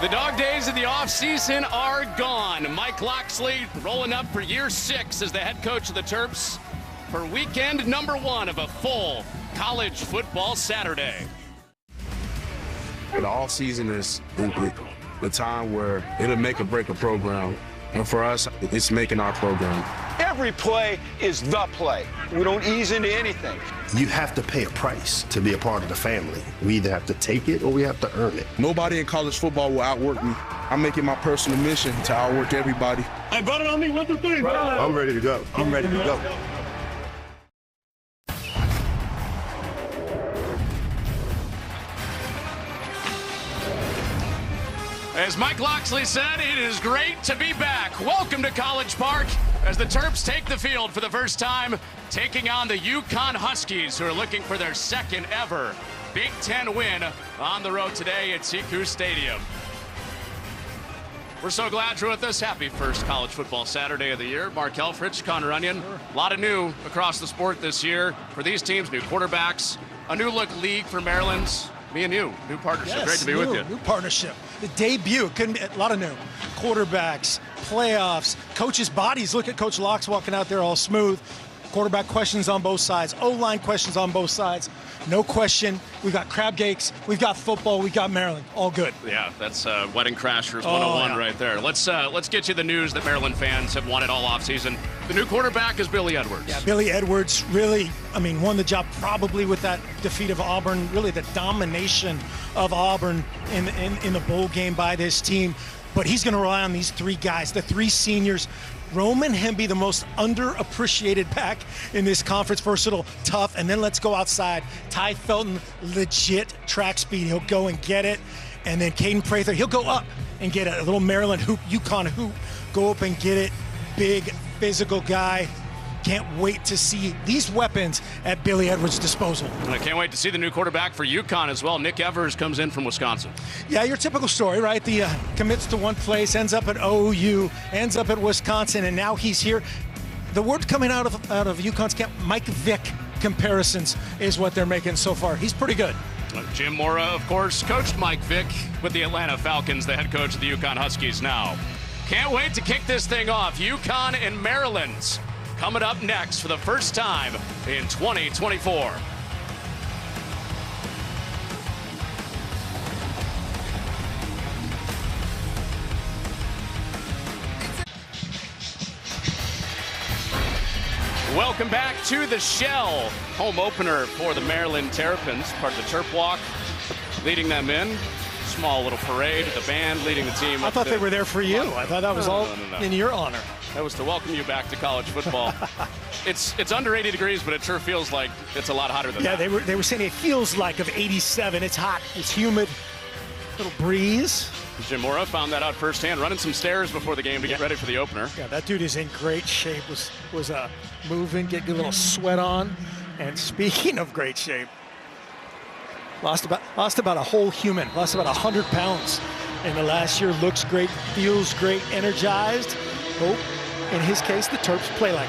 The dog days of the offseason are gone. Mike Locksley rolling up for year 6 as the head coach of the Terps for weekend number 1 of a full college football Saturday. The offseason is the time where it'll make or break a program. And for us, it's making our program. Every play is the play. We don't ease into anything. You have to pay a price to be a part of the family. We either have to take it or we have to earn it. Nobody in college football will outwork me. I'm making my personal mission to outwork everybody. Hey, brother, on me, what's the thing? I'm ready to go. I'm ready to go. As Mike Locksley said, it is great to be back. Welcome to College Park as the Terps take the field for the first time, taking on the Uconn Huskies, who are looking for their second ever Big Ten win on the road today at Seacoast Stadium. We're so glad you're with us. Happy first college football Saturday of the year. Mark Helfrich, Connor Onion. A lot of new across the sport this year for these teams, new quarterbacks, a new look league for Maryland's. Me and you, new partnership. Yes, great to be with you. New partnership. The debut, couldn't be, a lot of new. Quarterbacks, playoffs, coaches' bodies. Look at Coach Locks walking out there all smooth. Quarterback questions on both sides. O-line questions on both sides. No question. We've got crab cakes. We've got football. We've got Maryland. All good. Yeah, that's Wedding Crashers 101 yeah. right there. Let's get you the news that Maryland fans have wanted all offseason. The new quarterback is Billy Edwards. Yeah, Billy Edwards really, won the job probably with that defeat of Auburn, really the domination of Auburn in the bowl game by this team. But he's going to rely on these three guys, the three seniors. Roman Hemby, the most underappreciated back in this conference, versatile, tough, and then let's go outside. Ty Felton, legit track speed. He'll go and get it. And then Caden Prather, he'll go up and get it. A little Maryland hoop, Uconn hoop, go up and get it. Big, physical guy. Can't wait to see these weapons at Billy Edwards' disposal. And I can't wait to see the new quarterback for Uconn as well. Nick Evers comes in from Wisconsin. Yeah, your typical story, right? The commits to one place, ends up at OU, ends up at Wisconsin, and now he's here. The word coming out of Uconn's camp, Mike Vick comparisons is what they're making so far. He's pretty good. Jim Mora, of course, coached Mike Vick with the Atlanta Falcons, the head coach of the Uconn Huskies now. Can't wait to kick this thing off. Uconn and Maryland coming up next for the first time in 2024. Welcome back to the Shell, home opener for the Maryland Terrapins, part of the Terp Walk, leading them in. Small little parade, the band leading the team. I thought they were there for you. I thought that was all in your honor. That was to welcome you back to college football. It's under 80 degrees, but it sure feels like it's a lot hotter than that. Yeah, they were saying it feels like of 87. It's hot. It's humid. Little breeze. Jim Mora found that out firsthand, running some stairs before the game to get ready for the opener. Yeah, that dude is in great shape. Was moving, getting a little sweat on. And speaking of great shape, lost about a whole human. Lost about 100 pounds in the last year. Looks great, feels great, energized. Hope, in his case, the Terps play like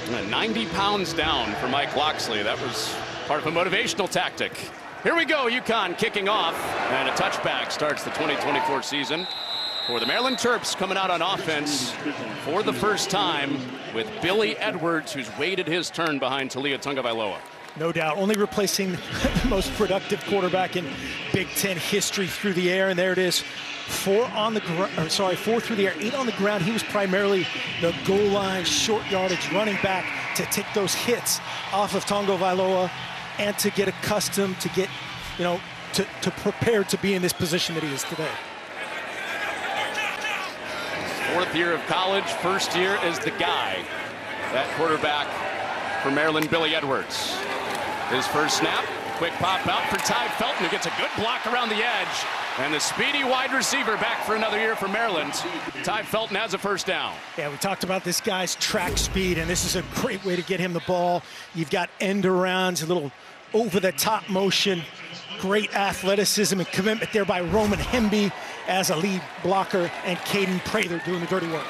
it. 90 pounds down for Mike Locksley. That was part of a motivational tactic. Here we go, Uconn kicking off, and a touchback starts the 2024 season for the Maryland Terps, coming out on offense for the first time with Billy Edwards, who's waited his turn behind Talia Tungavailoa. No doubt, only replacing the most productive quarterback in Big Ten history through the air, and there it is. 4 through the air, 8 on the ground. He was primarily the goal line, short yardage running back to take those hits off of Tungavailoa and to get accustomed to get, to prepare to be in this position that he is today. 4th year of college, 1st year as the guy. That quarterback for Maryland, Billy Edwards. His first snap, quick pop out for Ty Felton, who gets a good block around the edge. And the speedy wide receiver back for another year for Maryland. Ty Felton has a first down. Yeah, we talked about this guy's track speed, and this is a great way to get him the ball. You've got end arounds, a little over-the-top motion, great athleticism and commitment there by Roman Hemby as a lead blocker, and Caden Prather doing the dirty work.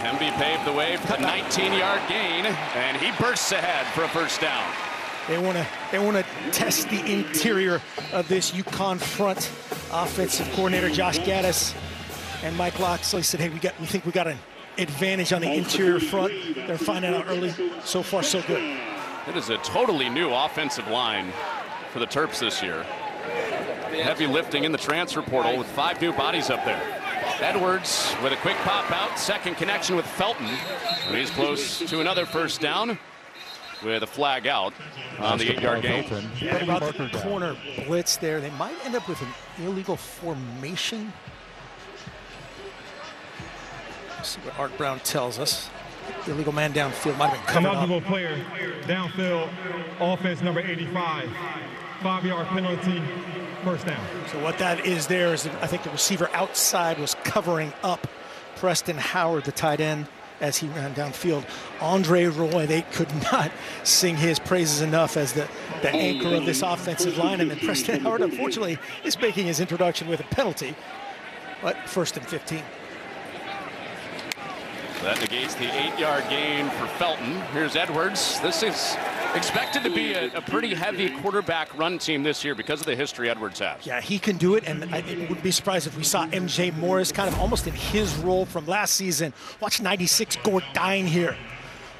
Hemby paved the way for the 19-yard gain, and he bursts ahead for a first down. They want to test the interior of this Uconn front. Offensive coordinator Josh Gaddis and Mike Locksley said, hey, we think we got an advantage on the interior front. They're finding out early. So far, so good. It is a totally new offensive line for the Terps this year. Heavy lifting in the transfer portal with 5 new bodies up there. Edwards with a quick pop out, second connection with Felton. And he's close to another first down with a flag out on the 8-yard gain. What about the corner blitz there? They might end up with an illegal formation. Let's see what Art Brown tells us. Illegal man downfield might have been covered up. Ineligible player downfield, offense number 85. 5-yard penalty, first down. So what that is there is, I think the receiver outside was covering up Preston Howard, the tight end, as he ran downfield. Andre Roy, they could not sing his praises enough as the anchor of this offensive line. And then Preston Howard, unfortunately, is making his introduction with a penalty, but 1st and 15. That negates the 8-yard gain for Felton. Here's Edwards. This is expected to be a pretty heavy quarterback run team this year because of the history Edwards has. Yeah, he can do it, and I wouldn't be surprised if we saw MJ Morris kind of almost in his role from last season. Watch 96 Gourdine here.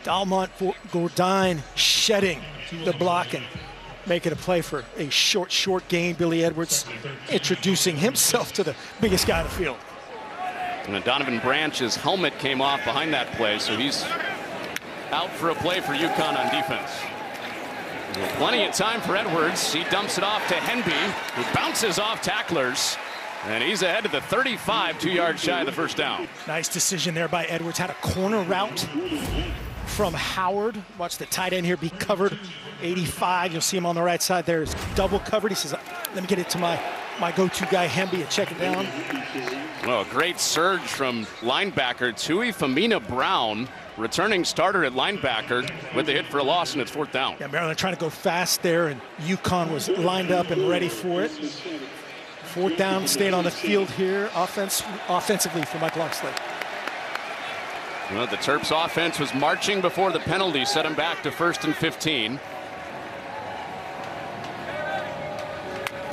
Dalmont Gourdine shedding the block and making a play for a short gain. Billy Edwards introducing himself to the biggest guy in the field. And Donovan Branch's helmet came off behind that play, so he's out for a play for Uconn on defense. Plenty of time for Edwards. He dumps it off to Henby, who bounces off tacklers. And he's ahead of the 35, 2 yards shy of the first down. Nice decision there by Edwards. Had a corner route from Howard. Watch the tight end here be covered. 85, you'll see him on the right side there. Is double covered. He says, let me get it to my go-to guy, Henby, and check it down. Well, great surge from linebacker Tui Famina Brown, returning starter at linebacker with the hit for a loss, and it's 4th down. Yeah, Maryland trying to go fast there, and Uconn was lined up and ready for it. 4th down, staying on the field here, offensively for Mike Locksley. Well, the Terps offense was marching before the penalty, set him back to 1st and 15.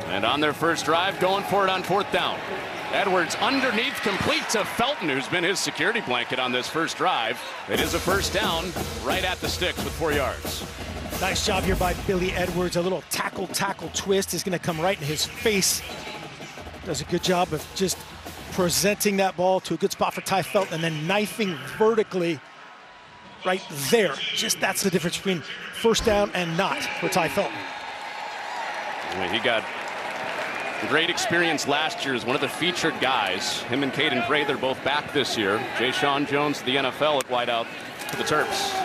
And on their first drive, going for it on 4th down. Edwards underneath, complete to Felton, who's been his security blanket on this first drive. It is a first down right at the sticks with 4 yards. Nice job here by Billy Edwards. A little tackle twist is going to come right in his face. Does a good job of just presenting that ball to a good spot for Ty Felton and then knifing vertically right there. Just that's the difference between first down and not for Ty Felton. Well, he got great experience last year as one of the featured guys. Him and Caden Bray, they're both back this year. Jay Sean Jones, the NFL at wideout for the Terps.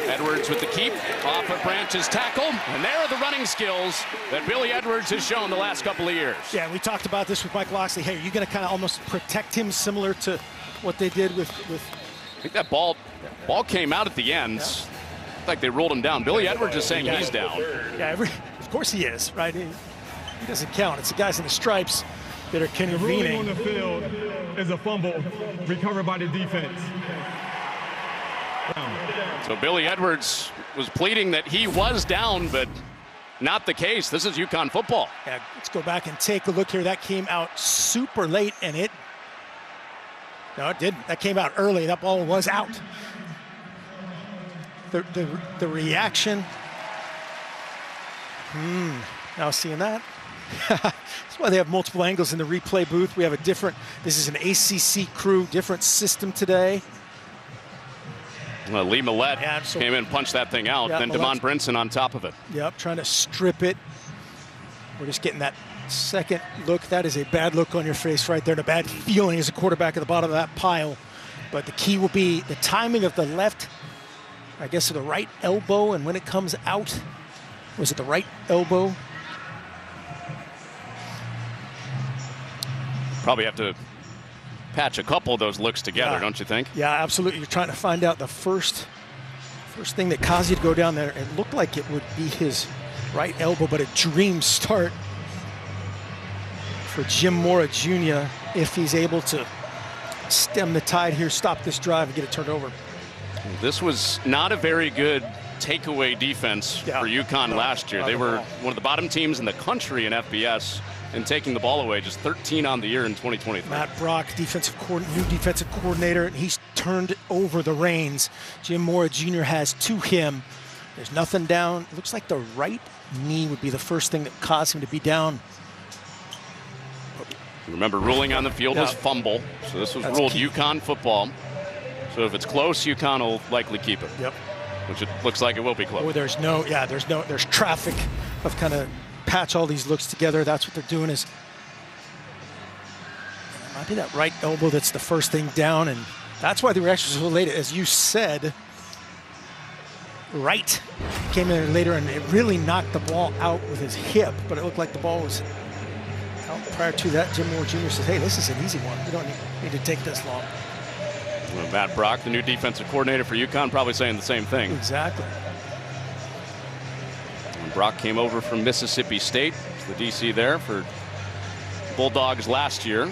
Edwards with the keep, off of Branch's tackle, and there are the running skills that Billy Edwards has shown the last couple of years. Yeah, we talked about this with Mike Locksley. Hey, are you going to kind of almost protect him similar to what they did with... I think that ball came out at the end. Yeah. Like they rolled him down. Billy Edwards is saying he's down. Yeah, of course he is, right? He doesn't count. It's the guys in the stripes that are convening. On the field is a fumble recovered by the defense. So Billy Edwards was pleading that he was down, but not the case. This is Uconn football. Yeah, let's go back and take a look here. That came out super late, and no, it didn't. That came out early. That ball was out. The reaction. Now seeing that. That's why they have multiple angles in the replay booth. We have this is an ACC crew, different system today. Well, Lee Millette came in and punched that thing out. Then Damon Brinson on top of it. Yep, trying to strip it. We're just getting that second look. That is a bad look on your face right there, and a bad feeling as a quarterback at the bottom of that pile. But the key will be the timing of the left, I guess, of the right elbow, and when it comes out. Was it the right elbow? Probably have to patch a couple of those looks together, don't you think? Yeah, absolutely. You're trying to find out the first thing that caused you to go down there. It looked like it would be his right elbow, but a dream start for Jim Mora Jr. if he's able to stem the tide here, stop this drive, and get it turned over. This was not a very good takeaway defense Yeah. for Uconn last year. They were one of the bottom teams in the country in FBS and taking the ball away, just 13 on the year in 2023. Matt Brock, new defensive coordinator, and he's turned over the reins. Jim Mora Jr. has to him. There's nothing down. It looks like the right knee would be the first thing that caused him to be down. Remember, ruling on the field was fumble, so this was ruled key. Uconn football. So if it's close, Uconn will likely keep it. Yep. Which it looks like it will be close. Oh, there's traffic of kind of patch all these looks together. That's what they're doing. Is it might be that right elbow that's the first thing down, and that's why they were actually so late. As you said, Wright came in later and it really knocked the ball out with his hip, but it looked like the ball was out. Prior to that, Jim Moore Jr. says, hey, this is an easy one. We don't need to take this long. Well, Matt Brock, the new defensive coordinator for Uconn, probably saying the same thing. Exactly. And Brock came over from Mississippi State, the DC there for Bulldogs last year.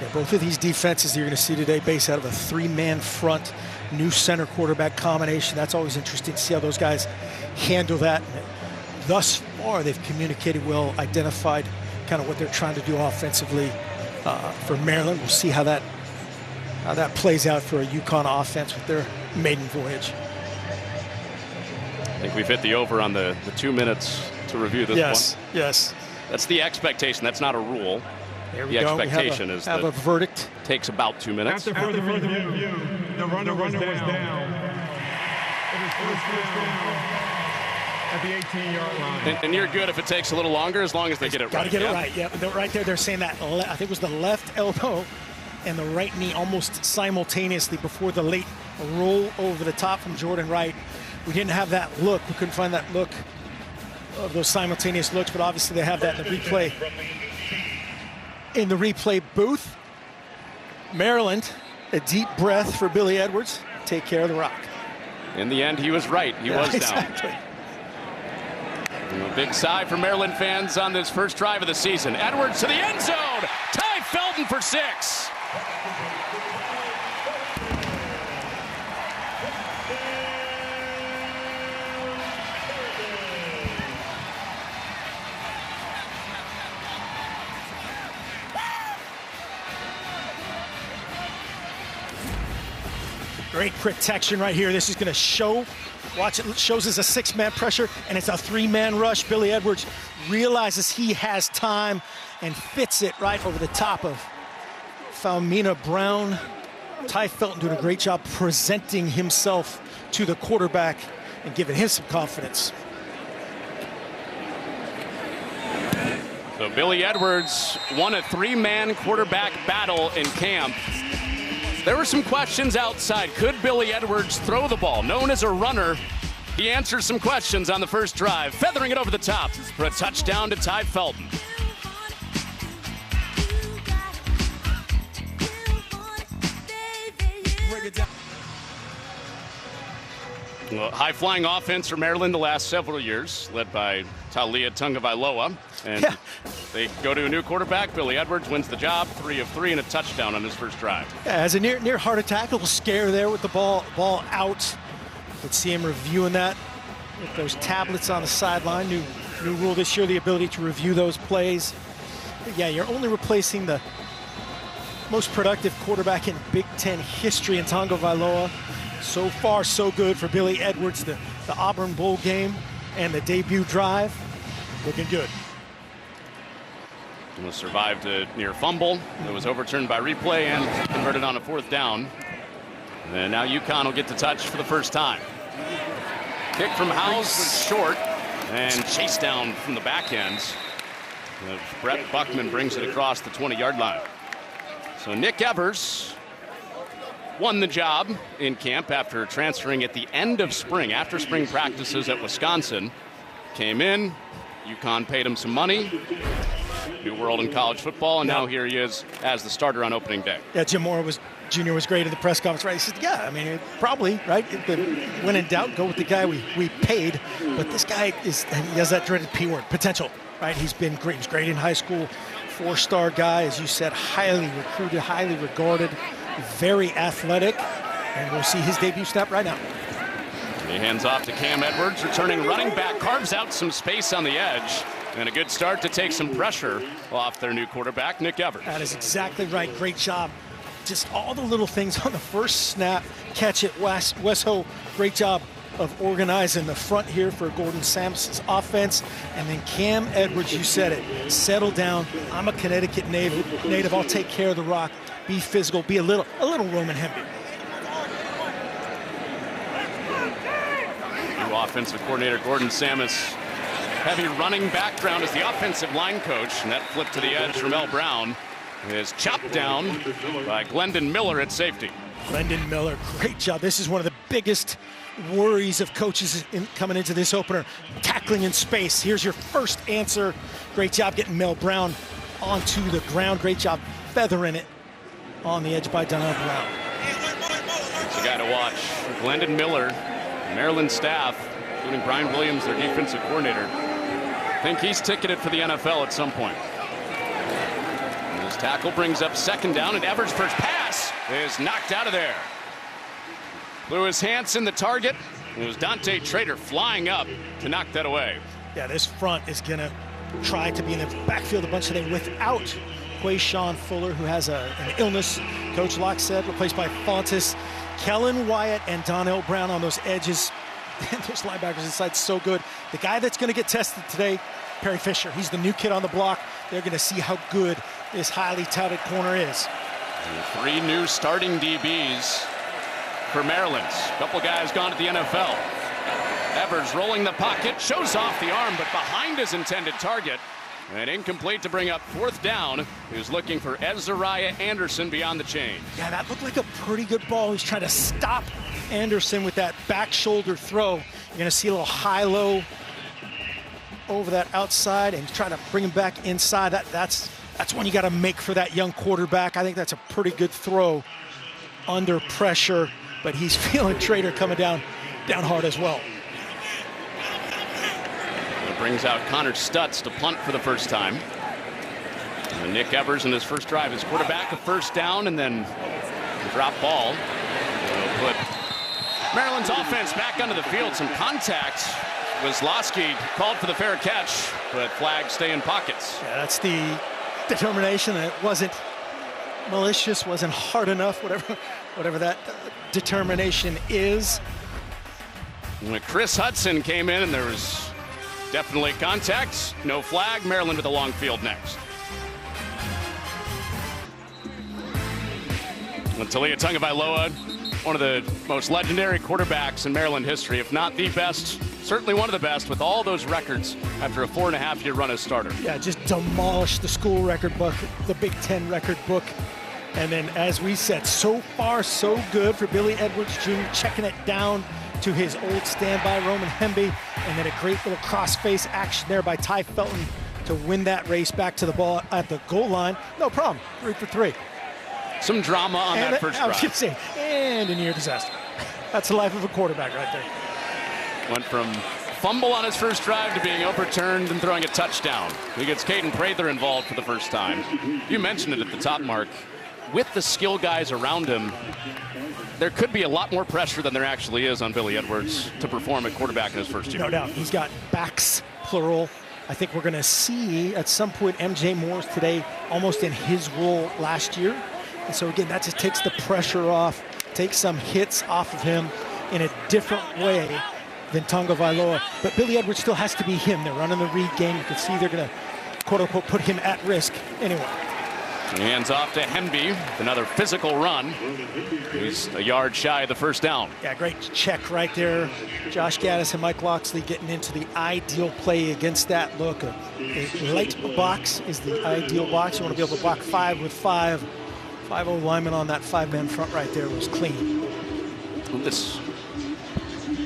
Yeah, both of these defenses you're going to see today based out of a three-man front, new center quarterback combination. That's always interesting to see how those guys handle that. And thus far, they've communicated well, identified kind of what they're trying to do offensively for Maryland. We'll see how that plays out for a Uconn offense with their maiden voyage. I think we've hit the over on the 2 minutes to review this one. Yes. That's the expectation. That's not a rule. There we The go. expectation is have that a verdict. Takes about 2 minutes. After further review, the runner was down. It is first down at the 18-yard line. And you're good if it takes a little longer, as long as they get it right. Got to get it right. Yeah, right there. They're saying that I think it was the left elbow and the right knee almost simultaneously before the late roll over the top from Jordan Wright. We didn't have that look. We couldn't find that look of those simultaneous looks, but obviously they have that in the replay. In the replay booth, Maryland, a deep breath for Billy Edwards. Take care of the rock. In the end, he was right. He was exactly. down. A big sigh for Maryland fans on this first drive of the season. Edwards to the end zone. Ty Felton for 6. Great protection right here. This is going to show. Watch, it shows us a 6-man pressure, and it's a 3-man rush. Billy Edwards realizes he has time and fits it right over the top of Falmina Brown. Ty Felton doing a great job presenting himself to the quarterback and giving him some confidence. So Billy Edwards won a 3-man quarterback battle in camp. There were some questions outside. Could Billy Edwards throw the ball? Known as a runner, he answers some questions on the first drive, feathering it over the top for a touchdown to Ty Felton. Well, high-flying offense for Maryland the last several years, led by Talia Tungavailoa. And they go to a new quarterback. Billy Edwards wins the job, 3 of 3 and a touchdown on his first drive. Yeah, as a near heart attack, a little scare there with the ball out. Let's see him reviewing that with those tablets on the sideline. New rule this year, the ability to review those plays. But yeah, you're only replacing the most productive quarterback in Big Ten history in Tungavailoa. So far, so good for Billy Edwards. The Auburn Bowl game and the debut drive, looking good. Survived a near fumble that was overturned by replay and converted on a 4th down. And now Uconn will get to touch for the first time. Kick from House was short and chased down from the back ends. Brett Buckman brings it across the 20-yard line. So Nick Evers won the job in camp after transferring at the end of spring, after spring practices at Wisconsin. Came in, Uconn paid him some money. New world in college football, and now here he is as the starter on opening day. Yeah, Jim Mora Jr. was great at the press conference, right? He said, yeah, I mean, probably, right? When in doubt, go with the guy we paid. But this guy he has that dreaded P word, potential, right? He's been great. He was great in high school, 4-star guy, as you said, highly recruited, highly regarded, very athletic. And we'll see his debut snap right now. He hands off to Cam Edwards, returning running back, carves out some space on the edge, and a good start to take some pressure off their new quarterback, Nick Evers. That is exactly right. Great job. Just all the little things on the first snap. Catch it, Wesho. Great job of organizing the front here for Gordon Sampson's offense. And then Cam Edwards, you said it, settle down. I'm a Connecticut native. I'll take care of the rock. Be physical. Be a little Roman Hemby. New offensive coordinator Gordon Samus. Heavy running background as the offensive line coach. And that flip to the edge from Mel Brown is chopped down by Glendon Miller at safety. Glendon Miller, great job. This is one of the biggest worries of coaches coming into this opener. Tackling in space. Here's your first answer. Great job getting Mel Brown onto the ground. Great job feathering it on the edge by Donnell Brown. It's a guy to watch. Glendon Miller, Maryland staff, including Brian Williams, their defensive coordinator, think he's ticketed for the NFL at some point. And his tackle brings up second down, and Evers' first pass is knocked out of there. Lewis Hanson, the target. It was Dante Trader flying up to knock that away. Yeah, this front is going to try to be in the backfield a bunch today without Quayshawn Fuller, who has an illness, Coach Locke said, replaced by Fontes. Kellen Wyatt and Donnell Brown on those edges. And those linebackers inside so good. The guy that's going to get tested today, Perry Fisher. He's the new kid on the block. They're going to see how good this highly touted corner is. And 3 new starting DBs for Maryland. A couple guys gone to the NFL. Evers rolling the pocket, shows off the arm, but behind his intended target. And incomplete to bring up fourth down. He was looking for Ezariah Anderson beyond the chains. Yeah, that looked like a pretty good ball. He's trying to stop Anderson with that back shoulder throw. You're going to see a little high-low over that outside and try to bring him back inside. That's when you got to make for that young quarterback. I think that's a pretty good throw under pressure, but he's feeling Trader coming down hard as well. It brings out Connor Stutz to punt for the first time. And Nick Evers in his first drive, his quarterback, a first down, and then a drop ball. It'll put Maryland's offense back onto the field. Some contact. Wisloski called for the fair catch, but flags stay in pockets. Yeah, that's the determination. It wasn't malicious, wasn't hard enough, whatever that determination is. When Chris Hudson came in, and there was definitely contact, no flag. Maryland with a long field next. Talia Tagovailoa, one of the most legendary quarterbacks in Maryland history, if not the best, certainly one of the best, with all those records after a 4.5-year run as starter. Yeah, just demolished the school record book, the Big Ten record book. And then, as we said, so far so good for Billy Edwards Jr., checking it down to his old standby, Roman Hemby, and then a great little cross-face action there by Ty Felton to win that race back to the ball at the goal line. No problem, 3 for 3. Some drama on that first drive. I was going to say, and a near disaster. That's the life of a quarterback right there. Went from fumble on his first drive to being overturned and throwing a touchdown. He gets Caden Prather involved for the first time. You mentioned it at the top, Mark. With the skill guys around him, there could be a lot more pressure than there actually is on Billy Edwards to perform at quarterback in his first year. No doubt. He's got backs, plural. I think we're going to see at some point MJ Morris today almost in his role last year. And so, again, that just takes the pressure off, takes some hits off of him in a different way than Tagovailoa. But Billy Edwards still has to be him. They're running the read game. You can see they're going to, quote-unquote, put him at risk anyway. He hands off to Hemby, another physical run. He's a yard shy of the first down. Yeah, great check right there. Josh Gaddis and Mike Loxley getting into the ideal play against that look. A light box is the ideal box. You want to be able to block 5 with 5. 5-0 lineman on that 5-man front right there was clean. This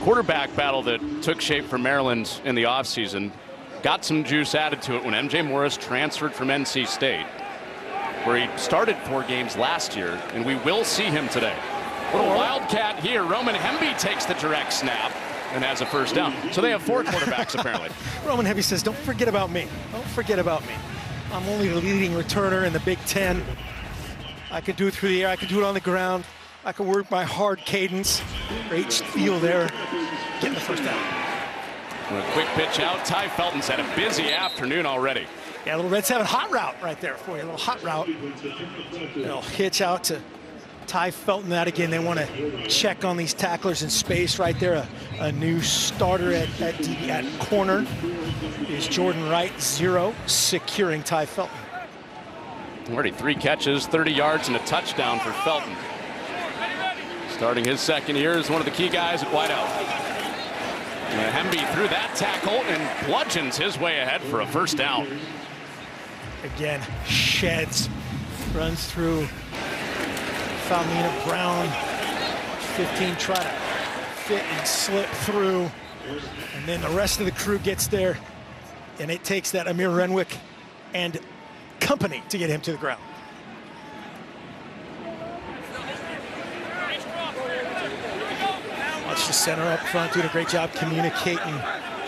quarterback battle that took shape for Maryland in the offseason got some juice added to it when MJ Morris transferred from NC State, where he started 4 games last year, and we will see him today. Little wildcat here. Roman Hemby takes the direct snap and has a first down. So they have 4 quarterbacks apparently. Roman Hemby says, don't forget about me. Don't forget about me. I'm only the leading returner in the Big Ten. I could do it through the air. I could do it on the ground. I can work my hard cadence. Great feel there. Getting the first down. A quick pitch out. Ty Felton's had a busy afternoon already. Yeah, a little Red 7 hot route right there for you. A little hot route. They'll hitch out to Ty Felton. That again, they want to check on these tacklers in space right there. A new starter at corner is Jordan Wright, 0, securing Ty Felton. Already 3 catches, 30 yards, and a touchdown for Felton. Starting his second year as one of the key guys at wideout. Hemby through that tackle and bludgeons his way ahead for a first down. Again, sheds, runs through Falmina Brown. 15, try to fit and slip through. And then the rest of the crew gets there, and it takes that Amir Renwick and company to get him to the ground. Watch the center up front doing a great job communicating.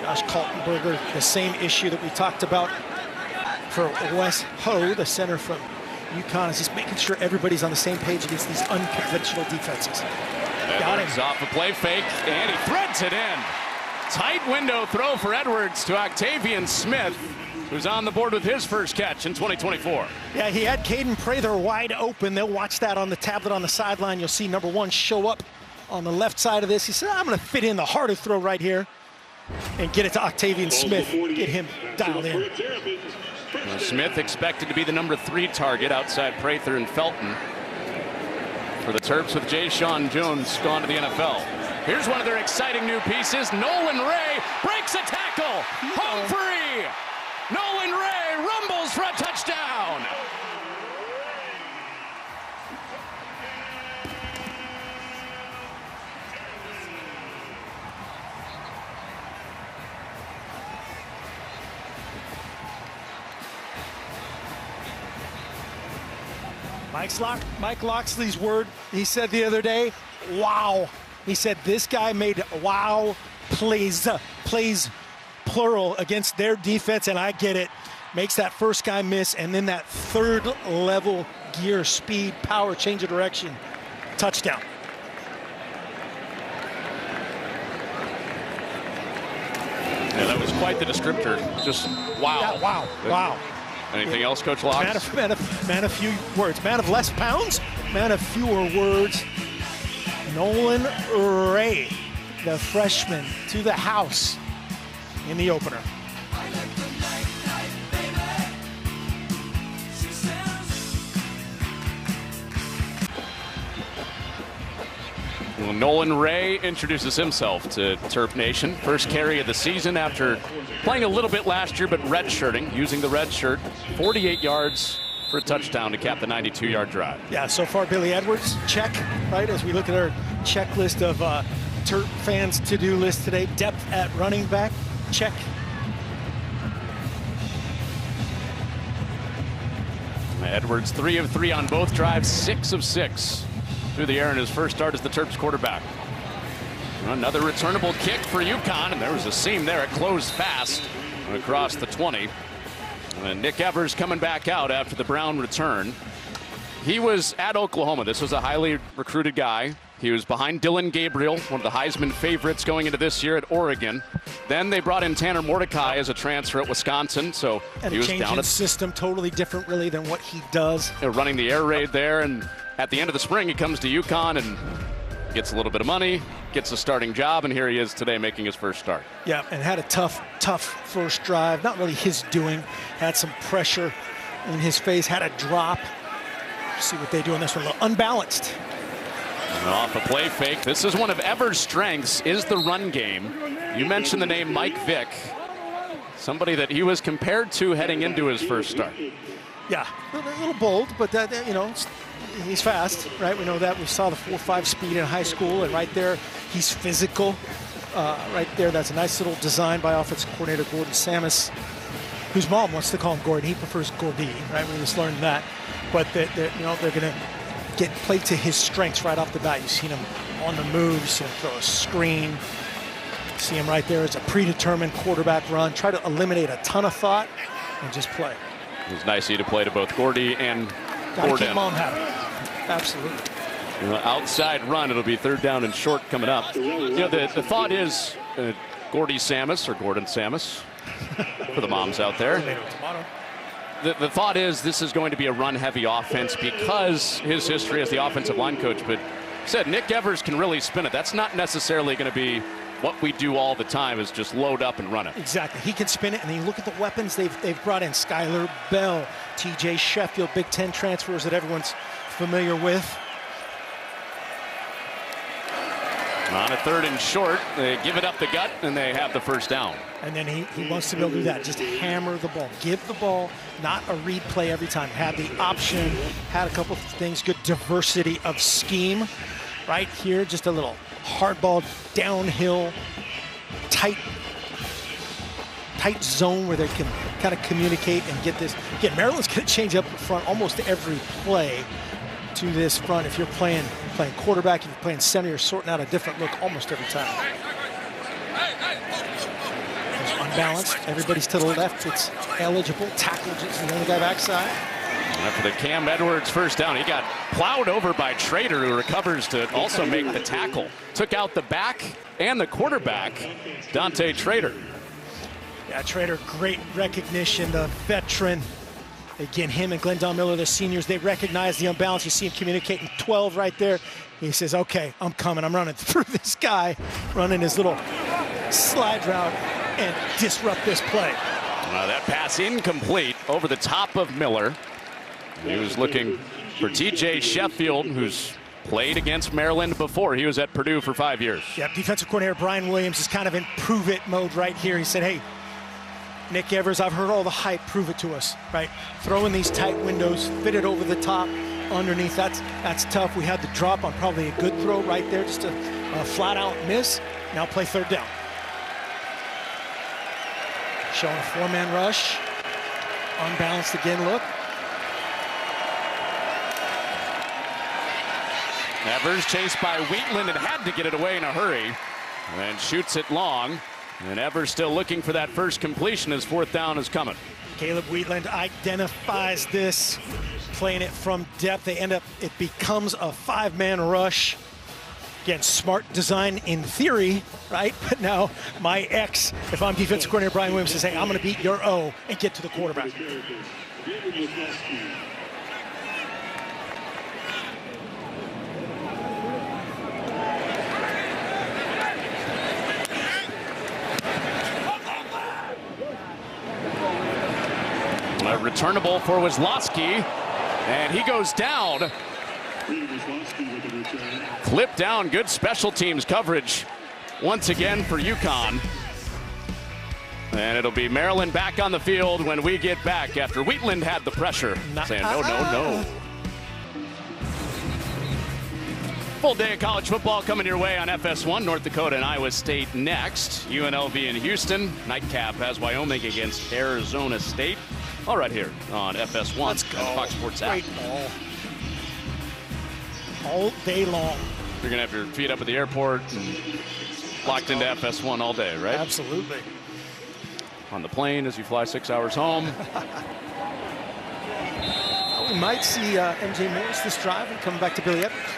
Josh Kaltenberger, the same issue that we talked about for Wes Ho, the center from Uconn, is just making sure everybody's on the same page against these unconventional defenses. Got him. Off a play fake, and he threads it in. Tight window throw for Edwards to Octavian Smith, who's on the board with his first catch in 2024. Yeah, he had Caden Prather wide open. They'll watch that on the tablet on the sideline. You'll see number 1 show up on the left side of this. He said, I'm going to fit in the harder throw right here and get it to Octavian Smith, get him dialed in. Well, Smith expected to be the number 3 target outside Prather and Felton. For the Terps with Jay Sean Jones gone to the NFL. Here's one of their exciting new pieces. Nolan Ray breaks a tackle. Home free. Nolan Ray rumbles for a touchdown. Mike Loxley's word, he said the other day, wow. He said this guy made wow plays plural against their defense, and I get it. Makes that first guy miss, and then that third level gear, speed, power, change of direction, touchdown. Yeah, that was quite the descriptor. Just wow. Yeah, wow, wow. Anything else, Coach Locks? Man of few words. Man of less pounds, man of fewer words. Nolan Ray, the freshman, to the house in the opener. Well, Nolan Ray introduces himself to Terp Nation. First carry of the season after playing a little bit last year, but redshirting, using the red shirt. 48 yards for a touchdown to cap the 92-yard drive. Yeah, so far Billy Edwards, check, right? As we look at our checklist of Terp fans' to-do list today. Depth at running back, check. Edwards 3 of 3 on both drives, 6 of 6 through the air in his first start as the Terps quarterback. Another returnable kick for Uconn, and there was a seam there. It closed fast across the 20. And Nick Evers coming back out after the Brown return. He was at Oklahoma. This was a highly recruited guy. He was behind Dylan Gabriel, one of the Heisman favorites going into this year at Oregon. Then they brought in Tanner Mordecai as a transfer at Wisconsin, so and he was down at system, totally different really than what he does. Running the air raid there, and at the end of the spring he comes to Uconn and gets a little bit of money, gets a starting job, and here he is today making his first start. Yeah, and had a tough first drive. Not really his doing. Had some pressure in his face, had a drop. See what they do on this one. A little unbalanced. And off a play fake. This is one of Evers' strengths, is the run game. You mentioned the name Mike Vick, somebody that he was compared to heading into his first start. Yeah, a little bold, but that, you know, he's fast, right? We know that. We saw the 4.5 speed in high school, and right there, he's physical. Right there, that's a nice little design by offensive coordinator Gordon Samus, whose mom wants to call him Gordon. He prefers Gordy, right? We just learned that. But they're going to play to his strengths right off the bat. You've seen him on the moves and throw a screen. See him right there as a predetermined quarterback run. Try to eliminate a ton of thought and just play. It was nice to play to both Gordy and Gotta Gordon. keep mom happy. Absolutely. Outside run. It'll be 3rd down and short coming up. You know, the thought is Gordon Samus, for the moms out there. The thought is this is going to be a run-heavy offense because his history as the offensive line coach. But said Nick Evers can really spin it. That's not necessarily going to be what we do all the time, is just load up and run it. Exactly. He can spin it, and then you look at the weapons they've brought in. Skylar Bell, TJ Sheffield, Big Ten transfers that everyone's familiar with. On a 3rd and short, they give it up the gut, and they have the 1st down. And then he wants to be able to do that. Just hammer the ball. Give the ball, not a read play every time. Had the option, had a couple of things, good diversity of scheme. Right here, just a little hardball, downhill, tight zone where they can kind of communicate and get this. Again, Maryland's going to change up front almost every play to this front. If you're playing quarterback, if you're playing center, you're sorting out a different look almost every time. There's unbalanced. Everybody's to the left. It's eligible. Tackle just the only guy backside. And after the Cam Edwards 1st down, he got plowed over by Trader, who recovers to also make the tackle. Took out the back and the quarterback, Dante Trader. Yeah, Trader, great recognition, the veteran. Again, him and Glendon Miller, the seniors, they recognize the unbalance. You see him communicating 12 right there. He says, okay, I'm coming. I'm running through this guy, running his little slide route and disrupt this play. That pass incomplete over the top of Miller. He was looking for TJ Sheffield, who's played against Maryland before. He was at Purdue for 5 years. Yeah, defensive coordinator Brian Williams is kind of in prove-it mode right here. He said, hey, Nick Evers, I've heard all the hype. Prove it to us, right? Throw in these tight windows, fit it over the top, underneath. That's tough. We had the drop on probably a good throw right there, just a flat-out miss. Now play 3rd down. Showing a 4-man rush. Unbalanced again, look. Evers chased by Wheatland and had to get it away in a hurry. And shoots it long. And Evers still looking for that first completion as 4th down is coming. Caleb Wheatland identifies this, playing it from depth. It becomes a 5-man rush. Again, smart design in theory, right? But now my ex, if I'm defensive coordinator Brian Williams, says, hey, I'm going to beat your O and get to the quarterback. A returnable for Wisłowski, and he goes down. Clipped down, good special teams coverage once again for Uconn. And it'll be Maryland back on the field when we get back after Wheatland had the pressure. Saying no. Full day of college football coming your way on FS1. North Dakota and Iowa State next. UNLV in Houston. Nightcap has Wyoming against Arizona State. All right here on FS1 Let's go. and the Fox Sports app. Great ball. All day long. You're going to have your feet up at the airport and locked into FS1 all day, right? Absolutely. On the plane as you fly 6 hours home. We might see MJ Morris this drive and coming back to Billy Edwards.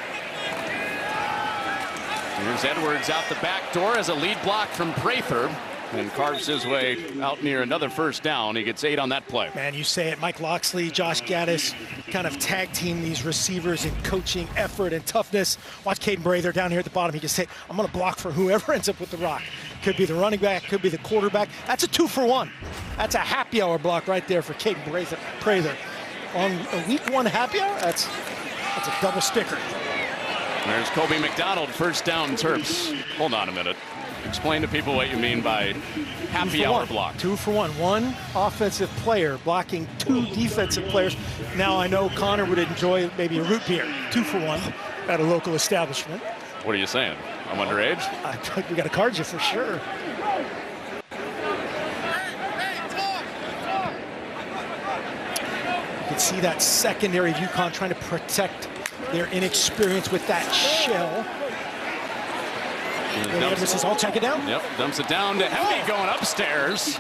Here's Edwards out the back door as a lead block from Prather. And carves his way out near another 1st down. He gets 8 on that play. Man, you say it. Mike Loxley, Josh Gaddis kind of tag team these receivers in coaching effort and toughness. Watch Caden Brather down here at the bottom. He can say, I'm going to block for whoever ends up with the rock. Could be the running back, could be the quarterback. That's a 2-for-1. That's a happy hour block right there for Caden Brather. On a week 1 happy hour, that's a double sticker. There's Kobe McDonald, 1st down Terps. Hold on a minute. Explain to people what you mean by happy hour block. 2-for-1. 1 offensive player blocking 2 defensive players. Now I know Connor would enjoy maybe a root beer. 2-for-1 at a local establishment. What are you saying? I'm underage? We got to card you for sure. You can see that secondary of Uconn trying to protect their inexperience with that shell. Edwards says, I'll check it down. Yep, dumps it down to Heavy going upstairs.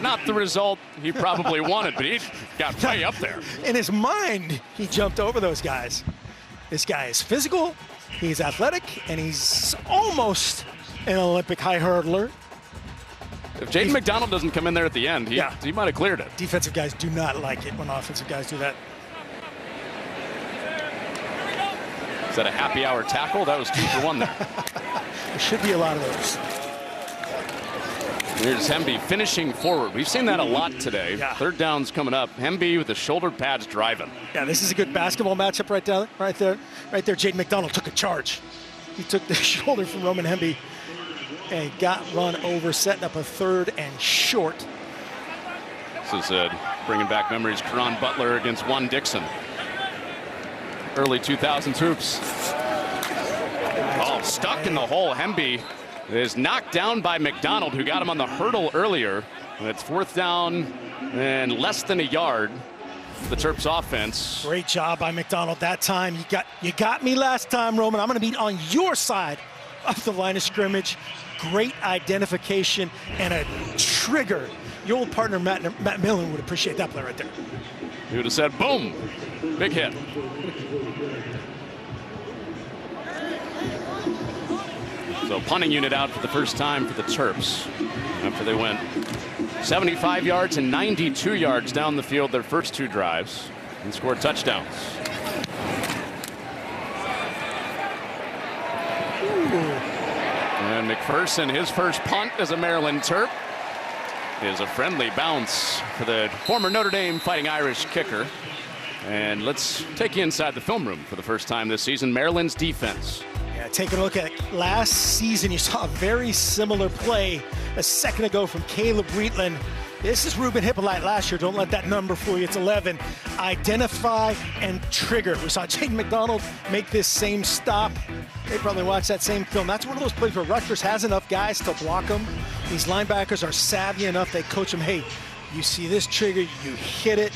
Not the result he probably wanted, but he got way up there. In his mind, he jumped over those guys. This guy is physical, he's athletic, and he's almost an Olympic high hurdler. If Jaden McDonald doesn't come in there at the end, he might have cleared it. Defensive guys do not like it when offensive guys do that. Is that a happy hour tackle? That was 2 for 1 there. There should be a lot of those. Here's Hemby finishing forward. We've seen that a lot today. Yeah. Third down's coming up. Hemby with the shoulder pads driving. Yeah, this is a good basketball matchup right there. Right there. Jaden McDonald took a charge. He took the shoulder from Roman Hemby and got run over, setting up a 3rd and short. This is bringing back memories. Caron Butler against Juan Dixon. Early 2000s hoops. Oh, stuck in the hole. Hemby is knocked down by McDonald, who got him on the hurdle earlier. And it's 4th down and less than a yard for the Terps offense. Great job by McDonald that time. You got me last time, Roman. I'm going to be on your side of the line of scrimmage. Great identification and a trigger. Your old partner, Matt Millen, would appreciate that play right there. He would have said, boom, big hit. So punting unit out for the first time for the Terps after they went 75 yards and 92 yards down the field their first 2 drives and scored touchdowns. And McPherson, his first punt as a Maryland Terp, is a friendly bounce for the former Notre Dame Fighting Irish kicker. And let's take you inside the film room for the first time this season. Maryland's defense. Yeah, taking a look at last season, you saw a very similar play a second ago from Caleb Wheatland. This is Ruben Hippolyte last year. Don't let that number fool you. It's 11. Identify and trigger. We saw Jaden McDonald make this same stop. They probably watched that same film. That's one of those plays where Rutgers has enough guys to block them. These linebackers are savvy enough. They coach them, hey, you see this trigger, you hit it.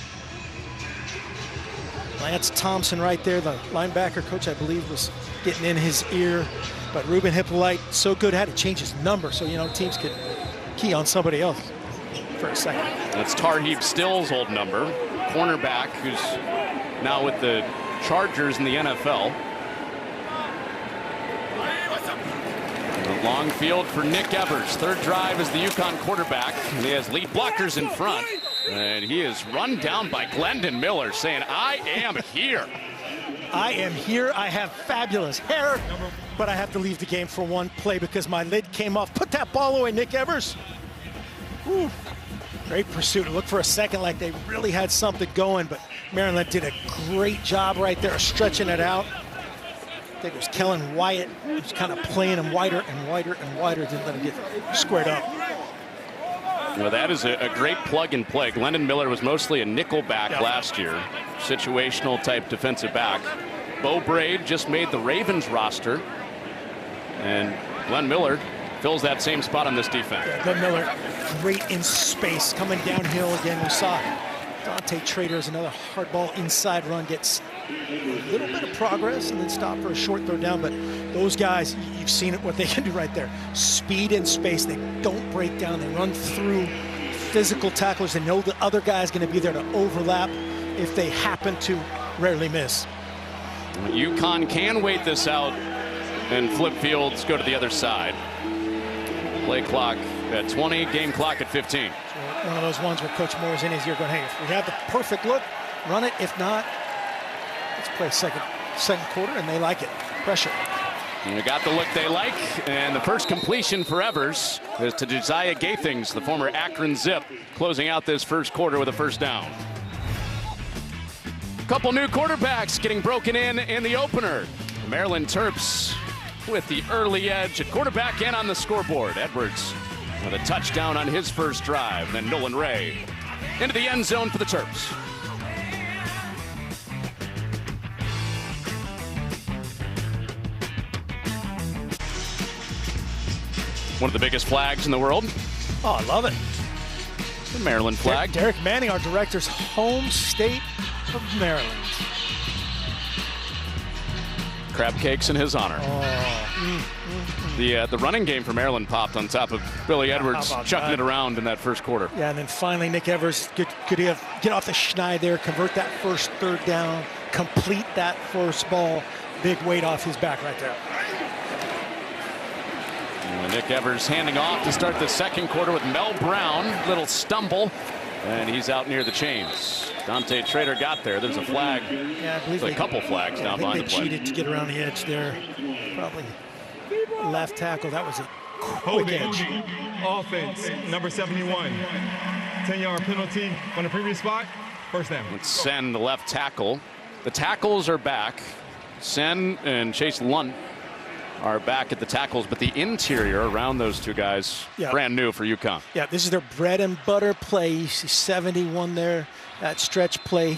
Lance Thompson right there, the linebacker coach, I believe, was getting in his ear. But Ruben Hippolyte, so good, had to change his number so, teams could key on somebody else for a second. That's Tarheeb Still's old number, cornerback, who's now with the Chargers in the NFL. A long field for Nick Evers. Third drive is the Uconn quarterback, and he has lead blockers in front. And he is run down by Glendon Miller, saying, I am here. I am here. I have fabulous hair, but I have to leave the game for one play because my lid came off. Put that ball away, Nick Evers. Ooh. Great pursuit. It looked for a second like they really had something going, but Maryland did a great job right there stretching it out. I think it was Kellen Wyatt who was kind of playing him wider and wider and wider, didn't let him get squared up. Well, that is a great plug and play. Glendon Miller was mostly a nickel back last year, situational type defensive back. Bo Braid just made the Ravens roster, and Glenn Miller fills that same spot on this defense. Yeah, Glenn Miller, great in space, coming downhill again. We saw Dante Trader's another hard ball inside run, gets a little bit of progress and then stop for a short throw down. But those guys, you've seen it, what they can do right there. Speed in space. They don't break down. They run through physical tacklers. They know the other guy's going to be there to overlap if they happen to rarely miss. Uconn can wait this out and flip fields, go to the other side. Play clock at 20, game clock at 15. So one of those ones where Coach Moore's in his ear going, hey, if we have the perfect look, run it. If not, let's play second quarter, and they like it. Pressure. And they got the look they like, and the first completion for Evers is to Josiah Gathings, the former Akron Zip, closing out this first quarter with a first down. Couple new quarterbacks getting broken in the opener. The Maryland Terps with the early edge at quarterback and on the scoreboard. Edwards with a touchdown on his first drive. Then Nolan Ray into the end zone for the Terps. One of the biggest flags in the world. Oh, I love it. The Maryland flag. Derek Manning, our director's home state of Maryland. Crab cakes in his honor. The running game for Maryland popped on top of Billy Edwards chucking it around in that first quarter. Yeah, and then finally Nick Evers could get off the schneid there, convert that first third down, complete that first ball. Big weight off his back right there. And Nick Evers handing off to start the second quarter with Mel Brown. Little stumble, and he's out near the chains. Dante Trader got there. There's a flag. Yeah, I believe a couple flags now behind the play. They cheated to get around the edge there. Probably left tackle. That was a quick edge. Offense, number 71. 10-yard penalty on the previous spot. First down. Let's send the left tackle. The tackles are back. Sen and Chase Lunt are back at the tackles, but the interior around those two guys, brand new for Uconn. Yeah, this is their bread and butter play. You see 71 there. That stretch play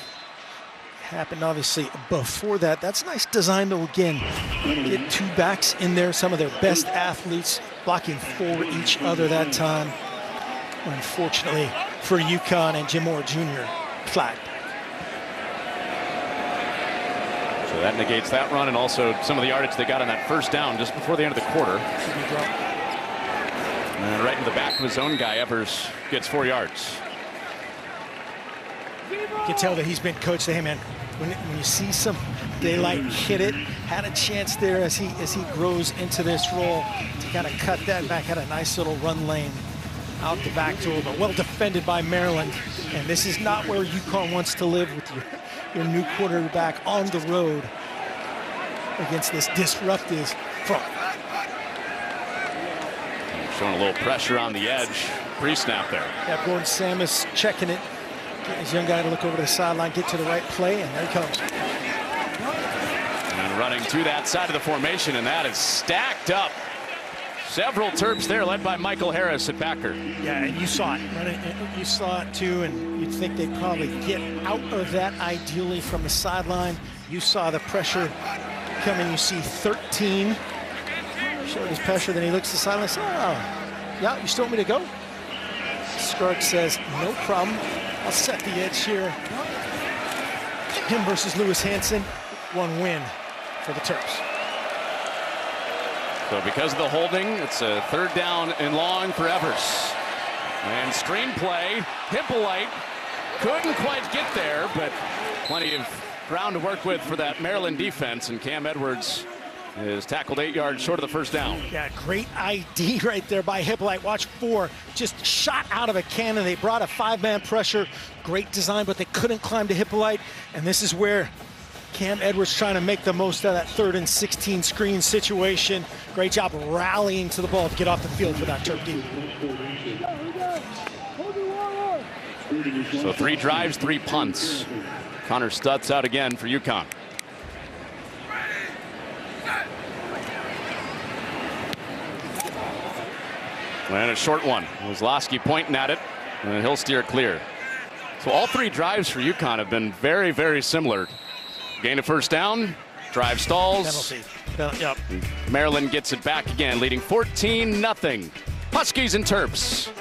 happened obviously before that. That's nice design though. Again, get two backs in there, some of their best athletes blocking for each other that time. Unfortunately for Uconn and Jim Moore Jr. flagged. So that negates that run and also some of the yardage they got on that first down just before the end of the quarter. And right in the back of his own guy, Evers gets 4 yards. You can tell that he's been coached. Hey man, when you see some daylight, hit it. Had a chance there as he grows into this role to kind of cut that back. Had a nice little run lane out the back to him, but well defended by Maryland. And this is not where Uconn wants to live with your new quarterback on the road against this disruptive front. Showing a little pressure on the edge. Pre-snap there. Yeah, Gordon Samus checking it. Getting his young guy to look over to the sideline, get to the right play, and there he comes. And running to that side of the formation, and that is stacked up. Several Terps there, led by Michael Harris at backer. Yeah, and you saw it. You saw it too, and you'd think they'd probably get out of that ideally from the sideline. You saw the pressure coming. You see 13. Showed his pressure, then he looks to the sideline and says, oh, yeah, you still want me to go? Stark says, no problem. I'll set the edge here. Him versus Lewis Hanson. 1 win for the Terps. So because of the holding, it's a 3rd down and long for Evers. And screen play, Hippolyte couldn't quite get there, but plenty of ground to work with for that Maryland defense, and Cam Edwards is tackled 8 yards short of the first down. Yeah, great ID right there by Hippolyte. Watch 4, just shot out of a cannon. They brought a 5-man pressure. Great design, but they couldn't climb to Hippolyte, and this is where Cam Edwards trying to make the most out of that 3rd and 16 screen situation. Great job rallying to the ball to get off the field for that Terp D. So 3 drives, 3 punts. Connor Stutz out again for Uconn. And a short one. Wozlowski pointing at it, and he'll steer clear. So all 3 drives for Uconn have been very, very similar. Gain a first down, drive stalls. Penalty. Yep. Maryland gets it back again, leading 14-0. Huskies and Terps.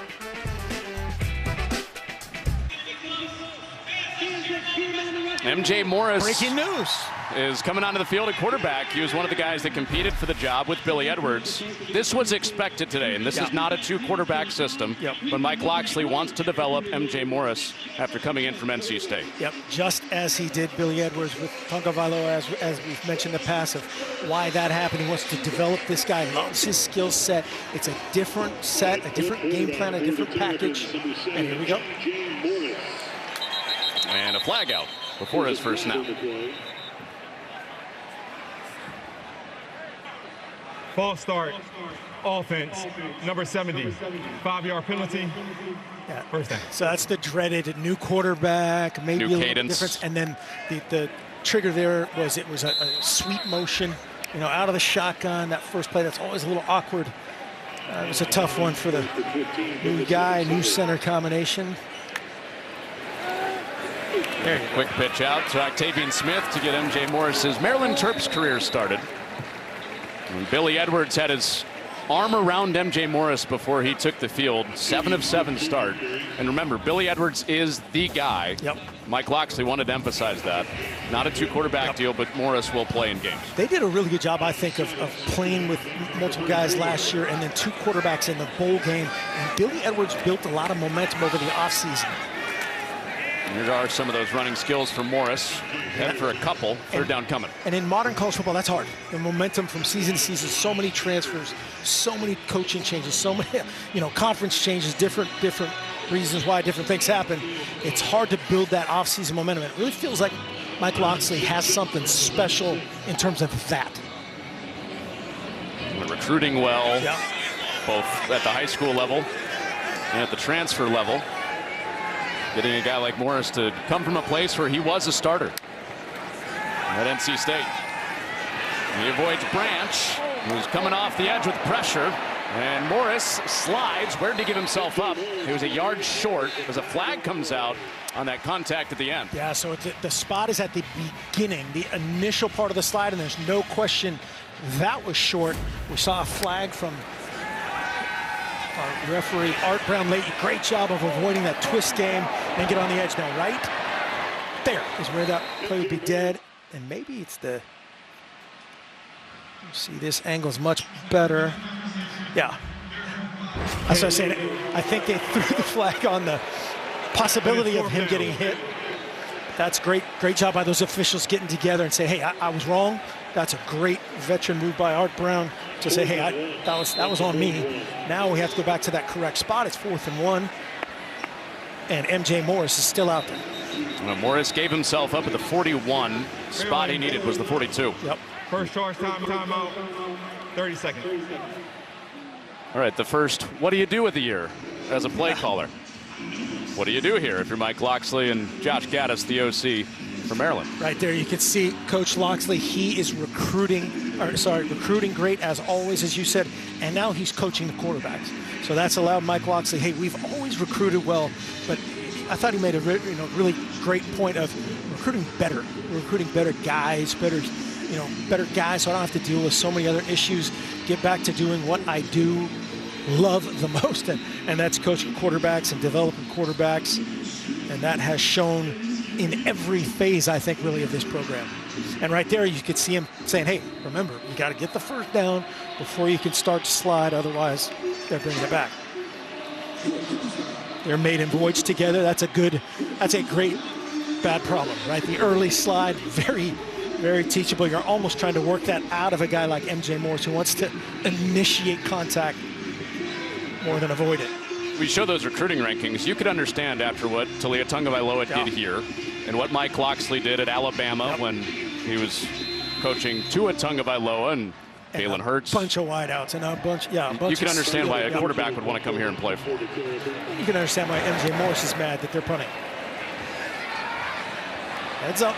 MJ Morris. Breaking news. Is coming onto the field at quarterback. He was one of the guys that competed for the job with Billy Edwards. This was expected today, and this is not a 2-quarterback system. But Mike Loxley wants to develop MJ Morris after coming in from NC State. Yep, just as he did Billy Edwards with Tonga Vailoa, as we've mentioned in the past, of why that happened. He wants to develop this guy, loves his skill set. It's a different set, a different game plan, a different package. And here we go. And a flag out before his first snap. False start. Offense, number 70. 5-yard penalty. Yeah. First down. So that's the dreaded new quarterback, maybe New a little cadence. difference. And then the trigger there was a sweep motion, out of the shotgun. That first play, that's always a little awkward. It was a tough one for the new guy, new center combination. Quick pitch out to Octavian Smith to get MJ Morris's Maryland Terps career started. And Billy Edwards had his arm around MJ Morris before he took the field. 7 of 7 start. And remember, Billy Edwards is the guy. Yep. Mike Loxley wanted to emphasize that. Not a 2-quarterback deal, but Morris will play in games. They did a really good job, I think, of playing with multiple guys last year and then 2 quarterbacks in the bowl game. And Billy Edwards built a lot of momentum over the offseason. Here are some of those running skills for Morris. Head for a couple. Third down coming. And in modern college football, that's hard. The momentum from season to season, so many transfers, so many coaching changes, so many, conference changes, different reasons why different things happen. It's hard to build that off-season momentum. It really feels like Mike Locksley has something special in terms of that. Recruiting well, Yeah. both at the high school level and at the transfer level. Getting a guy like Morris to come from a place where he was a starter at NC State. He avoids Branch, who's coming off the edge with pressure. And Morris slides. Where did he give himself up? He was a yard short as a flag comes out on that contact at the end. Yeah, so the spot is at the beginning, the initial part of the slide, and there's no question that was short. We saw a flag from our referee, Art Brown-Leighton. Great job of avoiding that twist game and get on the edge. Now, right there is where that play would be dead. And maybe it's the... You see, this angle's much better. Yeah. That's what I'm saying. I think they threw the flag on the possibility of him getting hit. That's great job by those officials getting together and say, hey, I was wrong. That's a great veteran move by Art Brown to say, hey, that was on me. Now we have to go back to that correct spot. It's 4th and 1. And MJ Morris is still out there. Well, Morris gave himself up at the 41. Spot he needed was the 42. Yep. First charge, timeout, 30 seconds. All right, the first, what do you do with the year as a play caller? What do you do here if you're Mike Locksley and Josh Gaddis, the OC from Maryland? Right there, you can see Coach Locksley. He is recruiting great as always, as you said, and now he's coaching the quarterbacks. So that's allowed Mike Locksley. Hey, we've always recruited well, but I thought he made a really great point of recruiting better guys, better guys, so I don't have to deal with so many other issues. Get back to doing what I do love the most, and that's coaching quarterbacks and developing quarterbacks, and that has shown in every phase, I think, really, of this program. And right there, you could see him saying, hey, remember, you got to get the first down before you can start to slide, otherwise they're bringing it back. They're maiden voyage together. That's a great bad problem, right? The early slide, very teachable. You're almost trying to work that out of a guy like MJ Morris, who wants to initiate contact more than avoid it. We show those recruiting rankings. You could understand after what Talia Tagovailoa did here and what Mike Locksley did at Alabama when he was coaching Tua Tagovailoa and Jalen Hurts. A bunch of wideouts and a bunch you can understand why a quarterback would want to come here and play for. You can understand why MJ Morris is mad that they're punting. Heads up.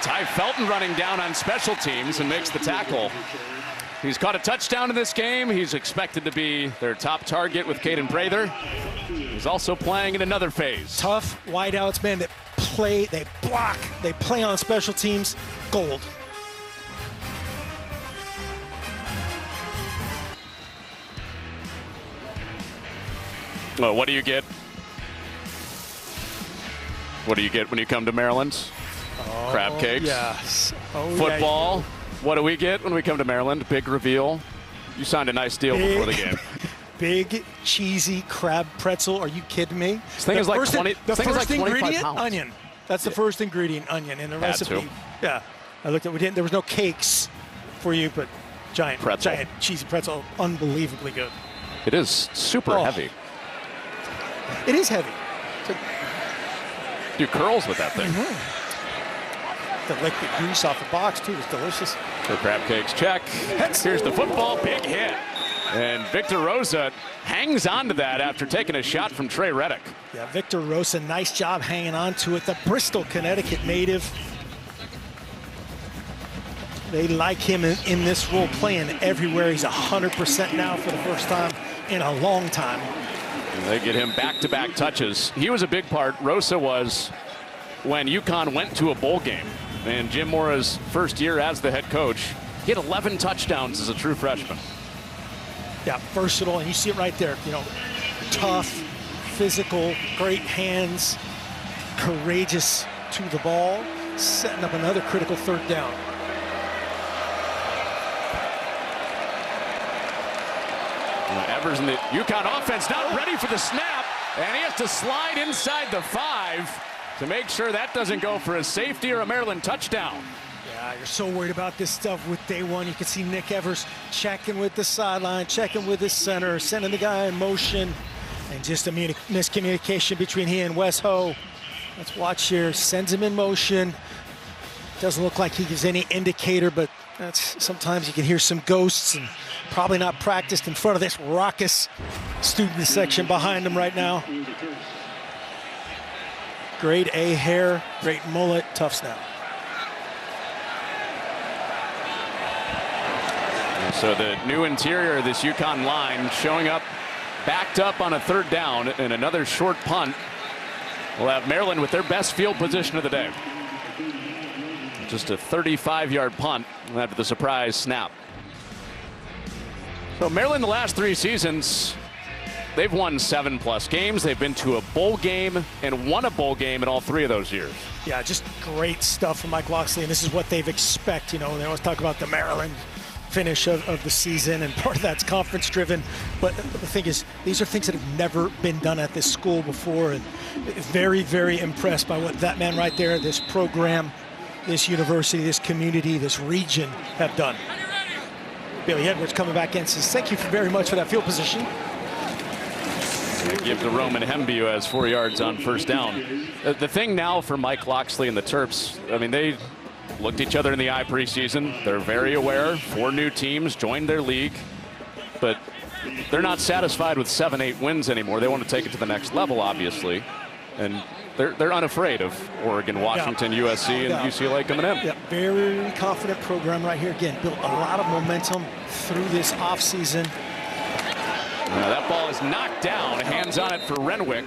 Ty Felton running down on special teams and makes the tackle. He's caught a touchdown in this game. He's expected to be their top target with Caden Prather. He's also playing in another phase. Tough wideouts, man, that play, they block, they play on special teams. Gold. Well, what do you get? What do you get when you come to Maryland? Crab cakes. Yes. Football. Yeah. What do we get when we come to Maryland? Big reveal. You signed a nice deal before the game. Big, cheesy crab pretzel. Are you kidding me? This thing is like 20. The first ingredient, pounds. onion. That's the first ingredient, onion, in the recipe. Yeah. I looked at. There was no cakes for you, but giant cheesy pretzel, unbelievably good. It is super heavy. It is heavy. Do curls with that thing. Mm-hmm. The liquid grease off the box too was delicious. So crab cakes check. Here's the football, big hit. And Victor Rosa hangs on to that after taking a shot from Trey Reddick. Yeah, Victor Rosa, nice job hanging on to it. The Bristol, Connecticut native. They like him in this role, playing everywhere. He's 100% now for the first time in a long time. And they get him back-to-back touches. He was a big part, Rosa was, when Uconn went to a bowl game. And Jim Mora's first year as the head coach, he had 11 touchdowns as a true freshman. Yeah, versatile, and you see it right there. Tough, physical, great hands, courageous to the ball, setting up another critical third down. Evers in the Uconn offense not ready for the snap. And he has to slide inside the 5 to make sure that doesn't go for a safety or a Maryland touchdown. Yeah, you're so worried about this stuff with day one. You can see Nick Evers checking with the sideline, checking with his center, sending the guy in motion, and just a miscommunication between he and Wes Ho. Let's watch here. Sends him in motion. Doesn't look like he gives any indicator, but that's sometimes you can hear some ghosts, and probably not practiced in front of this raucous student section behind him right now. Grade A hair, great mullet, tough snap. So the new interior of this Uconn line showing up backed up on a 3rd down, and another short punt will have Maryland with their best field position of the day. Just a 35-yard punt after the surprise snap. So Maryland the last 3 seasons, they've won 7+ games. They've been to a bowl game and won a bowl game in all 3 of those years. Yeah, just great stuff from Mike Locksley, and this is what they've expect. You know, they always talk about the Maryland finish of the season, and part of that's conference driven, but the thing is, these are things that have never been done at this school before, and very, very impressed by what that man right there, this program, this university, this community, this region have done. Billy Edwards coming back in says, thank you very much for that field position. They give to Roman Hemby, who has 4 yards on 1st down. The thing now for Mike Locksley and the Terps, I mean, they looked each other in the eye preseason. They're very aware. 4 new teams joined their league, but they're not satisfied with 7-8 wins anymore. They want to take it to the next level, obviously, and they're unafraid of Oregon, Washington, USC, and UCLA coming in. Yeah, very confident program right here. Again, built a lot of momentum through this offseason. That ball is knocked down. Hands on it for Renwick.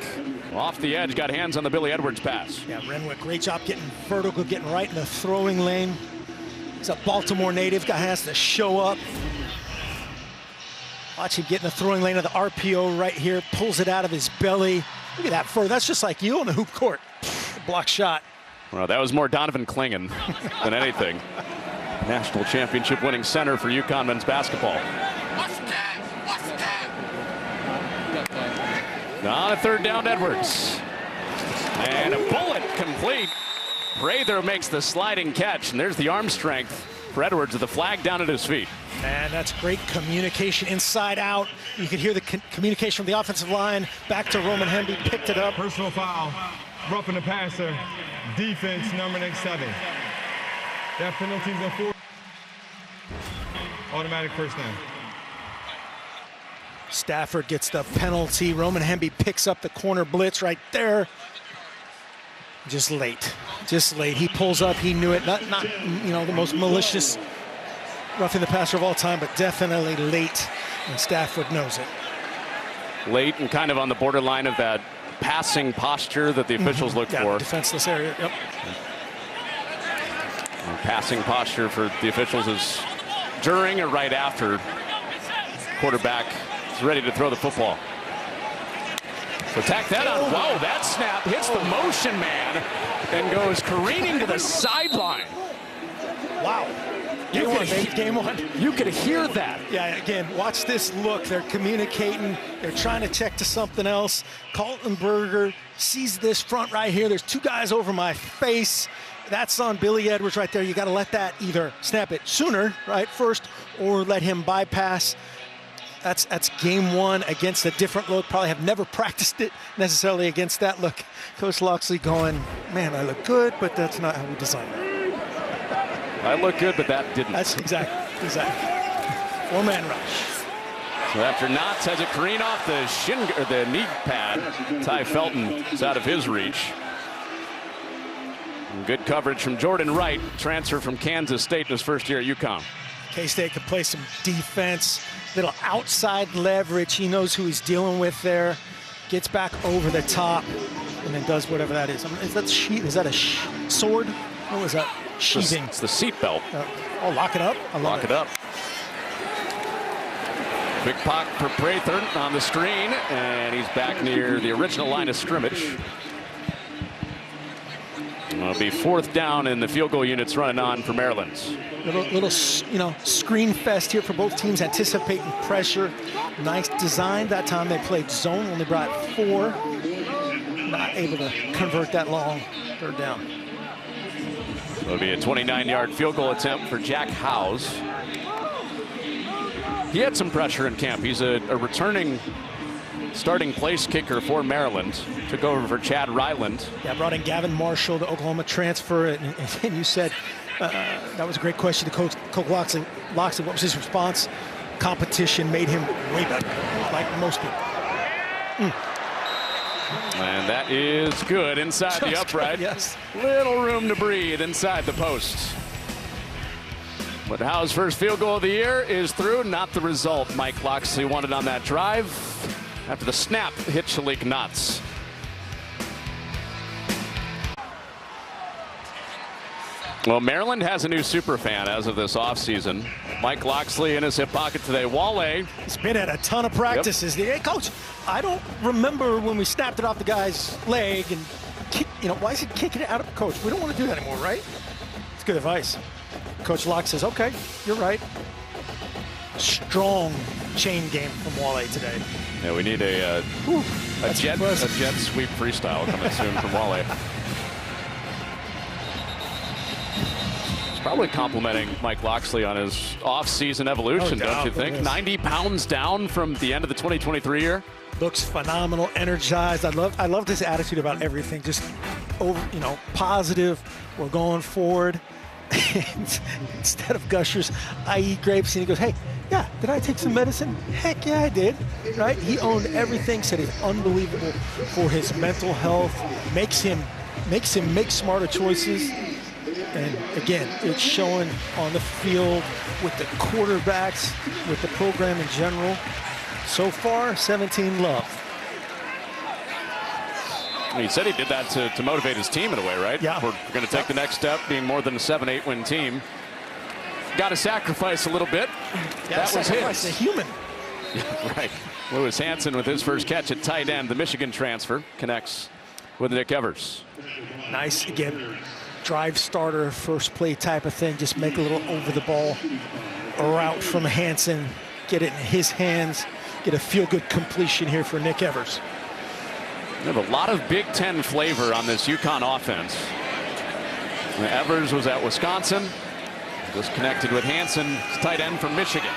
Off the edge, got hands on the Billy Edwards pass. Yeah, Renwick, great job getting vertical, getting right in the throwing lane. He's a Baltimore native. Guy has to show up. Watch him get in the throwing lane of the RPO right here. Pulls it out of his belly. Look at that fur. That's just like you on the hoop court. Block shot. Well, that was more Donovan Klingen than anything. National championship winning center for Uconn men's basketball. On a 3rd down, Edwards. And a bullet complete. Prather makes the sliding catch, and there's the arm strength for Edwards with the flag down at his feet. And that's great communication inside out. You could hear the communication from the offensive line. Back to Roman Hemby, picked it up. Personal foul, roughing the passer, defense number 7. That penalty's a 4. Automatic 1st down. Stafford gets the penalty. Roman Hemby picks up the corner blitz right there. Just late. He pulls up. He knew it. Not you know, the most malicious roughing the passer of all time, but definitely late. And Stafford knows it. Late and kind of on the borderline of that passing posture that the officials look for. Defenseless area. Yep. And passing posture for the officials is during or right after quarterback is ready to throw the football. So tack that on. Wow, that snap hits the motion man and goes careening to the sideline. Wow. Game one. You could hear that. Yeah, again, watch this look. They're communicating. They're trying to check to something else. Kaltenberger sees this front right here. There's 2 guys over my face. That's on Billy Edwards right there. You got to let that either snap it sooner, right, first, or let him bypass. That's game 1 against a different look. Probably have never practiced it necessarily against that look. Coach Locksley going, man, I look good, but that's not how we designed it. I look good, but that didn't. That's exactly. 4-man rush. So after Knotts has a careen off the knee pad, Ty Felton is out of his reach. And good coverage from Jordan Wright, transfer from Kansas State in his first year at Uconn. K-State could play some defense, little outside leverage. He knows who he's dealing with there. Gets back over the top and then does whatever that is. Is that a sword? What was that? Sheathing. It's the seat belt. Oh, lock it up. Lock it up. Quick pop for Prather on the screen, and he's back near the original line of scrimmage. It'll be 4th down, and the field goal unit's running on for Maryland's. Little, screen fest here for both teams, anticipating pressure. Nice design. That time they played zone, only brought 4. Not able to convert that long third down. It'll be a 29-yard field goal attempt for Jack Howes. He had some pressure in camp. He's a returning starting place kicker for Maryland. Took over for Chad Ryland. Yeah, brought in Gavin Marshall, the Oklahoma transfer. And you said that was a great question to Coach Loxley. What was his response? Competition made him way better, like most people. And that is good inside the upright. Good, yes. Little room to breathe inside the post. But Howe's first field goal of the year is through. Not the result Mike Loxley wanted on that drive. After the snap hit Shalik Knotts. Well, Maryland has a new superfan as of this offseason. Mike Loxley in his hip pocket today. Wale. He's been at a ton of practices. Yep. Hey, Coach, I don't remember when we snapped it off the guy's leg and, why is he kicking it out of Coach? We don't want to do that anymore, right? It's good advice. Coach Locke says, okay, you're right. Strong chain game from Wale today. Yeah, we need a jet sweep freestyle coming soon from Wale. Probably complimenting Mike Loxley on his off-season evolution, don't you think? 90 pounds down from the end of the 2023 year. Looks phenomenal, energized. I loved his attitude about everything. Just positive. We're going forward. Instead of gushers, I eat grapes, and he goes, "Hey, yeah, did I take some medicine? Heck yeah, I did." Right? He owned everything. Said he's unbelievable for his mental health. Makes him make smarter choices. And again, it's showing on the field with the quarterbacks, with the program in general. So far, 17 love. He said he did that to motivate his team in a way, right? Yeah. We're going to take the next step, being more than a 7-8 win team. Got to sacrifice a little bit. Yeah, that was his. A human. Right. Lewis Hansen with his first catch at tight end. The Michigan transfer connects with Nick Evers. Nice, again, drive starter, first play type of thing. Just make a little over the ball route from Hansen. Get it in his hands. Get a feel-good completion here for Nick Evers. We have a lot of Big Ten flavor on this Uconn offense. Evers was at Wisconsin. Just connected with Hansen, tight end from Michigan.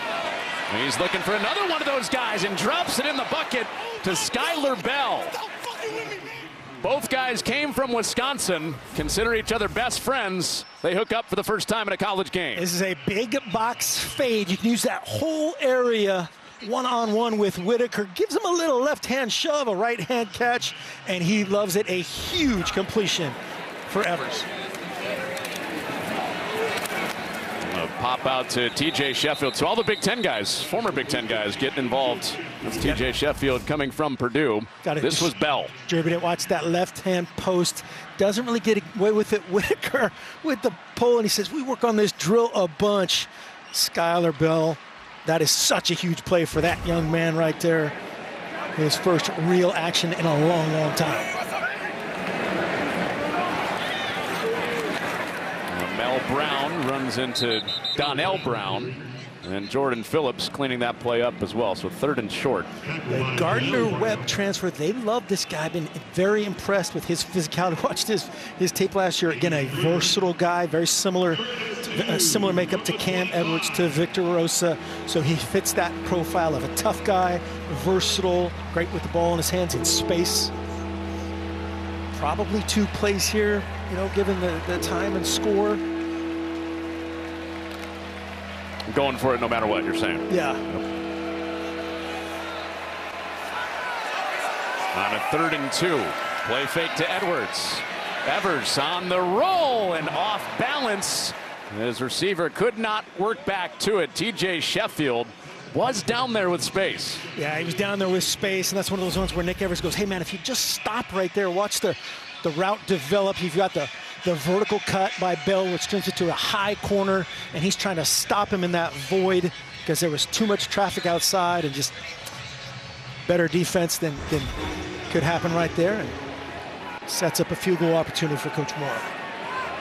And he's looking for another one of those guys and drops it in the bucket to Skylar Bell. Both guys came from Wisconsin, consider each other best friends. They hook up for the first time in a college game. This is a big box fade. You can use that whole area one-on-one with Whitaker. Gives him a little left-hand shove, a right-hand catch, and he loves it. A huge completion for Evers. Pop out to TJ Sheffield. So all the Big Ten guys, former Big Ten guys, getting involved. That's TJ Sheffield coming from Purdue. This was Bell. Jeremy didn't watch that left-hand post. Doesn't really get away with it. Whitaker with the pole, and he says, we work on this drill a bunch. Skylar Bell, that is such a huge play for that young man right there. His first real action in a long, long time. Mel Brown runs into Donnell Brown, and Jordan Phillips cleaning that play up as well. So 3rd and short. The Gardner-Webb transfer, they love this guy. Been very impressed with his physicality. Watched his tape last year. Again, a versatile guy, very similar makeup to Cam Edwards, to Victor Rosa. So he fits that profile of a tough guy, versatile, great with the ball in his hands in space. Probably 2 plays here, given the time and score. Going for it no matter what, you're saying. Yeah. On a 3rd and 2. Play fake to Edwards. Evers on the roll and off balance. His receiver could not work back to it. TJ Sheffield was down there with space. Yeah, he was down there with space, and that's one of those ones where Nick Evers goes, hey, man, if you just stop right there, watch the route develop. You've got the vertical cut by Bell, which turns into a high corner, and he's trying to stop him in that void because there was too much traffic outside, and just better defense than could happen right there, and sets up a field goal opportunity for Coach Mora.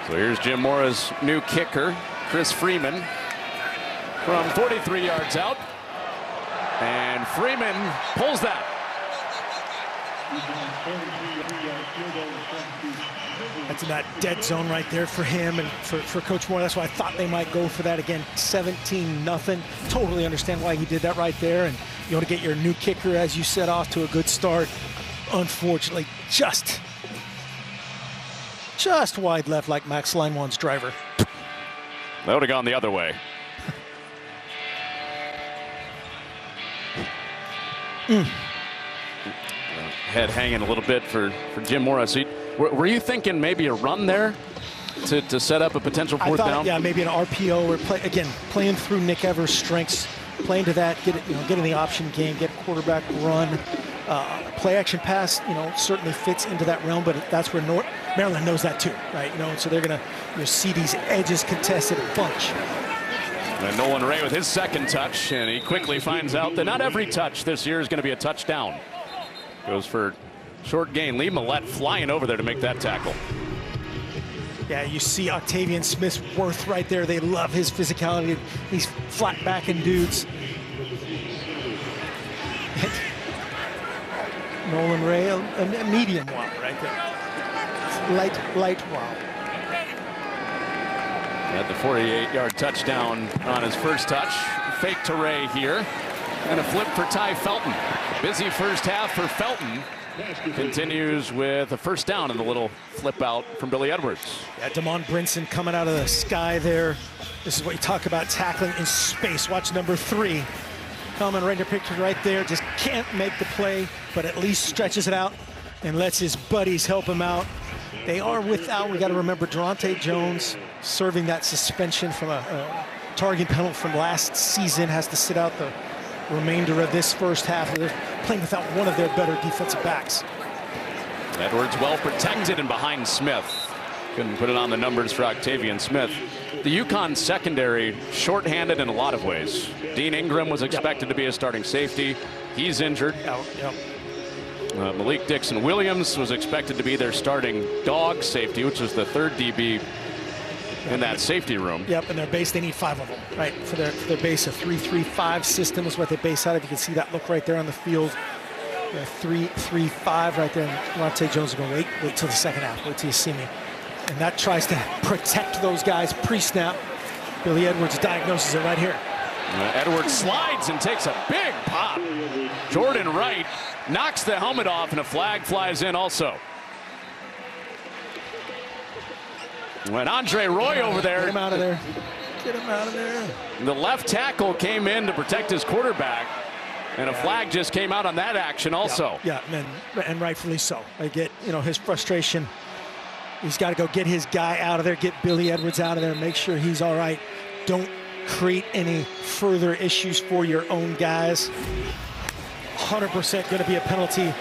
So here's Jim Mora's new kicker. Chris Freeman from 43 yards out. And Freeman pulls that. That's in that dead zone right there for him and for Coach Moore. That's why I thought they might go for that again. 17-0. Totally understand why he did that right there. And you want to get your new kicker, as you said, off to a good start. Unfortunately, just wide left like Max Linewan's driver. That would have gone the other way. Head hanging a little bit for Jim Morris. Were you thinking maybe a run there to set up a potential fourth down? Yeah, maybe an RPO or playing through Nick Evers' strengths, playing to that, get in the option game, get a quarterback run. Play action pass, certainly fits into that realm, but that's where Maryland knows that too, right? So they're gonna see these edges contested a bunch. And Nolan Ray with his second touch, and he quickly finds out that not every touch this year is going to be a touchdown. Goes for short gain. Lee Millette flying over there to make that tackle. Yeah, you see Octavian Smith's worth right there. They love his physicality. These flat backing dudes. Nolan Ray, a medium one right there. Light one. Had the 48-yard touchdown on his first touch. Fake to Ray here. And a flip for Ty Felton. Busy first half for Felton. Continues with a first down and a little flip out from Billy Edwards. Yeah, Damon Brinson coming out of the sky there. This is what you talk about, tackling in space. Watch number 3. Coming right in your picture right there. Just can't make the play, but at least stretches it out and lets his buddies help him out. They are without, we got to remember, Durante Jones serving that suspension from a targeting penalty from last season, has to sit out the remainder of this first half. They're playing without one of their better defensive backs. Edwards well protected and behind Smith. Couldn't put it on the numbers for Octavian Smith. The Uconn secondary shorthanded in a lot of ways. Dean Ingram was expected to be a starting safety. He's injured. Malik Dixon-Williams was expected to be their starting dog safety, which is the third DB in that safety room. Yep, and their base, they need 5 of them, right? For their base, a 3-3-5 system is what they base out of. You can see that look right there on the field. 3-3-5 right there. And Monte Jones is going to wait till the second half. Wait till you see me. And that tries to protect those guys pre-snap. Billy Edwards diagnoses it right here. Edwards slides and takes a big pop. Jordan Wright knocks the helmet off, and a flag flies in also. When Andre Roy over there. Get him out of there. Get him out of there. The left tackle came in to protect his quarterback, and a flag just came out on that action also. Yeah, and rightfully so. I get, his frustration. He's got to go get his guy out of there, get Billy Edwards out of there, make sure he's all right. Don't create any further issues for your own guys. 100% going to be a penalty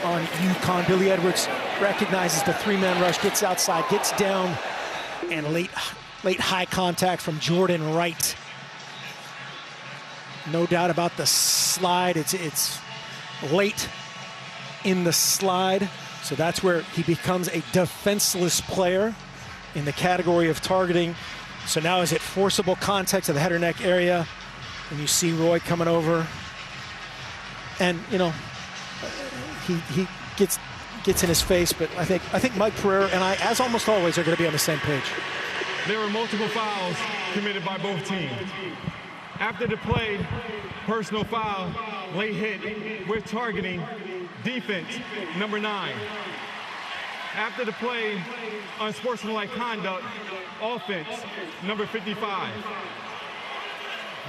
on Uconn. Billy Edwards recognizes the 3-man rush, gets outside, gets down, and late high contact from Jordan Wright. No doubt about the slide. It's late in the slide. So that's where he becomes a defenseless player in the category of targeting. So now is it forcible contact to the head or neck area? And you see Roy coming over. And, he gets in his face, but I think Mike Pereira and I, as almost always, are going to be on the same page. There were multiple fouls committed by both teams. After the play, personal foul, late hit with targeting, defense, number 9. After the play, unsportsmanlike conduct, offense, number 55.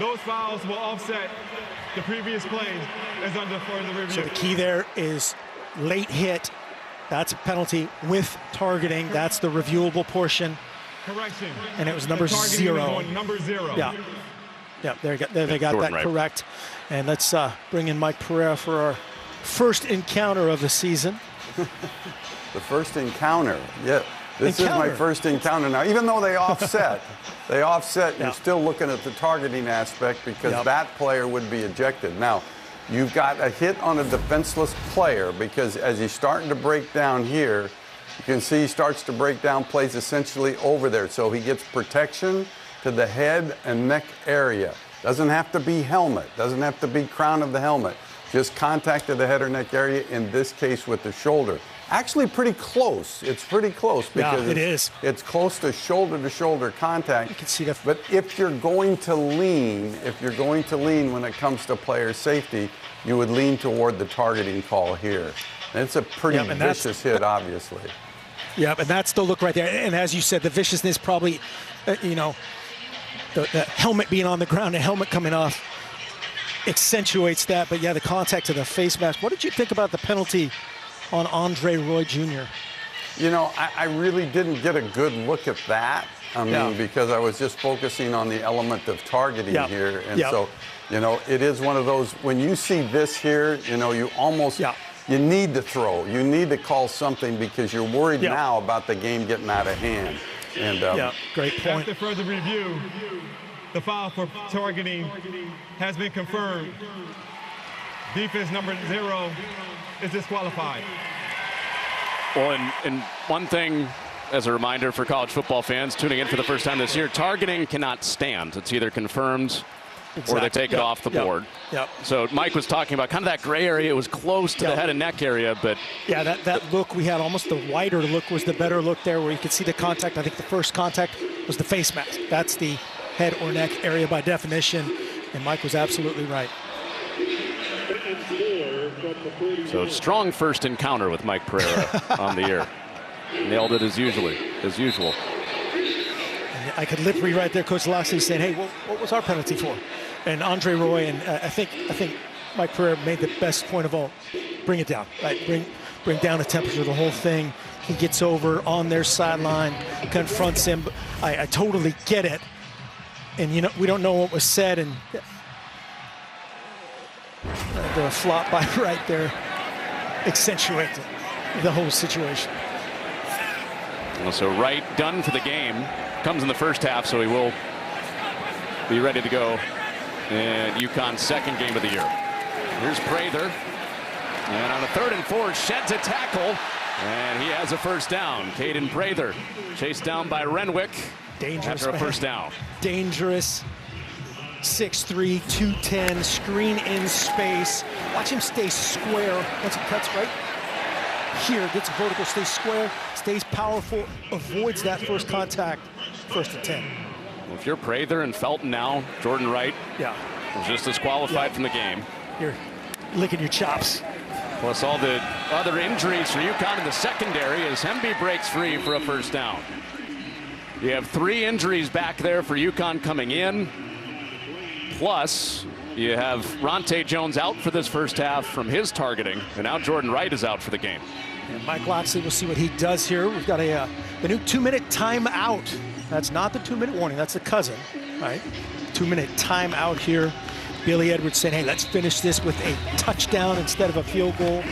Those fouls will offset the previous play as under further review. So the key there is late hit. That's a penalty with targeting. That's the reviewable portion. Correction. And it was number 0. Number 0. Yeah. Yeah, they got that correct. And let's bring in Mike Pereira for our first encounter of the season. The first encounter. Yeah, this is my first encounter now. Even though they offset, you're still looking at the targeting aspect because that player would be ejected. Now, you've got a hit on a defenseless player because as he's starting to break down here, you can see he starts to break down, plays essentially over there. So he gets protection to the head and neck area. Doesn't have to be helmet, doesn't have to be crown of the helmet. Just contact to the head or neck area, in this case with the shoulder. Actually pretty close. It's pretty close because it's close to shoulder contact. You can see that. But if you're going to lean, when it comes to player safety, you would lean toward the targeting call here. And it's a pretty vicious hit, obviously. Yeah, and that's the look right there. And as you said, the viciousness probably, you know, the helmet being on the ground, the helmet coming off accentuates that. But yeah, the contact to the face mask. What did you think about the penalty on Andre Roy Jr.? You know, I really didn't get a good look at that. I mean, because I was just focusing on the element of targeting here. And so, you know, it is one of those, when you see this here, you know, you almost, you need to throw. You need to call something because you're worried now about the game getting out of hand. And great point. After further review, the foul for targeting has been confirmed. Defense number 0 is disqualified. Well, and one thing as a reminder for college football fans tuning in for the first time this year, targeting cannot stand. It's either confirmed or they take it off the board. So Mike was talking about kind of that gray area. It was close to the head and neck area, but yeah, that look we had, almost the wider look was the better look there, where you could see the contact. I think the first contact was the face mask. That's the head or neck area by definition, and Mike was absolutely right. So strong first encounter with Mike Pereira on the year. Nailed it as usual. I could lip read right there, Coach Loxley saying, "Hey, what was our penalty for?" And Andre Roy, and I think Mike Pereira made the best point of all. Bring it down, right? Bring down the temperature of the whole thing. He gets over on their sideline, confronts him. I totally get it. And you know, we don't know what was said, and the flop by right there accentuated the whole situation. Well, so Wright done for the game. Comes in the first half, so he will be ready to go in Uconn's second game of the year. Here's Prather. And on a 3rd and 4, sheds a tackle. And he has a first down. Caden Prather chased down by Renwick. Dangerous after a first down. Dangerous. 6'3", 210, screen in space. Watch him stay square once he cuts right here, gets a vertical, stays square, stays powerful, avoids that first contact, 1st and 10. Well, if you're Prather and Felton now, Jordan Wright was just disqualified from the game. You're licking your chops. Plus all the other injuries for Uconn in the secondary as Hemby breaks free for a first down. You have 3 injuries back there for Uconn coming in. Plus, you have Ronte Jones out for this first half from his targeting, and now Jordan Wright is out for the game. And Mike Loxley, we'll see what he does here. We've got the new 2-minute timeout. That's not the 2-minute warning, that's the cousin, right? 2-minute timeout here. Billy Edwards saying, hey, let's finish this with a touchdown instead of a field goal.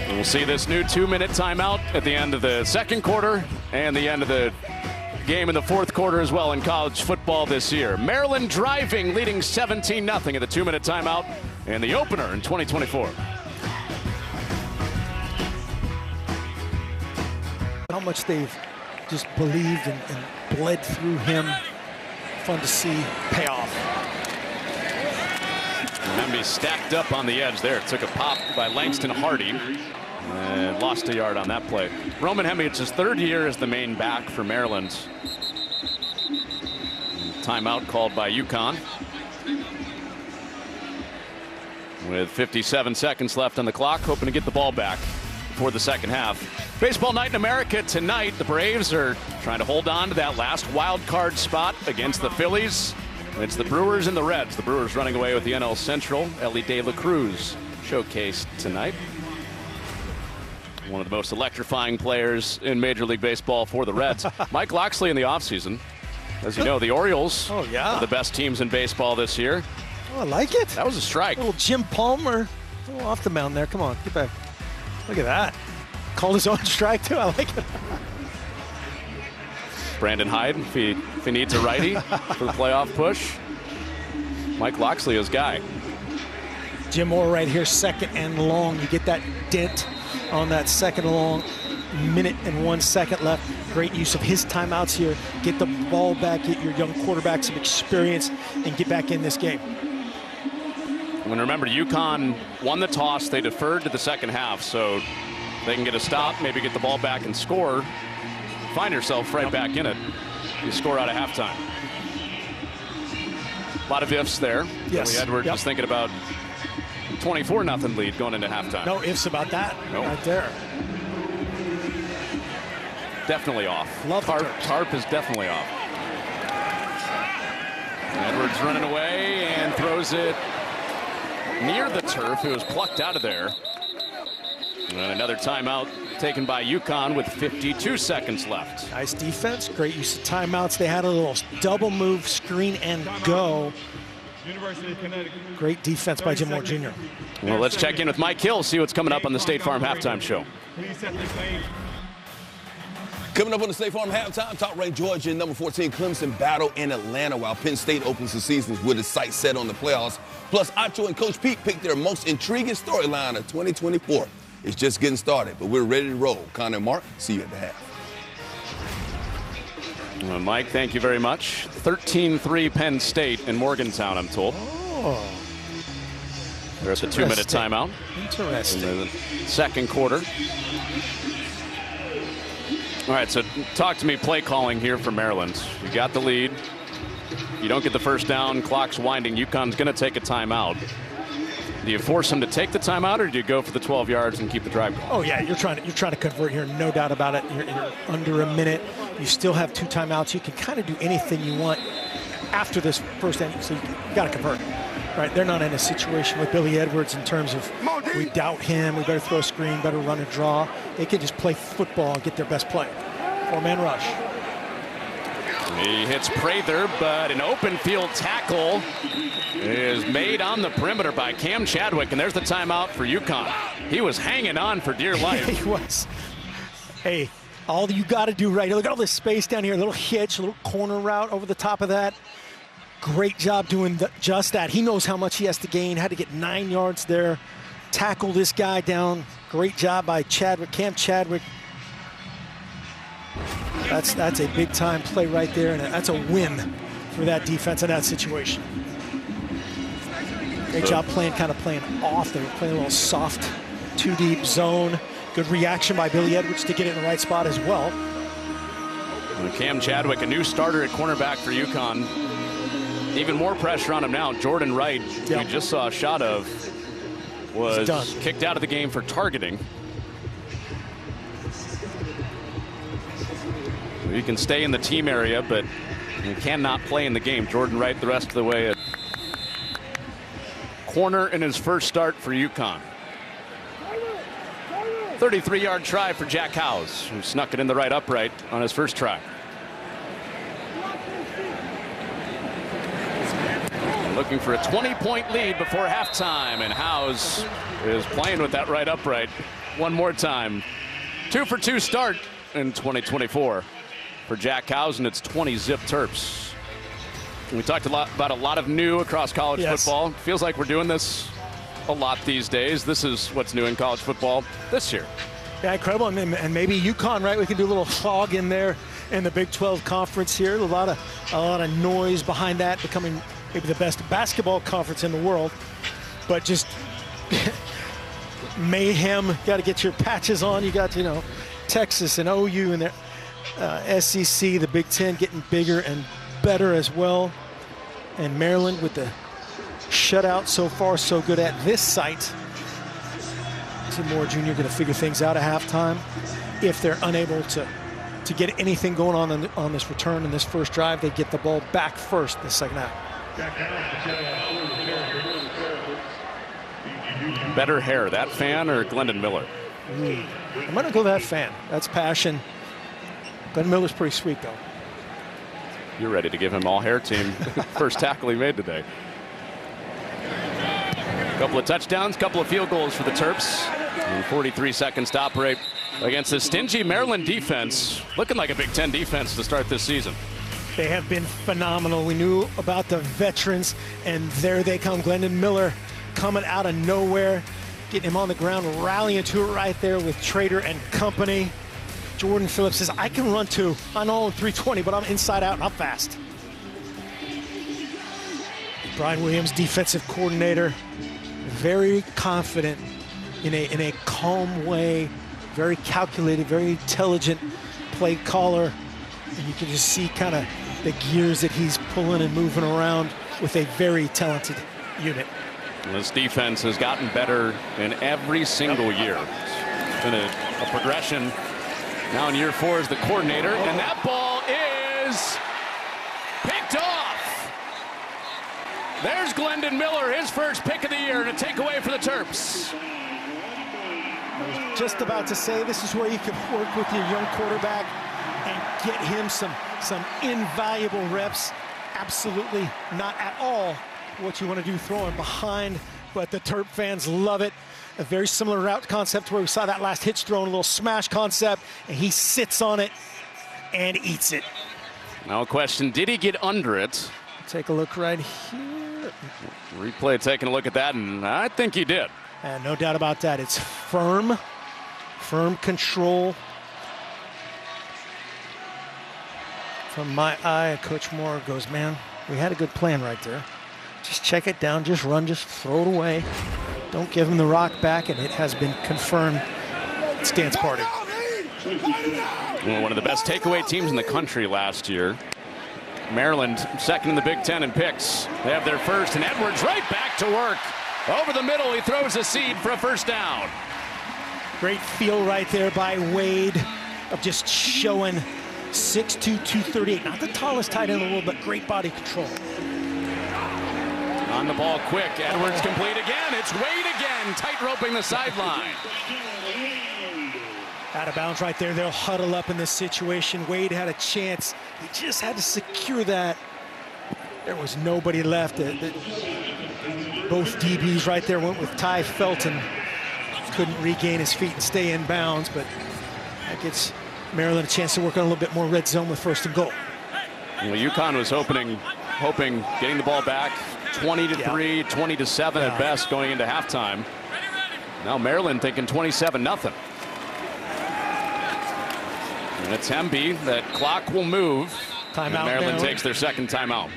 We'll see this new 2-minute timeout at the end of the second quarter and the end of the game in the fourth quarter as well in college football this year. Maryland driving, leading 17-0 at the 2-minute timeout and the opener in 2024. How much they've just believed and bled through him. Fun to see pay off. Hemby stacked up on the edge there. Took a pop by Langston Hardy and lost a yard on that play. Roman Hemby, it's his 3rd year as the main back for Maryland. Timeout called by Uconn. With 57 seconds left on the clock, hoping to get the ball back for the second half. Baseball night in America tonight. The Braves are trying to hold on to that last wild card spot against the Phillies. It's the Brewers and the Reds. The Brewers running away with the NL Central. Ellie De La Cruz showcased tonight. One of the most electrifying players in Major League Baseball for the Reds. Mike Loxley in the offseason. As you know, the Orioles are the best teams in baseball this year. Oh, I like it. That was a strike. A little Jim Palmer. A little off the mound there. Come on, get back. Look at that. Called his own strike, too. I like it. Brandon Hyde, if he needs a righty for the playoff push. Mike Loxley, his guy. Jim Moore right here, 2nd and long. You get that dent on that 2nd and long. minute and 1 second left. Great use of his timeouts here. Get the ball back, get your young quarterback some experience, and get back in this game. And remember, Uconn won the toss. They deferred to the second half, so they can get a stop, maybe get the ball back and score. Find yourself right back in it. You score out of halftime. A lot of ifs there. Yes. Billy Edwards is thinking about 24-0 lead going into halftime. No ifs about that. Nope. Right there. Definitely off. Love Tarp is definitely off. Edwards running away and throws it near the turf. It was plucked out of there. And another timeout taken by Uconn with 52 seconds left. Nice defense, great use of timeouts. They had a little double move, screen and go. University of Connecticut. Great defense by Jim Moore Jr. Well, let's check in with Mike Hill, see what's coming up on the State Farm Halftime Show. Please set the stage. Coming up on the State Farm Halftime, top-ranked Georgia and number 14 Clemson battle in Atlanta while Penn State opens the season with its sights set on the playoffs. Plus, Acho and Coach Pete picked their most intriguing storyline of 2024. It's just getting started, but we're ready to roll. Connor and Mark, see you at the half. Well, Mike, thank you very much. 13-3 Penn State in Morgantown, I'm told. Oh. There's a 2-minute timeout. Interesting. In the second quarter. All right, so talk to me play calling here for Maryland. You got the lead. You don't get the first down. Clock's winding. UConn's going to take a timeout. Do you force them to take the timeout, or do you go for the 12 yards and keep the drive going? Oh yeah, you're trying to convert here, no doubt about it. You're under a minute. You still have 2 timeouts. You can kind of do anything you want after this first end, so you got to convert. Right? They're not in a situation with Billy Edwards in terms of we doubt him. We better throw a screen, better run a draw. They can just play football and get their best play. 4-man rush. He hits Prather, but an open field tackle is made on the perimeter by Cam Chadwick, and there's the timeout for Uconn. He was hanging on for dear life. He was. Hey, all you got to do right here, look at all this space down here, a little hitch, a little corner route over the top of that. Great job doing just that. He knows how much he has to gain, had to get 9 yards there, tackle this guy down. Great job by Chadwick, Cam Chadwick. That's a big-time play right there, and that's a win for that defense in that situation. Great job playing off. They were playing a little soft, 2-deep zone. Good reaction by Billy Edwards to get it in the right spot as well. And Cam Chadwick, a new starter at cornerback for Uconn. Even more pressure on him now. Jordan Wright, who we just saw a shot of, was kicked out of the game for targeting. He can stay in the team area, but he cannot play in the game. Jordan Wright the rest of the way at corner in his first start for Uconn. 33-yard try for Jack Howes, who snuck it in the right upright on his first try. Looking for a 20-point lead before halftime, and Howes is playing with that right upright one more time. 2-for-2 start in 2024 for Jack Howes, and it's 20-zip Terps. We talked about a lot of new across college football. Feels like we're doing this a lot these days. This is what's new in college football this year. Yeah, incredible, and maybe UConn, right? We can do a little fog in there in the Big 12 conference here. A lot of noise behind that, becoming maybe the best basketball conference in the world, but just mayhem. Got to get your patches on. You got Texas and OU and their SEC, the Big Ten getting bigger and better as well, and Maryland with the shutout so far so good at this site. Tim Moore Jr. going to figure things out at halftime. If they're unable to get anything going on this return in this first drive, they get the ball back first in the second half. Better hair, that fan or Glendon Miller? I'm going to go that fan. That's passion. Glendon Miller's pretty sweet, though. You're ready to give him all hair team. First tackle he made today. Couple of touchdowns, couple of field goals for the Terps. And 43 seconds to operate against the stingy Maryland defense. Looking like a Big Ten defense to start this season. They have been phenomenal. We knew about the veterans, and there they come. Glendon Miller coming out of nowhere, getting him on the ground, rallying to it right there with Trader and company. Jordan Phillips says, I can run too. I know I'm 320, but I'm inside out and I'm fast. Brian Williams, defensive coordinator, very confident in a calm way, very calculated, very intelligent play caller. And you can just see kind of the gears that he's pulling and moving around with a very talented unit. This defense has gotten better in every single year. It's been a progression. Now in year 4 as the coordinator, and that ball is picked off. There's Glendon Miller, his first pick of the year, and a takeaway for the Terps. I was just about to say, this is where you can work with your young quarterback and get him some invaluable reps. Absolutely not at all what you want to do throwing behind, but the Terp fans love it. A very similar route concept where we saw that last hitch throw, a little smash concept, and he sits on it and eats it. Now a question, did he get under it? Take a look right here. Replay taking a look at that, and I think he did. And no doubt about that. It's firm control. From my eye, Coach Moore goes, man, we had a good plan right there. Just check it down, just run, just throw it away. Don't give him the rock back, and it has been confirmed. It's dance party. Well, one of the best takeaway teams in the country last year. Maryland, second in the Big Ten in picks. They have their first, and Edwards right back to work. Over the middle, he throws a seed for a first down. Great feel right there by Wade of just showing 6'2", 238. Not the tallest tight end in the world, but great body control. On the ball quick, Edwards complete again. It's Wade again, tight roping the sideline. Out of bounds right there. They'll huddle up in this situation. Wade had a chance. He just had to secure that. There was nobody left. Both DBs right there went with Ty Felton. Couldn't regain his feet and stay in bounds, but that gives Maryland a chance to work on a little bit more red zone with 1st and goal. Well, Uconn was hoping getting the ball back 20-3, 20-7 at best going into halftime. Now Maryland thinking 27-0. And it's Hemby. That clock will move. Timeout. Maryland takes their second timeout.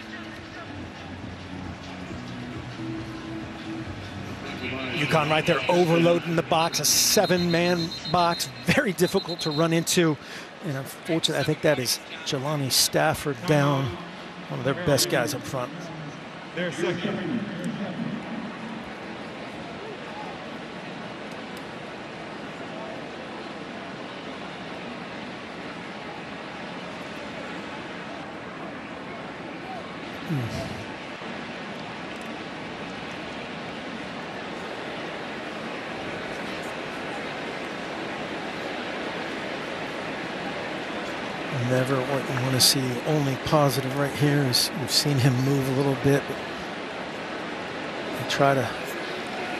Uconn right there overloading the box, a 7-man box, very difficult to run into. And unfortunately, I think that is Jelani Stafford down, one of their best guys up front. Their second. Never what you want to see. The only positive right here is we've seen him move a little bit. But try to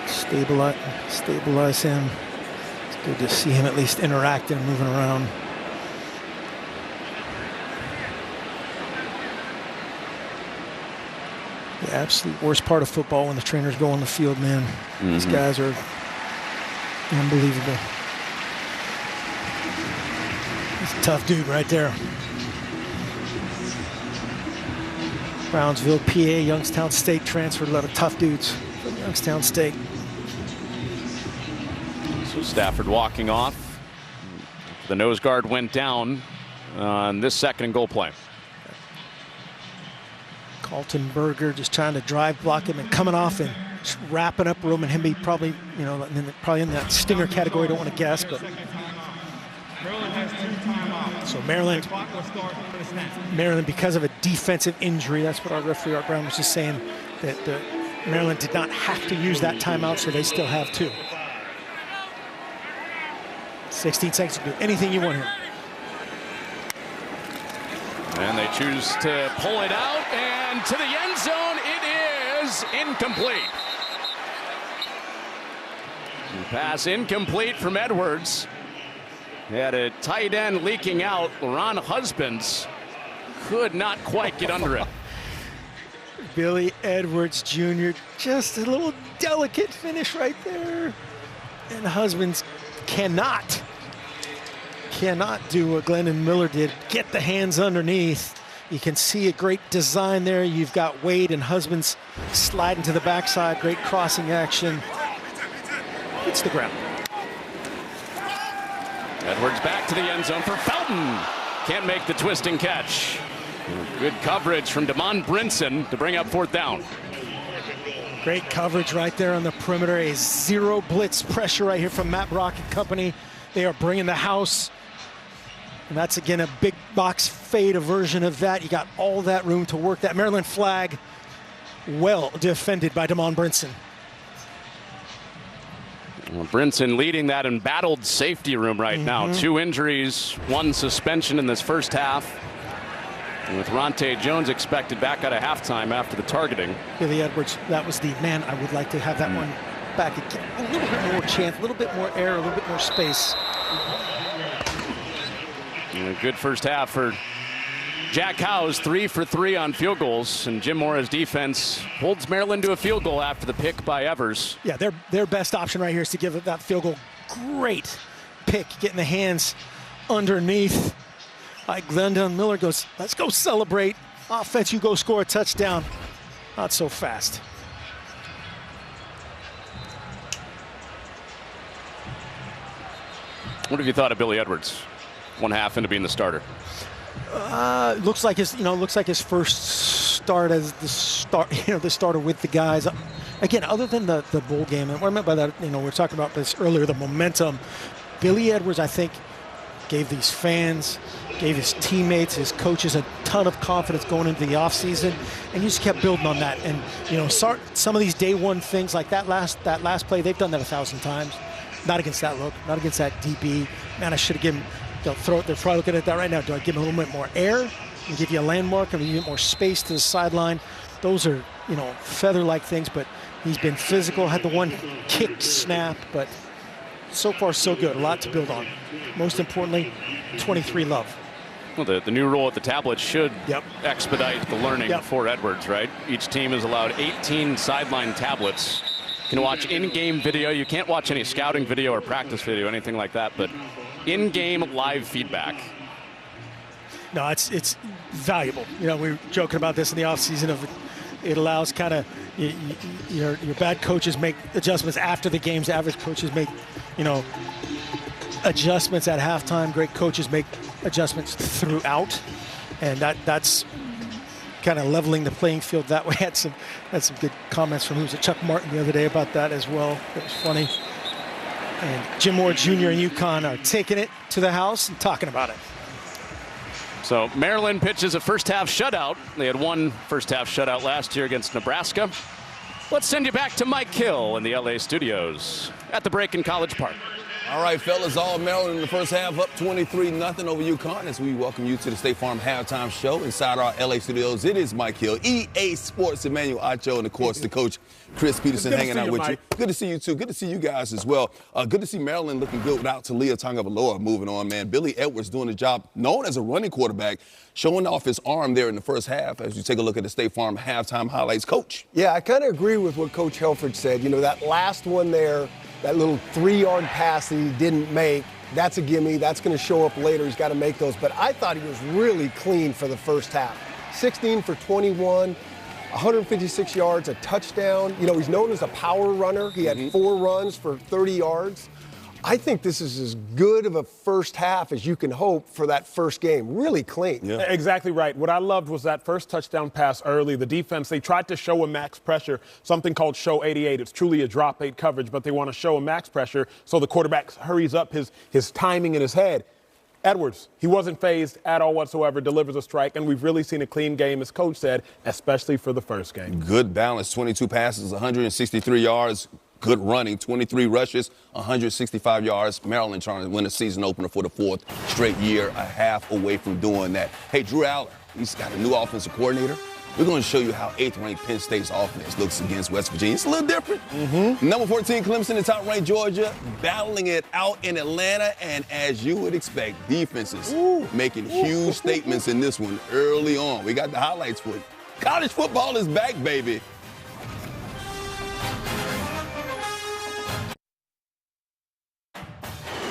stabilize him. It's good to see him at least interacting and moving around. The absolute worst part of football when the trainers go on the field, man. These guys are unbelievable. He's a tough dude right there. Brownsville, PA, Youngstown State transferred. A lot of tough dudes from Youngstown State. So Stafford walking off. The nose guard went down on this 2nd and goal play. Carlton Berger just trying to drive block him and coming off and just wrapping up Roman Hemby. Probably, you know, probably in that stinger category. Don't want to guess, but. Maryland has 2 timeouts. So Maryland, because of a defensive injury, that's what our referee Art Brown was just saying, that Maryland did not have to use that timeout, so they still have 2. 16 seconds to do anything you want here. And they choose to pull it out, and to the end zone, it is incomplete. Pass incomplete from Edwards. They had a tight end leaking out. Ron Husbands could not quite get under it. Billy Edwards Jr., just a little delicate finish right there. And Husbands cannot cannot do what Glendon Miller did, get the hands underneath. You can see a great design there. You've got Wade and Husbands sliding to the backside. Great crossing action. Hits the ground. Edwards back to the end zone for Felton. Can't make the twisting catch. Good coverage from Damon Brinson to bring up 4th down. Great coverage right there on the perimeter. A zero blitz pressure right here from Matt Brock and company. They are bringing the house. And that's, again, a big box fade, a version of that. You got all that room to work. That Maryland flag well defended by Damon Brinson. Well, Brinson leading that embattled safety room right now. 2 injuries, 1 suspension in this first half. And with Ronte Jones expected back out of halftime after the targeting. Billy Edwards, that was the man. I would like to have that one back again. A little bit more chance, a little bit more air, a little bit more space. And a good first half for Jack Howes, 3 for 3 on field goals, and Jim Mora's defense holds Maryland to a field goal after the pick by Evers. Yeah, their best option right here is to give it that field goal. Great pick, getting the hands underneath. Like Glendon Miller goes, let's go celebrate. Offense, you go score a touchdown. Not so fast. What have you thought of Billy Edwards? 1 half into being the starter. Looks like his first start as the starter with the guys. Again, other than the bowl game, and what I meant by that, we were talking about this earlier, the momentum. Billy Edwards, I think, gave these fans, gave his teammates, his coaches a ton of confidence going into the offseason, and you just kept building on that. And some of these day one things like that last play, they've done that 1,000 times. Not against that look, not against that DB. Man, I should have given. They're probably looking at that right now. Do I give him a little bit more air and give you a landmark and a little bit more space to the sideline? Those are, feather-like things, but he's been physical, had the one kick snap, but so far so good. A lot to build on. Most importantly, 23 love. Well, the new rule at the tablet should expedite the learning for Edwards, right? Each team is allowed 18 sideline tablets. You can watch in-game video. You can't watch any scouting video or practice video, anything like that, but in-game live feedback. No, it's valuable. We were joking about this in the offseason. It allows kind of your bad coaches make adjustments after the games. Average coaches make adjustments at halftime. Great coaches make adjustments throughout, and that's kind of leveling the playing field that way. Had some good comments from Chuck Martin the other day about that as well. It was funny. And Jim Moore Jr. and Uconn are taking it to the house and talking about it. So Maryland pitches a first-half shutout. They had 1 first-half shutout last year against Nebraska. Let's send you back to Mike Hill in the LA studios at the break in College Park. All right, fellas, all Maryland in the first half up 23-0 over Uconn as we welcome you to the State Farm Halftime Show inside our LA studios. It is Mike Hill, EA Sports, Emmanuel Acho, and, of course, the coach, Chris Peterson, hanging out with you. Good to see you, too. Good to see you guys as well. Good to see Maryland looking good without Talia Tagovailoa moving on, man. Billy Edwards doing the job, known as a running quarterback, showing off his arm there in the first half as you take a look at the State Farm Halftime highlights. Coach. Yeah, I kind of agree with what Coach Helfrich said. That last one there, that little 3-yard pass that he didn't make, that's a gimme. That's going to show up later. He's got to make those. But I thought he was really clean for the first half. 16 for 21, 156 yards, a touchdown. He's known as a power runner. He had 4 runs for 30 yards. I think this is as good of a first half as you can hope for that first game. Really clean. Yeah. Exactly right. What I loved was that first touchdown pass early. The defense, they tried to show a max pressure, something called show 88. It's truly a drop 8 coverage, but they want to show a max pressure so the quarterback hurries up his timing in his head. Edwards, he wasn't phased at all whatsoever, delivers a strike, and we've really seen a clean game, as Coach said, especially for the first game. Good balance, 22 passes, 163 yards. Good running, 23 rushes, 165 yards. Maryland trying to win a season opener for the 4th straight year, a half away from doing that. Hey, Drew Aller, he's got a new offensive coordinator. We're going to show you how 8th-ranked Penn State's offense looks against West Virginia. It's a little different. Number 14, Clemson, and top-ranked Georgia, battling it out in Atlanta. And as you would expect, defenses making huge statements in this one early on. We got the highlights for you. College football is back, baby.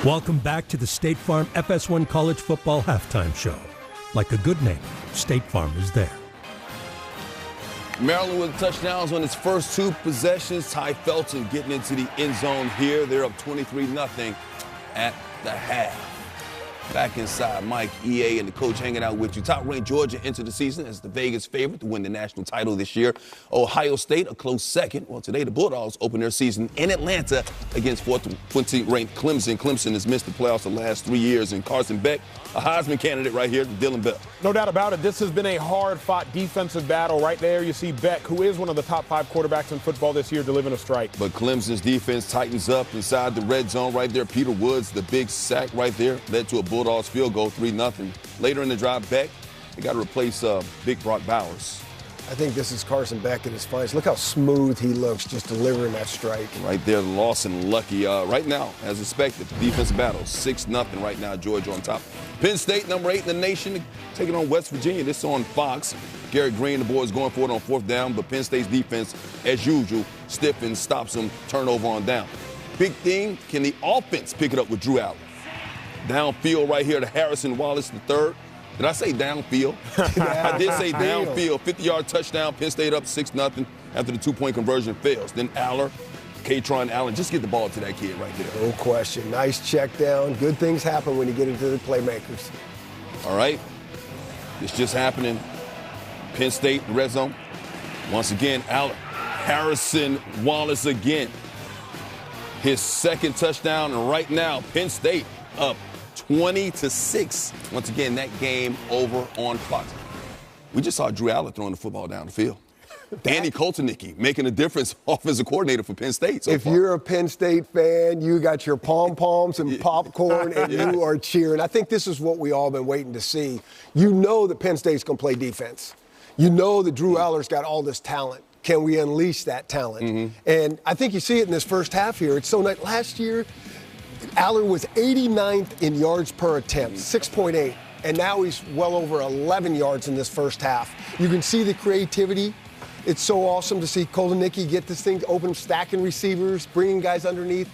Welcome back to the State Farm FS1 College Football Halftime Show. Like a good neighbor, State Farm is there. Maryland with touchdowns on its first 2 possessions. Ty Felton getting into the end zone here. They're up 23-0 at the half. Back inside, Mike, EA, and the coach hanging out with you. Top-ranked Georgia into the season as the Vegas favorite to win the national title this year. Ohio State, a close second. Well, today the Bulldogs open their season in Atlanta against 14th-ranked Clemson. Clemson has missed the playoffs the last 3 years. And Carson Beck, a Heisman candidate right here, Dylan Bell. No doubt about it. This has been a hard-fought defensive battle. Right there you see Beck, who is one of the top 5 quarterbacks in football this year, delivering a strike. But Clemson's defense tightens up inside the red zone right there. Peter Woods, the big sack right there, led to a Bulldogs field goal, 3-0. Later in the drive, Beck, they got to replace Big Brock Bowers. I think this is Carson Beck at his finest. Look how smooth he looks just delivering that strike. Right there, Lawson lucky. Right now, as expected, defensive battle, 6-0 right now, Georgia on top. Penn State, number 8 in the nation, taking on West Virginia. This is on Fox. Garrett Green, the boys going for it on 4th down, but Penn State's defense, as usual, stiffens, stops them, turnover on down. Big thing, can the offense pick it up with Drew Allen? Downfield right here to Harrison Wallace III. Did I say downfield? I did say downfield. 50-yard touchdown. Penn State up 6-0 after the 2-point conversion fails. Then Aller, Katron Allen, just get the ball to that kid right there. No question. Nice check down. Good things happen when you get into the playmakers. All right. It's just happening. Penn State, red zone. Once again, Aller. Harrison Wallace again. His second touchdown, and right now, Penn State up 20-6. Once again, that game over on Fox. We just saw Drew Allen throwing the football down the field. Andy Koltenicki making a difference, offensive coordinator for Penn State. If you're a Penn State fan, you got your pom-poms and popcorn, and you are cheering. I think this is what we all been waiting to see. You know that Penn State's going to play defense. You know that Drew Aller's got all this talent. Can we unleash that talent? And I think you see it in this first half here. It's so nice. Last year, Aller was 89th in yards per attempt, 6.8, and now he's well over 11 yards in this first half. You can see the creativity. It's so awesome to see Koltenicki get this thing open, stacking receivers, bringing guys underneath.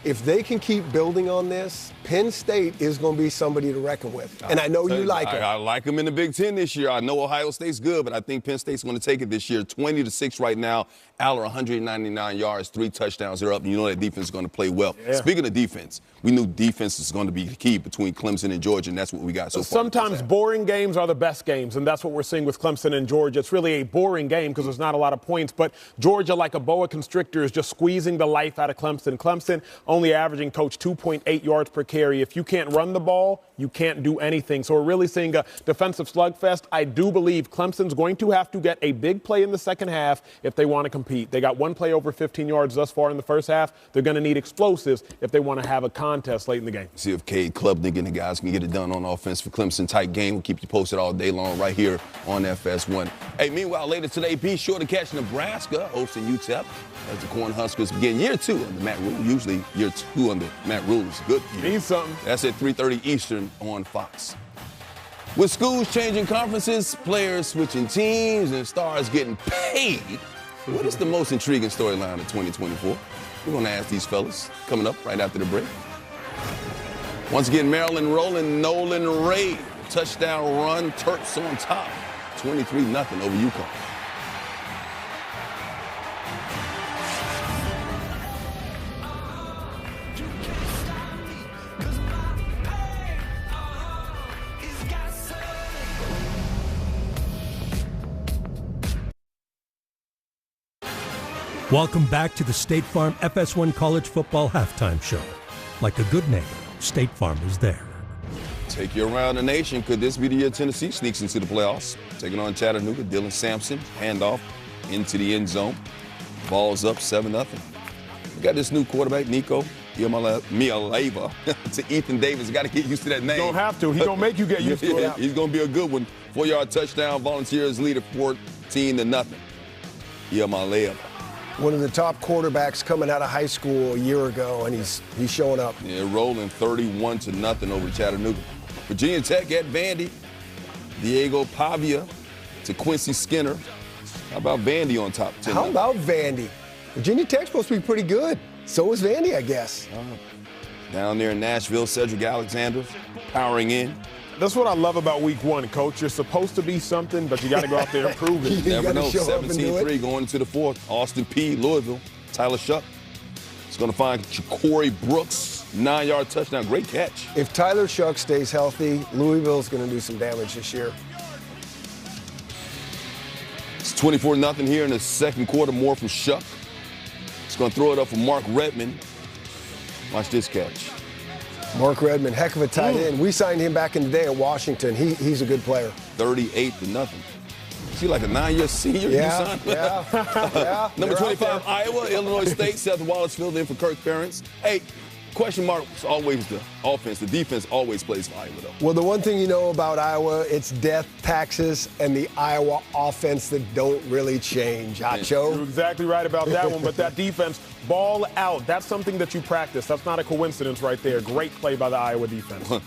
If they can keep building on this, Penn State is going to be somebody to reckon with. And I know you like them. I like them in the Big Ten this year. I know Ohio State's good, but I think Penn State's going to take it this year. 20-6 right now. Aller, 199 yards, 3 touchdowns. They're up, and you know that defense is going to play well. Yeah. Speaking of defense, we knew defense is going to be the key between Clemson and Georgia, and that's what we got so far. Sometimes boring games are the best games, and that's what we're seeing with Clemson and Georgia. It's really a boring game because there's not a lot of points, but Georgia, like a boa constrictor, is just squeezing the life out of Clemson. Clemson only averaging, Coach, 2.8 yards per carry. If you can't run the ball, you can't do anything. So we're really seeing a defensive slugfest. I do believe Clemson's going to have to get a big play in the second half if they want to compete. They got one play over 15 yards thus far in the first half. They're going to need explosives if they want to have a contest late in the game. See if Cade Klubnik and the guys can get it done on offense for Clemson. Tight game. We'll keep you posted all day long right here on FS1. Hey, meanwhile, later today, be sure to catch Nebraska hosting UTEP as the Cornhuskers begin year 2 under Matt Rule. Usually year 2 under Matt Rule is a good year. Means something. That's at 3:30 Eastern on Fox. With schools changing conferences, players switching teams, and stars getting paid, what is the most intriguing storyline of 2024? We're going to ask these fellas coming up right after the break. Once again, Maryland rolling, Nolan Ray. Touchdown run, Terps on top. 23-0 over Uconn. Welcome back to the State Farm FS1 College Football Halftime Show. Like a good neighbor, State Farm is there. Take you around the nation. Could this be the year Tennessee sneaks into the playoffs? Taking on Chattanooga, Dylan Sampson, handoff into the end zone. Ball's up 7-0. We got this new quarterback, Nico Mialeva, to Ethan Davis. Got to get used to that name. You don't have to. He's going to make you get used to it. He's going to be a good one. 4-yard touchdown. Volunteers lead at 14-0. Mialeva. One of the top quarterbacks coming out of high school a year ago, and he's showing up. Yeah, rolling 31-0 over Chattanooga. Virginia Tech at Vandy. Diego Pavia to Quincy Skinner. How about Vandy on top? How about Vandy? Virginia Tech's supposed to be pretty good. So is Vandy, I guess. Down there in Nashville, Cedric Alexander powering in. That's what I love about week one, Coach. You're supposed to be something, but you got to go out there and prove it. You never know. 17-3 going into the fourth. Austin Peay, Louisville. Tyler Shuck is going to find Corey Brooks. 9-yard touchdown. Great catch. If Tyler Shuck stays healthy, Louisville's going to do some damage this year. It's 24-0 here in the second quarter. More from Shuck. He's going to throw it up for Mark Redmond. Watch this catch. Mark Redmond, heck of a tight end. We signed him back in the day at Washington. He's a good player. 38-0. Is he like a 9-year senior? Yeah, yeah. Number 25, Iowa, Illinois State. Seth Wallace filled in for Kirk Ferentz. Hey, question mark is always the offense. The defense always plays for Iowa, though. Well, the one thing you know about Iowa, it's death, taxes, and the Iowa offense that don't really change. Acho? You're exactly right about that one, but that defense, ball out. That's something that you practice. That's not a coincidence right there. Great play by the Iowa defense.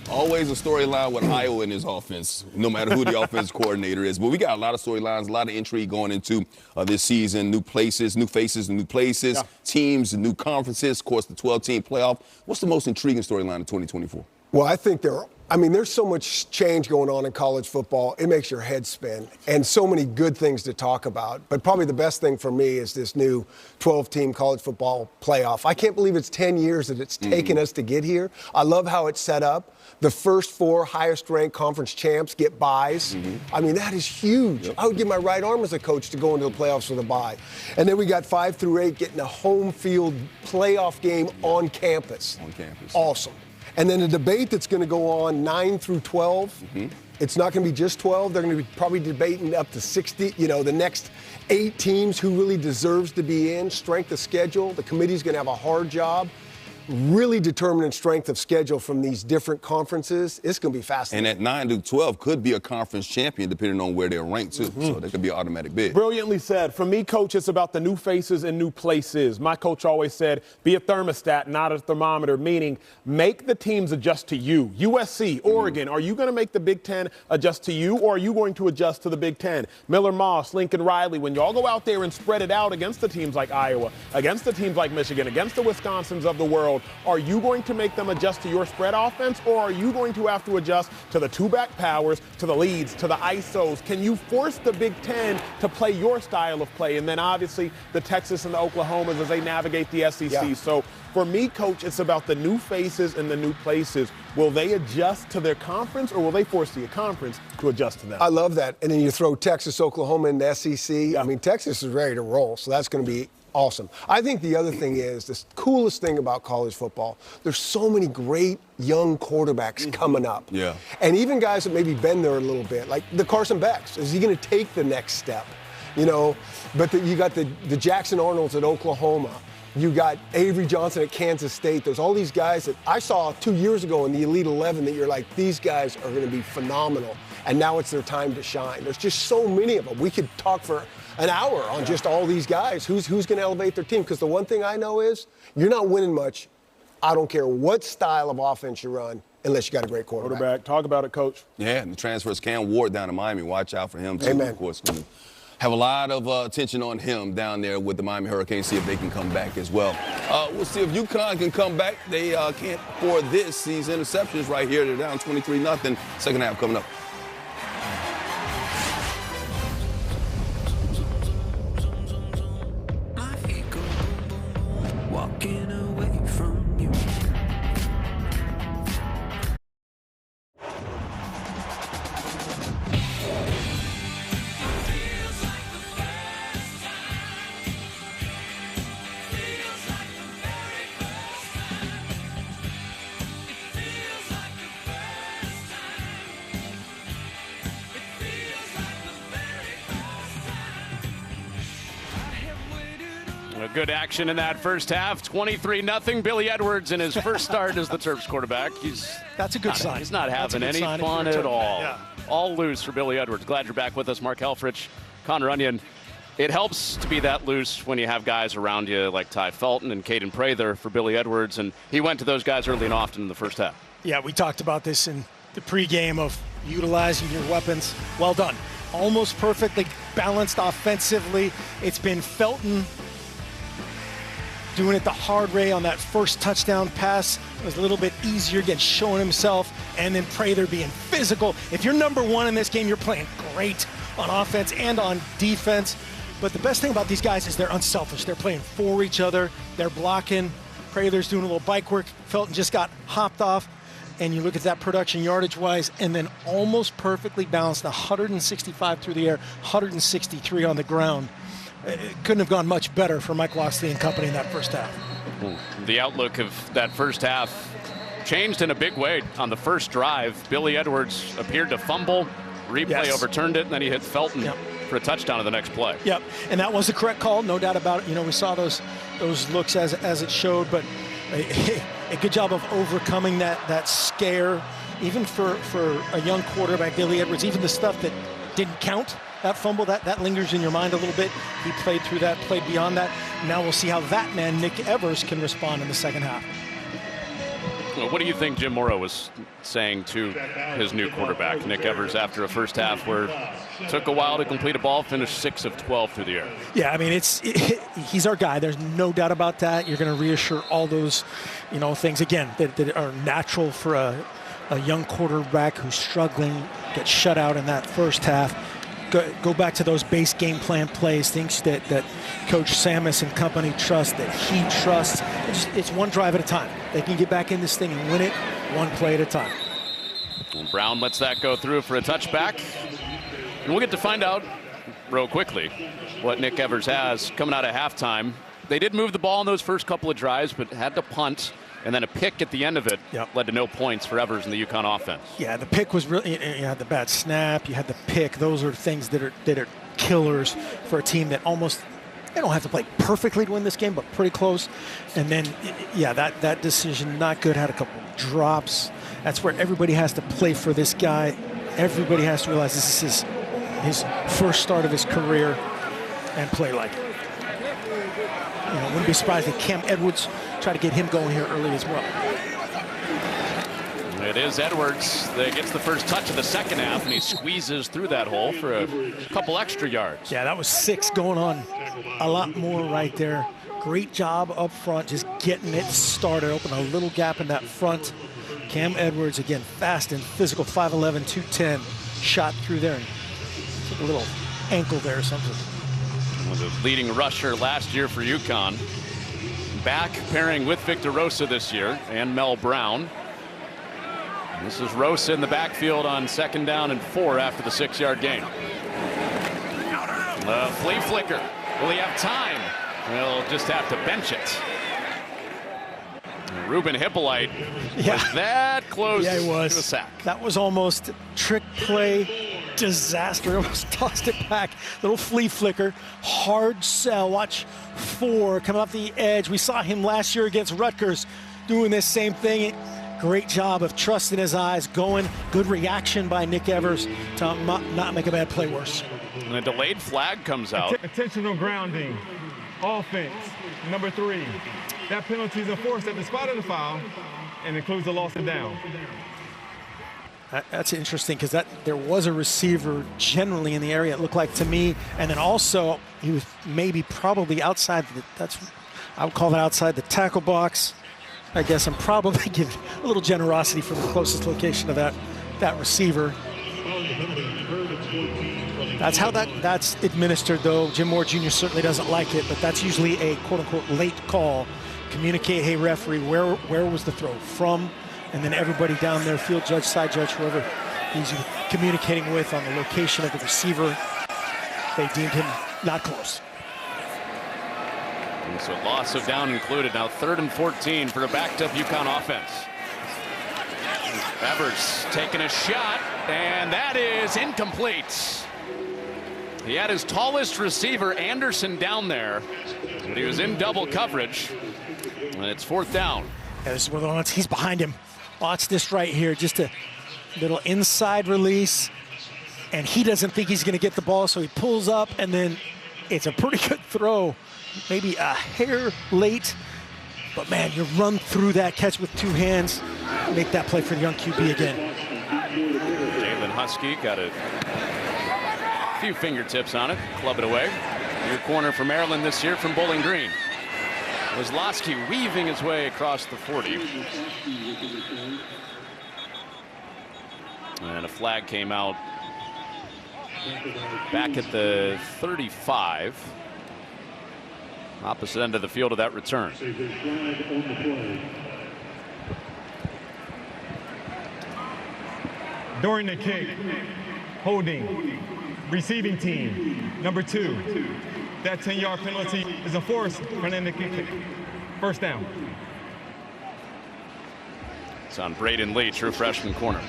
Always a storyline with Iowa in his offense, no matter who the offensive coordinator is. But we got a lot of storylines, a lot of intrigue going into this season. New places, new faces, new places, teams, new conferences. Of course, the 12-team playoff. What's the most intriguing storyline of 2024? Well, I think there's so much change going on in college football. It makes your head spin, and so many good things to talk about. But probably the best thing for me is this new 12-team college football playoff. I can't believe it's 10 years that it's taken us to get here. I love how it's set up. The first 4 highest-ranked conference champs get byes. I mean, that is huge. I would give my right arm as a coach to go into the playoffs with a bye. And then we got 5 through 8 getting a home field playoff game on campus. On campus. Awesome. And then a debate that's going to go on 9 through 12. It's not going to be just 12. They're going to be probably debating up to 60, the next 8 teams who really deserves to be in, strength of schedule. The committee's going to have a hard job really determining strength of schedule from these different conferences. It's going to be fascinating. And at 9 to 12 could be a conference champion depending on where they're ranked, too. So they could be an automatic bid. Brilliantly said. For me, Coach, it's about the new faces and new places. My coach always said, be a thermostat, not a thermometer, meaning make the teams adjust to you. USC, Oregon, are you going to make the Big Ten adjust to you, or are you going to adjust to the Big Ten? Miller Moss, Lincoln Riley, when y'all go out there and spread it out against the teams like Iowa, against the teams like Michigan, against the Wisconsins of the world, are you going to make them adjust to your spread offense, or are you going to have to adjust to the two-back powers, to the leads, to the ISOs? Can you force the Big Ten to play your style of play? And then obviously the Texas and the Oklahomas as they navigate the SEC. So for me, Coach, it's about the new faces and the new places. Will they adjust to their conference, or will they force the conference to adjust to them? I love that. And then you throw Texas, Oklahoma in the SEC. I mean, Texas is ready to roll, so that's going to be awesome. I think the other thing is, the coolest thing about college football, there's so many great young quarterbacks coming up. Yeah. And even guys that maybe been there a little bit, like the Carson Becks. Is he going to take the next step? But you got the Jackson Arnolds at Oklahoma. You got Avery Johnson at Kansas State. There's all these guys that I saw 2 years ago in the Elite 11 that you're like, these guys are going to be phenomenal. And now it's their time to shine. There's just so many of them. We could talk for an hour on just all these guys. Who's going to elevate their team? Because the one thing I know is you're not winning much. I don't care what style of offense you run unless you got a great quarterback. Talk about it, Coach. Yeah, and the transfers, Cam Ward down to Miami. Watch out for him, too. Amen. Of course, have a lot of attention on him down there with the Miami Hurricanes, see if they can come back as well. We'll see if Uconn can come back. They can't for this. These interceptions right here. They're down 23-0. Second half coming up. Walking away from you. Good action in that first half. 23-0. Billy Edwards in his first start as the Terps quarterback. That's a good sign. He's not having any fun at all. Yeah. All loose for Billy Edwards. Glad you're back with us, Mark Helfrich, Connor Onion. It helps to be that loose when you have guys around you like Ty Felton and Caden Prather for Billy Edwards, and he went to those guys early and often in the first half. Yeah, we talked about this in the pregame of utilizing your weapons. Well done. Almost perfectly balanced offensively. It's been Felton doing it the hard way on that first touchdown pass. It was a little bit easier, again, showing himself, and then Prather being physical. If you're number one in this game, you're playing great on offense and on defense. But the best thing about these guys is they're unselfish. They're playing for each other. They're blocking. Prather's doing a little bike work. Felton just got hopped off. And you look at that production yardage-wise, and then almost perfectly balanced, 165 through the air, 163 on the ground. It couldn't have gone much better for Mike Locksley and company in that first half. The outlook of that first half changed in a big way on the first drive. Billy Edwards appeared to fumble. Replay overturned it, and then he hit Felton for a touchdown on the next play. Yep, and that was the correct call, no doubt about it. You know, we saw those looks as it showed, but a good job of overcoming that scare, even for a young quarterback, Billy Edwards. Even the stuff that didn't count, that fumble, that lingers in your mind a little bit. He played through that, played beyond that. Now we'll see how that man, Nick Evers, can respond in the second half. Well, what do you think Jim Morrow was saying to his new quarterback, Nick Evers, after a first half where it took a while to complete a ball, finished 6 of 12 through the air? Yeah, I mean, he's our guy. There's no doubt about that. You're going to reassure all those, things, again, that are natural for a young quarterback who's struggling, gets shut out in that first half. Go back to those base game plan plays, things that Coach Samus and company trust, that he trusts. It's one drive at a time. They can get back in this thing and win it one play at a time. And Brown lets that go through for a touchback. And we'll get to find out real quickly what Nick Evers has coming out of halftime. They did move the ball in those first couple of drives, but had to punt. And then a pick at the end of it led to no points for Evers in the Uconn offense. Yeah, the pick was really, you had the bad snap, you had the pick. Those are things that are killers for a team that almost, they don't have to play perfectly to win this game, but pretty close. And then, that decision, not good, had a couple drops. That's where everybody has to play for this guy. Everybody has to realize this is his first start of his career and play like it. Wouldn't be surprised if Cam Edwards try to get him going here early as well. It is Edwards that gets the first touch of the second half, and he squeezes through that hole for a couple extra yards. Yeah, that was 6 going on. A lot more right there. Great job up front, just getting it started, open a little gap in that front. Cam Edwards, again, fast and physical, 5'11", 210, shot through there and took a little ankle there or something. Was a leading rusher last year for Uconn. Back pairing with Victor Rosa this year and Mel Brown. This is Rosa in the backfield on 2nd down and 4 after the 6-yard gain. Flea flicker. Will he have time? He'll just have to bench it. Ruben Hippolyte was that close he was. to a sack. That was almost trick play disaster. Almost tossed it back. Little flea flicker. Hard sell. Watch 4 coming off the edge. We saw him last year against Rutgers doing this same thing. Great job of trusting his eyes, going. Good reaction by Nick Evers to not make a bad play worse. And a delayed flag comes out. Intentional grounding. Offense, number 3. That penalty is enforced at the spot of the foul and includes the loss of down. That's interesting because there was a receiver generally in the area, it looked like to me. And then also he was probably outside I would call that outside the tackle box. I guess I'm probably giving a little generosity for the closest location of that receiver. That's how that's administered, though. Jim Moore Jr. certainly doesn't like it, but that's usually a quote-unquote late call. Communicate, hey, referee, where was the throw from? And then everybody down there, field judge, side judge, whoever he's communicating with on the location of the receiver, they deemed him not close. And so loss of down included. Now 3rd and 14 for a backed-up Uconn offense. Evers taking a shot, and that is incomplete. He had his tallest receiver, Anderson, down there, but he was in double coverage, and it's 4th down. Yeah, this is one of the ones, he's behind him. Watch this right here, just a little inside release, and he doesn't think he's going to get the ball, so he pulls up, and then it's a pretty good throw. Maybe a hair late, but man, you run through that catch with 2 hands, make that play for the young QB again. Jalen Husky got a few fingertips on it, club it away. Your corner for Maryland this year from Bowling Green. Kozlowski weaving his way across the 40. And a flag came out back at the 35. Opposite end of the field of that return. During the kick, holding, receiving team, number 2. That 10-yard penalty is enforced for an kick. First down. It's on Braden Lee, true freshman corner.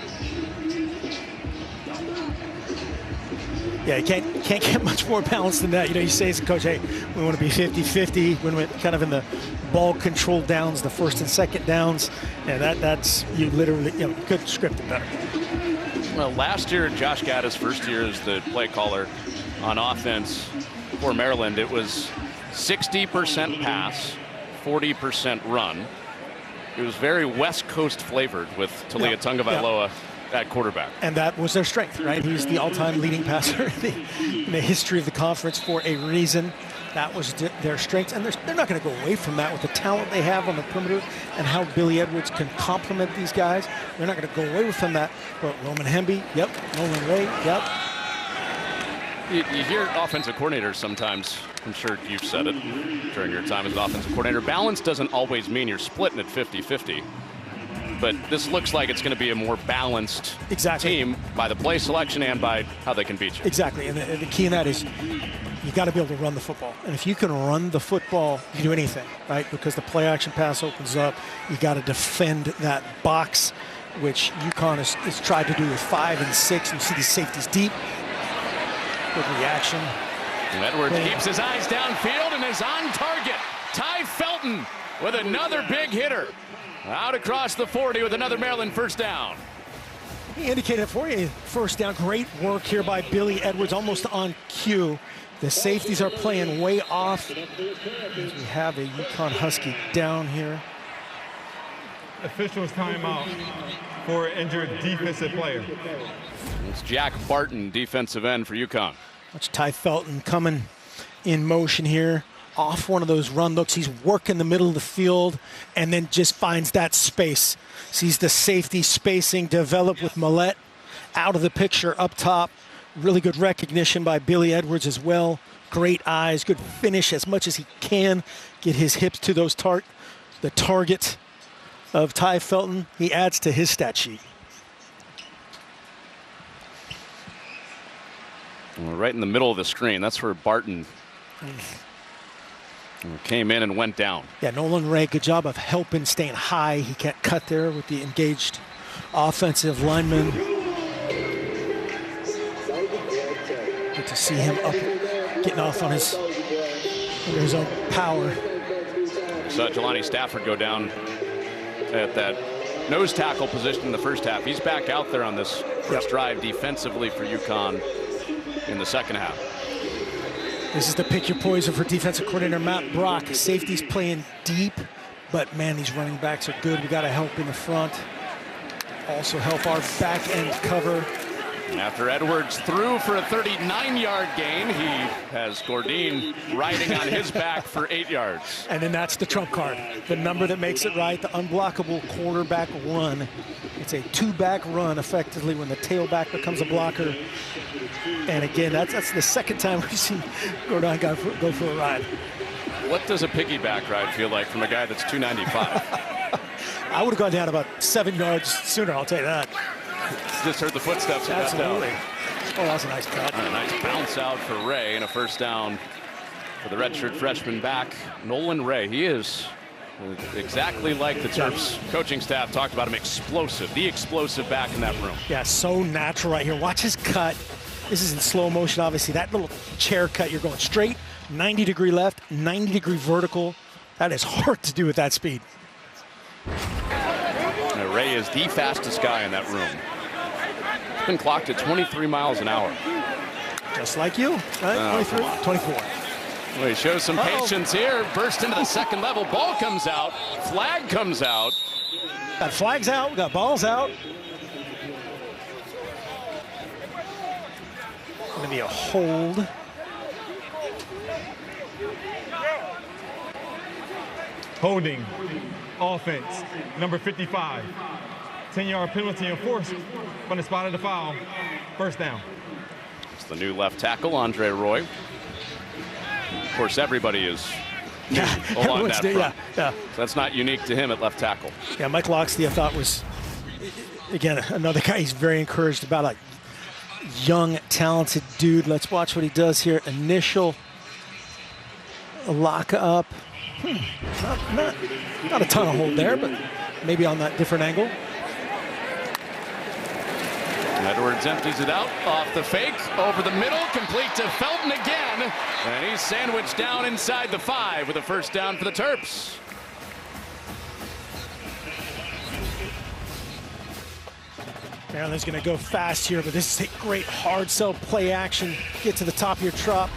Yeah, you can't get much more balanced than that. You know, you say as a coach, hey, we want to be 50-50 when we're kind of in the ball control downs, the first and second downs. And that's you literally, you know, could script it better. Well, last year, Josh Gaddis' first year as the play caller on offense for Maryland, it was 60% pass, 40% run. It was very West Coast flavored with Talia Tagovailoa at quarterback. And that was their strength, right? He's the all-time leading passer in the history of the conference for a reason. That was their strength, and they're not going to go away from that with the talent they have on the perimeter and how Billy Edwards can complement these guys. They're not going to go away from that. But Roman Hemby, yep. Nolan Ray, yep. You hear offensive coordinators sometimes, I'm sure you've said it during your time as an offensive coordinator, balance doesn't always mean you're splitting it 50-50. But this looks like it's going to be a more balanced team by the play selection and by how they can beat you. Exactly, and the key in that is you got to be able to run the football. And if you can run the football, you can do anything, right? Because the play action pass opens up. You got to defend that box, which Uconn has tried to do with 5 and 6. You see these safeties deep. Good reaction. And Edwards keeps his eyes downfield and is on target. Ty Felton with another big hitter. Out across the 40 with another Maryland first down. He indicated for you, first down. Great work here by Billy Edwards, almost on cue. The safeties are playing way off. As we have a Uconn Husky down here. Officials timeout for injured defensive player. It's Jack Barton, defensive end for Uconn. Watch Ty Felton coming in motion here. Off one of those run looks. He's working the middle of the field and then just finds that space. Sees the safety spacing develop with Millette out of the picture up top. Really good recognition by Billy Edwards as well. Great eyes, good finish as much as he can. Get his hips to those the target of Ty Felton. He adds to his stat sheet. Well, right in the middle of the screen. That's where Barton came in and went down. Yeah, Nolan Ray, good job of helping, staying high. He can't cut there with the engaged offensive lineman. Good to see him up, getting off on his own power. Saw Jelani Stafford go down at that nose tackle position in the first half. He's back out there on this first drive defensively for Uconn in the second half. This is the pick your poison for defensive coordinator Matt Brock. Safety's playing deep, but man, these running backs are good. We got to help in the front. Also help our back end cover. And after Edwards threw for a 39-yard gain, he has Gordine riding on his back for 8 yards. And then that's the trump card, the number that makes it right, the unblockable quarterback run. It's a two-back run, effectively, when the tailback becomes a blocker. And again, that's the second time we've seen Gordine go for a ride. What does a piggyback ride feel like from a guy that's 295? I would have gone down about 7 yards sooner, I'll tell you that. Just heard the footsteps. Absolutely. Oh, that was a nice cut. And a nice bounce out for Ray and a first down for the redshirt freshman back, Nolan Ray. He is exactly like the Terps coaching staff talked about him, explosive, the explosive back in that room. Yeah, so natural right here. Watch his cut. This is in slow motion, obviously. That little chair cut, you're going straight, 90-degree left, 90-degree vertical. That is hard to do with that speed. Now, Ray is the fastest guy in that room. He's been clocked at 23 miles an hour. Just like you, right? 23, 24. Well, he shows some patience here. Burst into the second level. Ball comes out. Flag comes out. Got flags out. We got balls out. Going to be a hold. Holding. Offense. Number 55. 10-yard penalty enforced from the spot of the foul. First down. It's the new left tackle, Andre Roy. Of course, everybody is along that front. So that's not unique to him at left tackle. Yeah, Mike Locksley, I thought, was, again, another guy he's very encouraged about, a young, talented dude. Let's watch what he does here. Initial lock up. Not a ton of hold there, but maybe on that different angle. Edwards empties it out off the fake, over the middle, complete to Felton again, and he's sandwiched down inside the 5 with a first down for the Terps. Maryland's going to go fast here, but this is a great hard sell play action. Get to the top of your trap.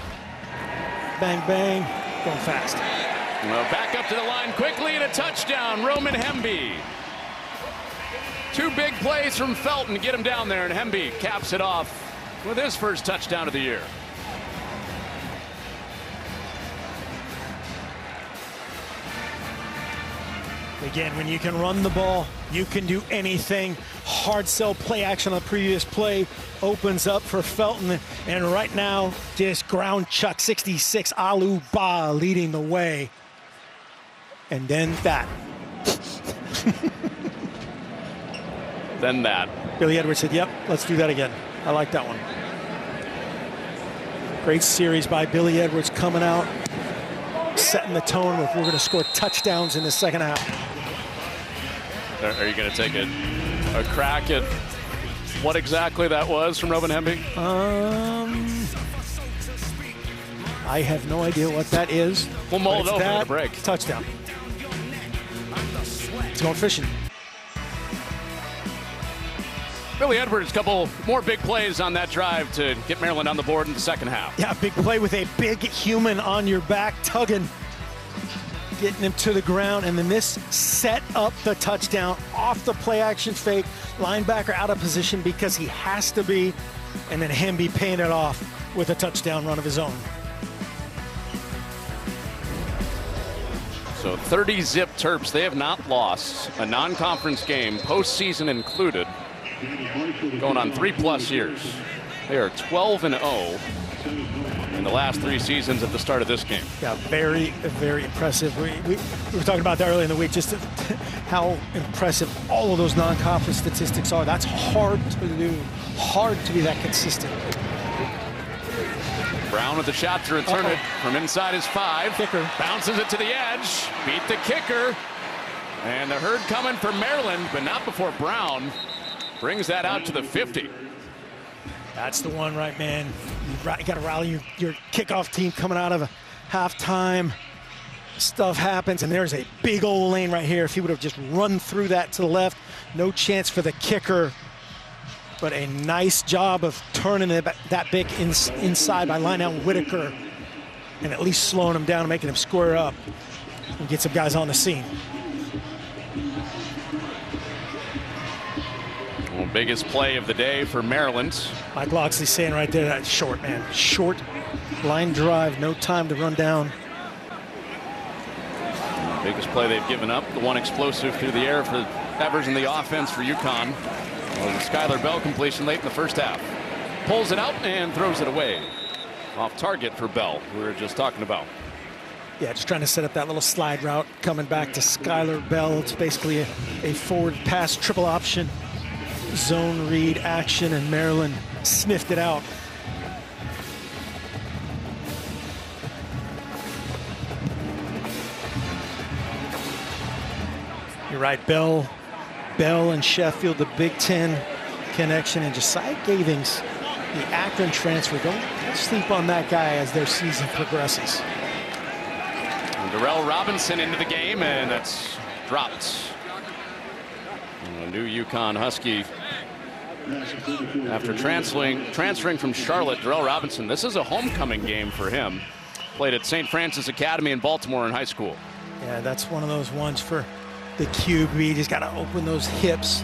Bang, bang, going fast. Well, back up to the line quickly and a touchdown, Roman Hemby. 2 big plays from Felton to get him down there, and Hemby caps it off with his first touchdown of the year. Again, when you can run the ball, you can do anything. Hard sell play action on the previous play opens up for Felton, and right now, just ground chuck 66, Alu Ba leading the way. And then that. Then that. Billy Edwards said, yep, let's do that again. I like that one. Great series by Billy Edwards coming out, setting the tone with we're going to score touchdowns in the second half. Are you going to take a crack at what exactly that was from Roman Hemby? I have no idea what that is. We'll mull it over at the break. Touchdown. It's going fishing. Billy Edwards, a couple more big plays on that drive to get Maryland on the board in the second half. Yeah, big play with a big human on your back, tugging, getting him to the ground, and then this set up the touchdown off the play action fake. Linebacker out of position because he has to be, and then Hemby paying it off with a touchdown run of his own. So 30-zip Terps, they have not lost a non-conference game, postseason included, going on 3+ years. They are 12-0 in the last 3 seasons at the start of this game. Yeah, very, very impressive. We were talking about that earlier in the week, just how impressive all of those non-conference statistics are. That's hard to do, hard to be that consistent. Brown with the shot to return it from inside his 5. Kicker. Bounces it to the edge, beat the kicker. And the herd coming for Maryland, but not before Brown brings that out to the 50. That's the one, right, man? You got to rally your kickoff team coming out of a halftime. Stuff happens, and there's a big old lane right here. If he would have just run through that to the left, no chance for the kicker. But a nice job of turning it that big inside by Lionel Whitaker and at least slowing him down and making him square up and get some guys on the scene. Well, biggest play of the day for Maryland. Mike Locksley saying right there, that's short, man. Short line drive, no time to run down. Biggest play they've given up, the one explosive through the air for Evers in the offense for Uconn. Well, the Skylar Bell completion late in the first half. Pulls it out and throws it away. Off target for Bell, we were just talking about. Yeah, just trying to set up that little slide route coming back to Skylar Bell. It's basically a forward pass, triple option, zone read action, and Maryland sniffed it out. You're right, Bell and Sheffield, the Big Ten connection, and Josiah Gavings, the Akron transfer. Don't sleep on that guy as their season progresses. And Darrell Robinson into the game, and that's dropped. And a new Uconn Husky after transferring from Charlotte. Darrell Robinson, this is a homecoming game for him. Played at St. Francis Academy in Baltimore in high school. Yeah, that's one of those ones for the QB. Just got to open those hips,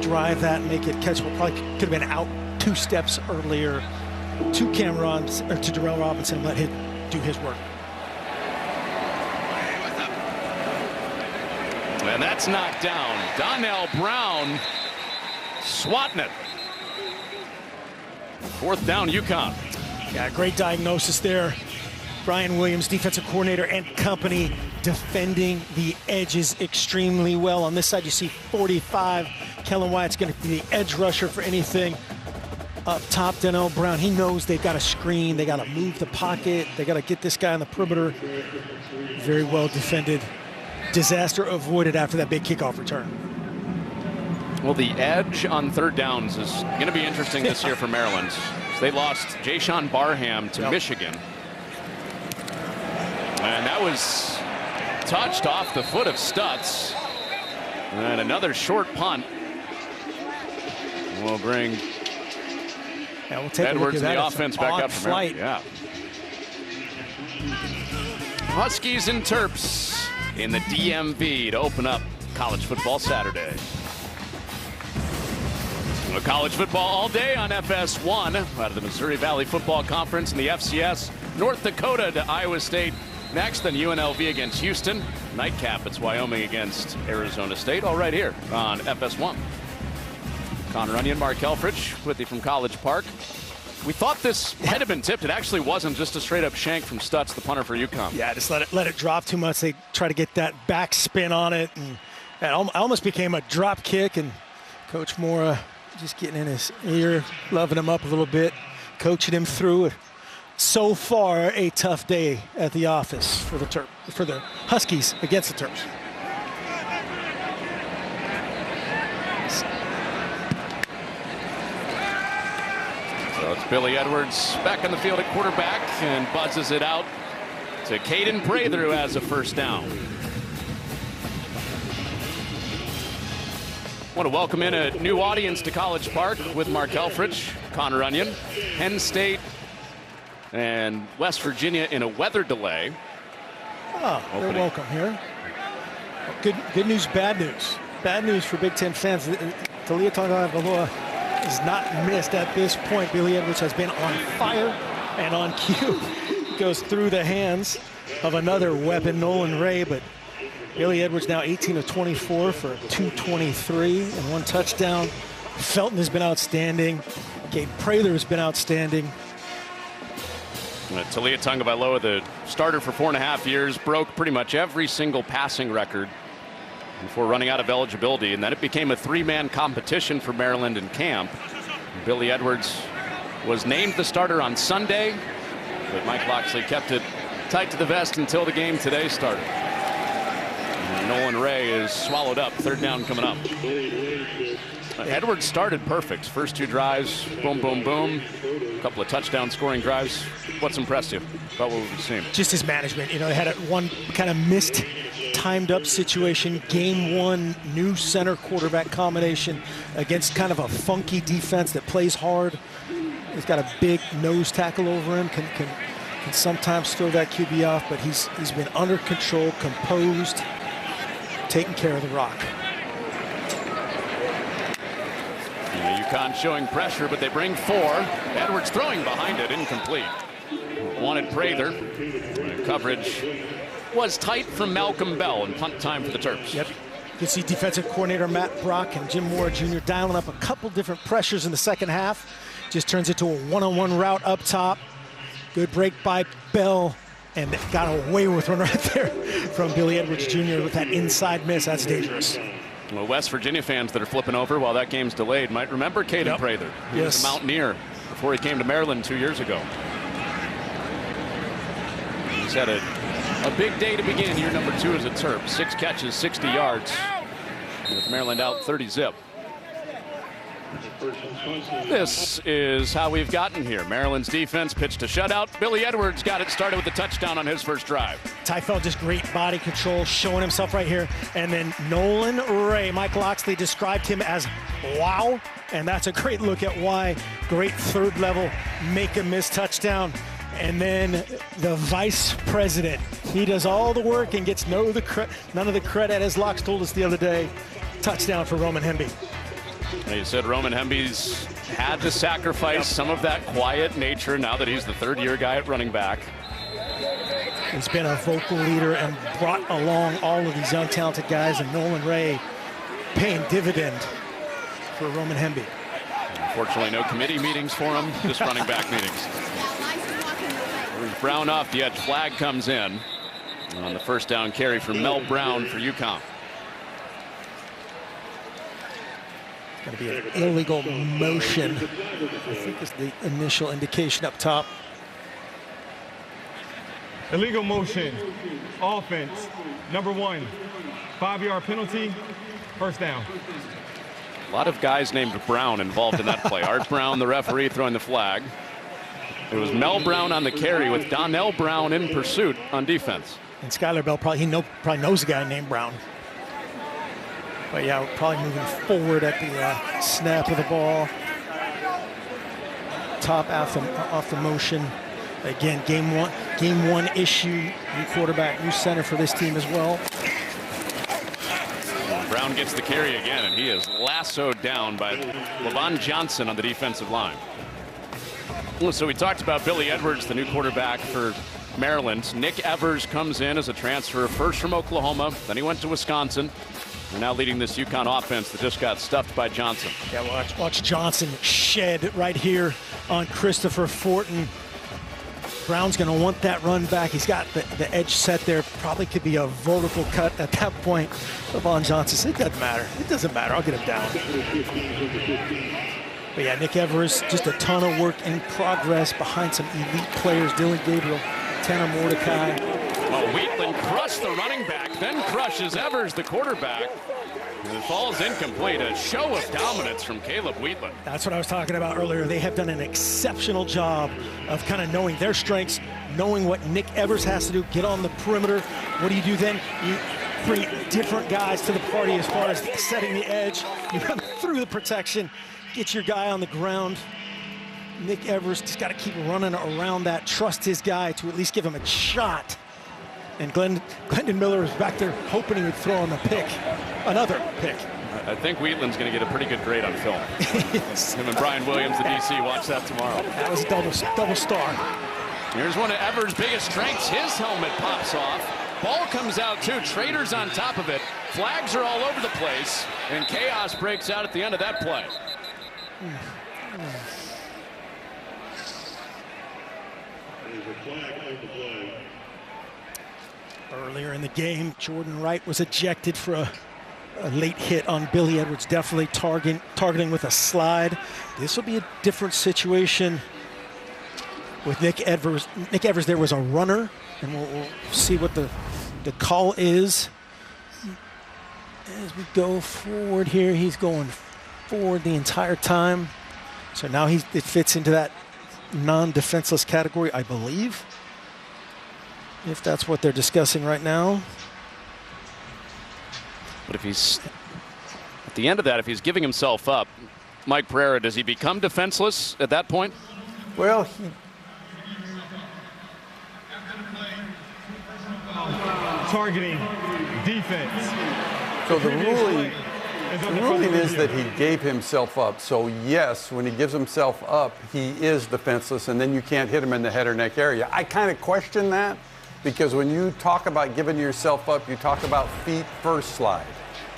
drive that, and make it catchable. Probably could have been out 2 steps earlier to Cameron or to Darrell Robinson, let him do his work. And that's knocked down. Donnell Brown swatting it. 4th down, Uconn. Yeah, great diagnosis there. Brian Williams, defensive coordinator, and company defending the edges extremely well. On this side, you see 45. Kellen Wyatt's going to be the edge rusher for anything up top. Donnell Brown, he knows they've got to screen. They got to move the pocket. They got to get this guy on the perimeter. Very well defended. Disaster avoided after that big kickoff return. Well, the edge on 3rd downs is going to be interesting this year for Maryland. They lost Jayshon Barham to Michigan. And that was touched off the foot of Stutz. And another short punt will bring we'll take Edwards a look at and the offense back up from flight. Yeah. Huskies and Terps in the DMV to open up college football Saturday. College football all day on FS1 out of the Missouri Valley Football Conference and the FCS. North Dakota to Iowa State next, then UNLV against Houston. Nightcap, it's Wyoming against Arizona State, all right here on FS1. Connor Onion, Mark Helfrich with you from College Park. We thought this might have been tipped. It actually wasn't, just a straight up shank from Stutz, the punter for Uconn. Yeah, just let it drop too much. They try to get that back spin on it, and it almost became a drop kick, and Coach Mora just getting in his ear, loving him up a little bit, coaching him through it. So far, a tough day at the office for the Huskies against the Terps. So it's Billy Edwards back on the field at quarterback and buzzes it out to Caden Prather, who has a 1st down. I want to welcome in a new audience to College Park with Mark Helfrich, Connor Onion, Penn State, and West Virginia in a weather delay. They're welcome here. Good news, bad news. Bad news for Big Ten fans. Talia Tagovailoa is not missed at this point. Billy Edwards has been on fire and on cue. Goes through the hands of another weapon, Nolan Ray, but Billy Edwards now 18 of 24 for 223 and 1 touchdown. Felton has been outstanding. Gabe Prather has been outstanding. Talia Tagovailoa, the starter for 4.5 years, broke pretty much every single passing record before running out of eligibility, and then it became a 3-man competition for Maryland in camp. Billy Edwards was named the starter on Sunday, but Mike Locksley kept it tight to the vest until the game today started. Nolan Ray is swallowed up. 3rd down coming up. Edwards started perfect. First 2 drives, boom, boom, boom. A couple of touchdown scoring drives. What's impressed you about what we've seen? Just his management. You know, they had one kind of missed, timed up situation. Game 1, new center quarterback combination against kind of a funky defense that plays hard. He's got a big nose tackle over him. Can sometimes throw that QB off, but he's been under control, composed, taking care of the rock. Uconn showing pressure, but they bring 4. Edwards throwing behind it, incomplete. Wanted Prather. Coverage was tight from Malcolm Bell, and punt time for the Terps. Yep. You can see defensive coordinator Matt Brock and Jim Mora Jr. dialing up a couple different pressures in the second half. Just turns it to a one-on-one route up top. Good break by Bell, and got away with one right there from Billy Edwards Jr. with that inside miss. That's dangerous. Well, West Virginia fans that are flipping over while that game's delayed might remember Caden Prather. He was a Mountaineer before he came to Maryland 2 years ago. He's had a big day to begin year number 2 as a Terp. 6 catches, 60 yards. With Maryland out 30-zip. This is how we've gotten here. Maryland's defense pitched a shutout. Billy Edwards got it started with a touchdown on his first drive. Tyfel just great body control, showing himself right here. And then Nolan Ray, Mike Locksley described him as wow. And that's a great look at why. Great 3rd level, make a miss touchdown. And then the vice president, he does all the work and gets none of the credit, as Locks told us the other day. Touchdown for Roman Hemby. He said Roman Hemby's had to sacrifice some of that quiet nature now that he's the 3rd-year guy at running back. He's been a vocal leader and brought along all of these young talented guys, and Nolan Ray paying dividend for Roman Hemby. Unfortunately, no committee meetings for him, just running back meetings. Brown off the edge, flag comes in on the first down carry for Mel Brown for Uconn. Going to be an illegal motion, I think is the initial indication up top. Illegal motion, offense, number 1, 5-yard penalty, first down. A lot of guys named Brown involved in that play. Art Brown, the referee, throwing the flag. It was Mel Brown on the carry with Donnell Brown in pursuit on defense. And Skylar Bell probably knows a guy named Brown. But yeah, we're probably moving forward at the snap of the ball. Top off the motion. Again, game one issue. New quarterback, new center for this team as well. Brown gets the carry again, and he is lassoed down by Levon Johnson on the defensive line. So we talked about Billy Edwards, the new quarterback for Maryland. Nick Evers comes in as a transfer, first from Oklahoma, then he went to Wisconsin. They're now leading this Uconn offense that just got stuffed by Johnson. Yeah, watch Johnson shed right here on Christopher Fortin. Brown's going to want that run back. He's got the edge set there. Probably could be a vertical cut at that point. Levon Johnson said, it doesn't matter. It doesn't matter. I'll get him down. But yeah, Nick Evers, just a ton of work in progress behind some elite players. Dylan Gabriel, Tanner Mordecai. Oh, Wheatland crushed the running back, then crushes Evers, the quarterback. And it falls incomplete. A show of dominance from Caleb Wheatland. That's what I was talking about earlier. They have done an exceptional job of kind of knowing their strengths, knowing what Nick Evers has to do, get on the perimeter. What do you do then? You bring different guys to the party as far as setting the edge. You run through the protection, get your guy on the ground. Nick Evers just got to keep running around that, trust his guy to at least give him a shot. And Glendon Miller is back there hoping he would throw on the pick. Another pick. I think Wheatland's going to get a pretty good grade on film. Yes. Him and Brian Williams, the DC, watch that tomorrow. That was a double star. Here's one of Evers' biggest strengths. His helmet pops off. Ball comes out too. Traders on top of it. Flags are all over the place. And chaos breaks out at the end of that play. Earlier in the game, Jordan Wright was ejected for a late hit on Billy Edwards, definitely targeting with a slide. This will be a different situation with Nick Evers. Nick Evers, there was a runner, and we'll see what the call is. As we go forward here, he's going forward the entire time. So now it fits into that non-defenseless category, I believe, if that's what they're discussing right now. But if he's at the end of that, if he's giving himself up, Mike Pereira, does he become defenseless at that point? Well, Targeting defense. So the ruling is that he gave himself up. So yes, when he gives himself up, he is defenseless, and then you can't hit him in the head or neck area. I kind of question that, because when you talk about giving yourself up, you talk about feet first slide.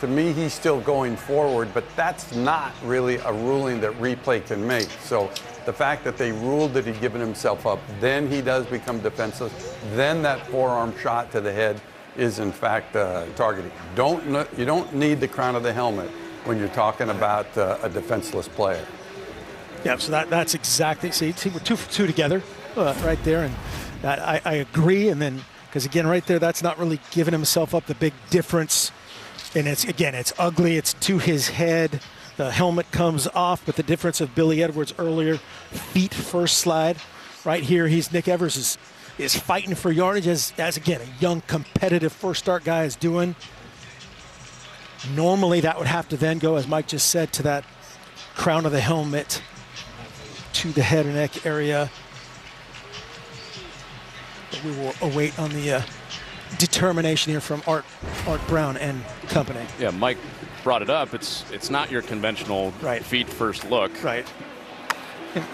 To me, he's still going forward, but that's not really a ruling that replay can make. So the fact that they ruled that he'd given himself up, then he does become defenseless, then that forearm shot to the head is in fact targeting. You don't need the crown of the helmet when you're talking about a defenseless player. Yeah, so that's exactly, see we're 2 for 2 together right there, and that I agree. And then, because again, right there, that's not really giving himself up, the big difference. And it's ugly, it's to his head. The helmet comes off, but the difference of Billy Edwards earlier, feet first slide. Right here, Nick Evers is fighting for yardage, as again, a young competitive first start guy is doing. Normally that would have to then go, as Mike just said, to that crown of the helmet, to the head and neck area. But we will await on the determination here from Art Brown and company. Yeah, Mike brought it up. It's not your conventional feet first look. Right.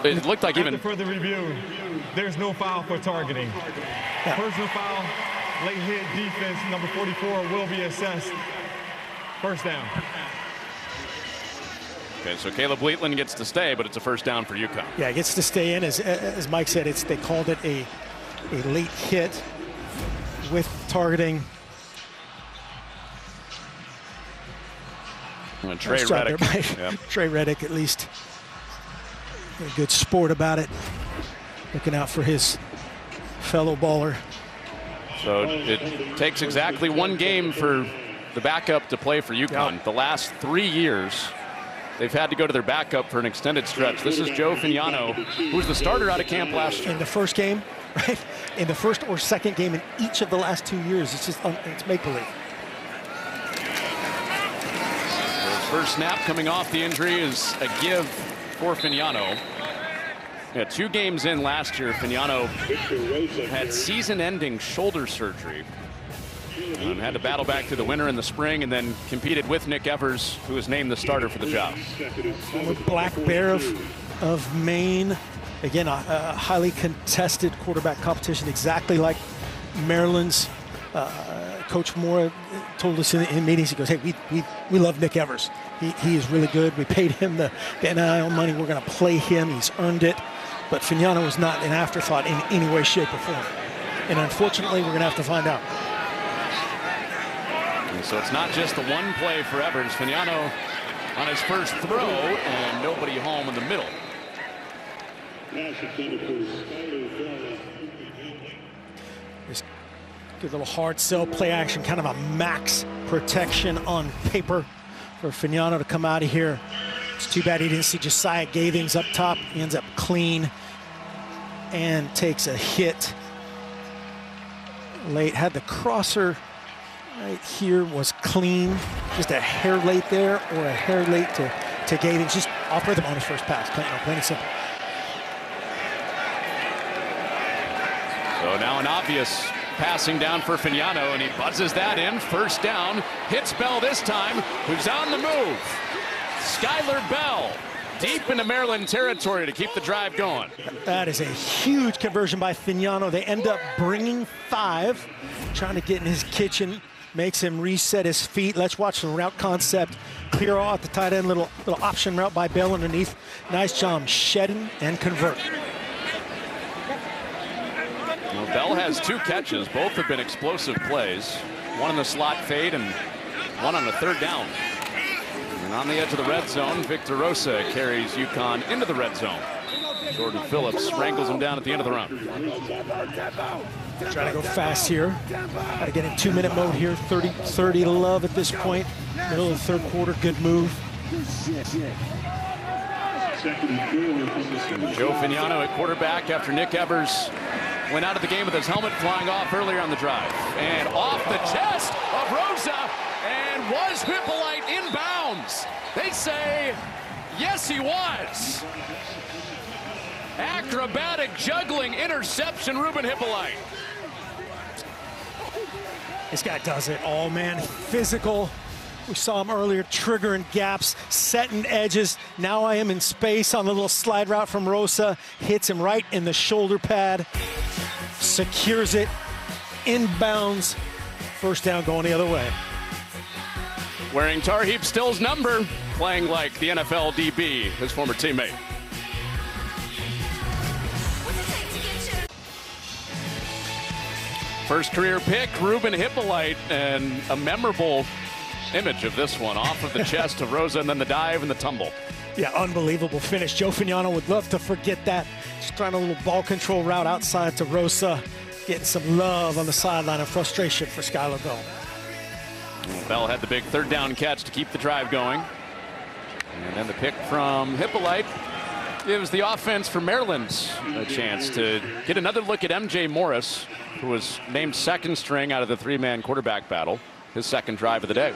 It looked like After even further review, there's no foul for targeting. Personal foul, late hit, defense, number 44 will be assessed. First down. Okay, so Caleb Wheatland gets to stay, but it's a first down for Uconn. Yeah, it gets to stay in. As Mike said, they called it a late hit with targeting. And Trey Nice job Reddick. there by Trey Reddick, at least a good sport about it, looking out for his fellow baller. So it takes exactly one game for the backup to play for Uconn. The last 3 years, they've had to go to their backup for an extended stretch. This is Joe Fignano, who was the starter out of camp last year. In the first game, right? In the first or second game in each of the last 2 years. It's just, it's make-believe. His first snap coming off the injury is a give for Fignano. Yeah, 2 games in last year, Fignano had season-ending shoulder surgery. And had to battle back through the winter and the spring, and then competed with Nick Evers, who was named the starter for the job. Former Black Bear of Maine. Again, a highly contested quarterback competition, exactly like Maryland's. Coach Moore told us in meetings, he goes, hey, we love Nick Evers. He is really good. We paid him the NIL money. We're going to play him. He's earned it. But Fignano was not an afterthought in any way, shape, or form. And unfortunately, we're going to have to find out. And so it's not just the one play for Evers. Fignano on his first throw, and nobody home in the middle. This good little hard sell play action, kind of a max protection on paper for Fignano to come out of here. It's too bad he didn't see Josiah Gathings up top. He ends up clean and takes a hit late. Had the crosser right here, was clean. Just a hair late there, or a hair late to Gathings. Just off rhythm on his first pass. Plain and simple. So now an obvious passing down for Fignano, and he buzzes that in. First down, hits Bell this time, who's on the move. Skylar Bell, deep into Maryland territory to keep the drive going. That is a huge conversion by Fignano. They end up bringing 5, trying to get in his kitchen, makes him reset his feet. Let's watch the route concept. Clear all at the tight end, little option route by Bell underneath. Nice job shedding and convert. Well, Bell has 2 catches. Both have been explosive plays. One in the slot fade and one on the third down. And on the edge of the red zone, Victor Rosa carries Uconn into the red zone. Jordan Phillips wrangles him down at the end of the run. Trying to go fast here. Got to get in 2-minute mode here. 30 to love at this point. Middle of the third quarter, good move. Joe Fignano at quarterback after Nick Evers went out of the game with his helmet flying off earlier on the drive. And off the chest of Rosa, and was Hippolyte inbounds? They say, yes, he was. Acrobatic juggling interception, Ruben Hippolyte. This guy does it all, man. Physical. We saw him earlier triggering gaps, setting edges. Now I am in space on the little slide route from Rosa. Hits him right in the shoulder pad. Secures it. Inbounds. First down going the other way. Wearing Tarheeb Still's number, playing like the NFL DB, his former teammate. First career pick, Ruben Hippolyte, and a memorable image of this one off of the chest of Rosa, and then the dive and the tumble. Yeah, unbelievable finish. Joe Fignano would love to forget that. Just trying a little ball control route outside to Rosa, getting some love on the sideline and frustration for Skylar Bell. Bell had the big third down catch to keep the drive going. And then the pick from Hippolyte gives the offense for Maryland a chance to get another look at MJ Morris, who was named second string out of the 3-man quarterback battle. His second drive of the day.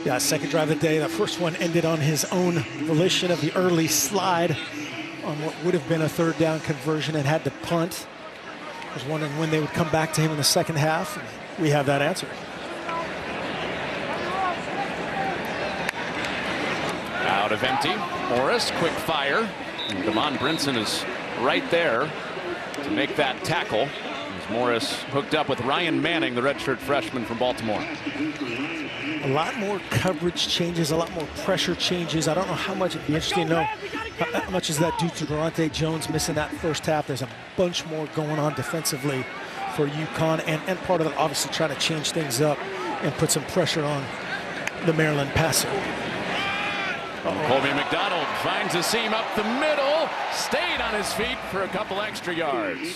Yeah, second drive of the day. The first one ended on his own volition of the early slide on what would have been a third down conversion and had to punt. I was wondering when they would come back to him in the second half. We have that answer. Out of empty. Morris, quick fire. And Damon Brinson is right there to make that tackle. As Morris hooked up with Ryan Manning, the redshirt freshman from Baltimore. A lot more coverage changes, a lot more pressure changes. I don't know how much, it'd be interesting to know how much is that due to Durante Jones missing that first half. There's a bunch more going on defensively for Uconn, and part of it obviously trying to change things up and put some pressure on the Maryland passer. Colby McDonald finds a seam up the middle, stayed on his feet for a couple extra yards.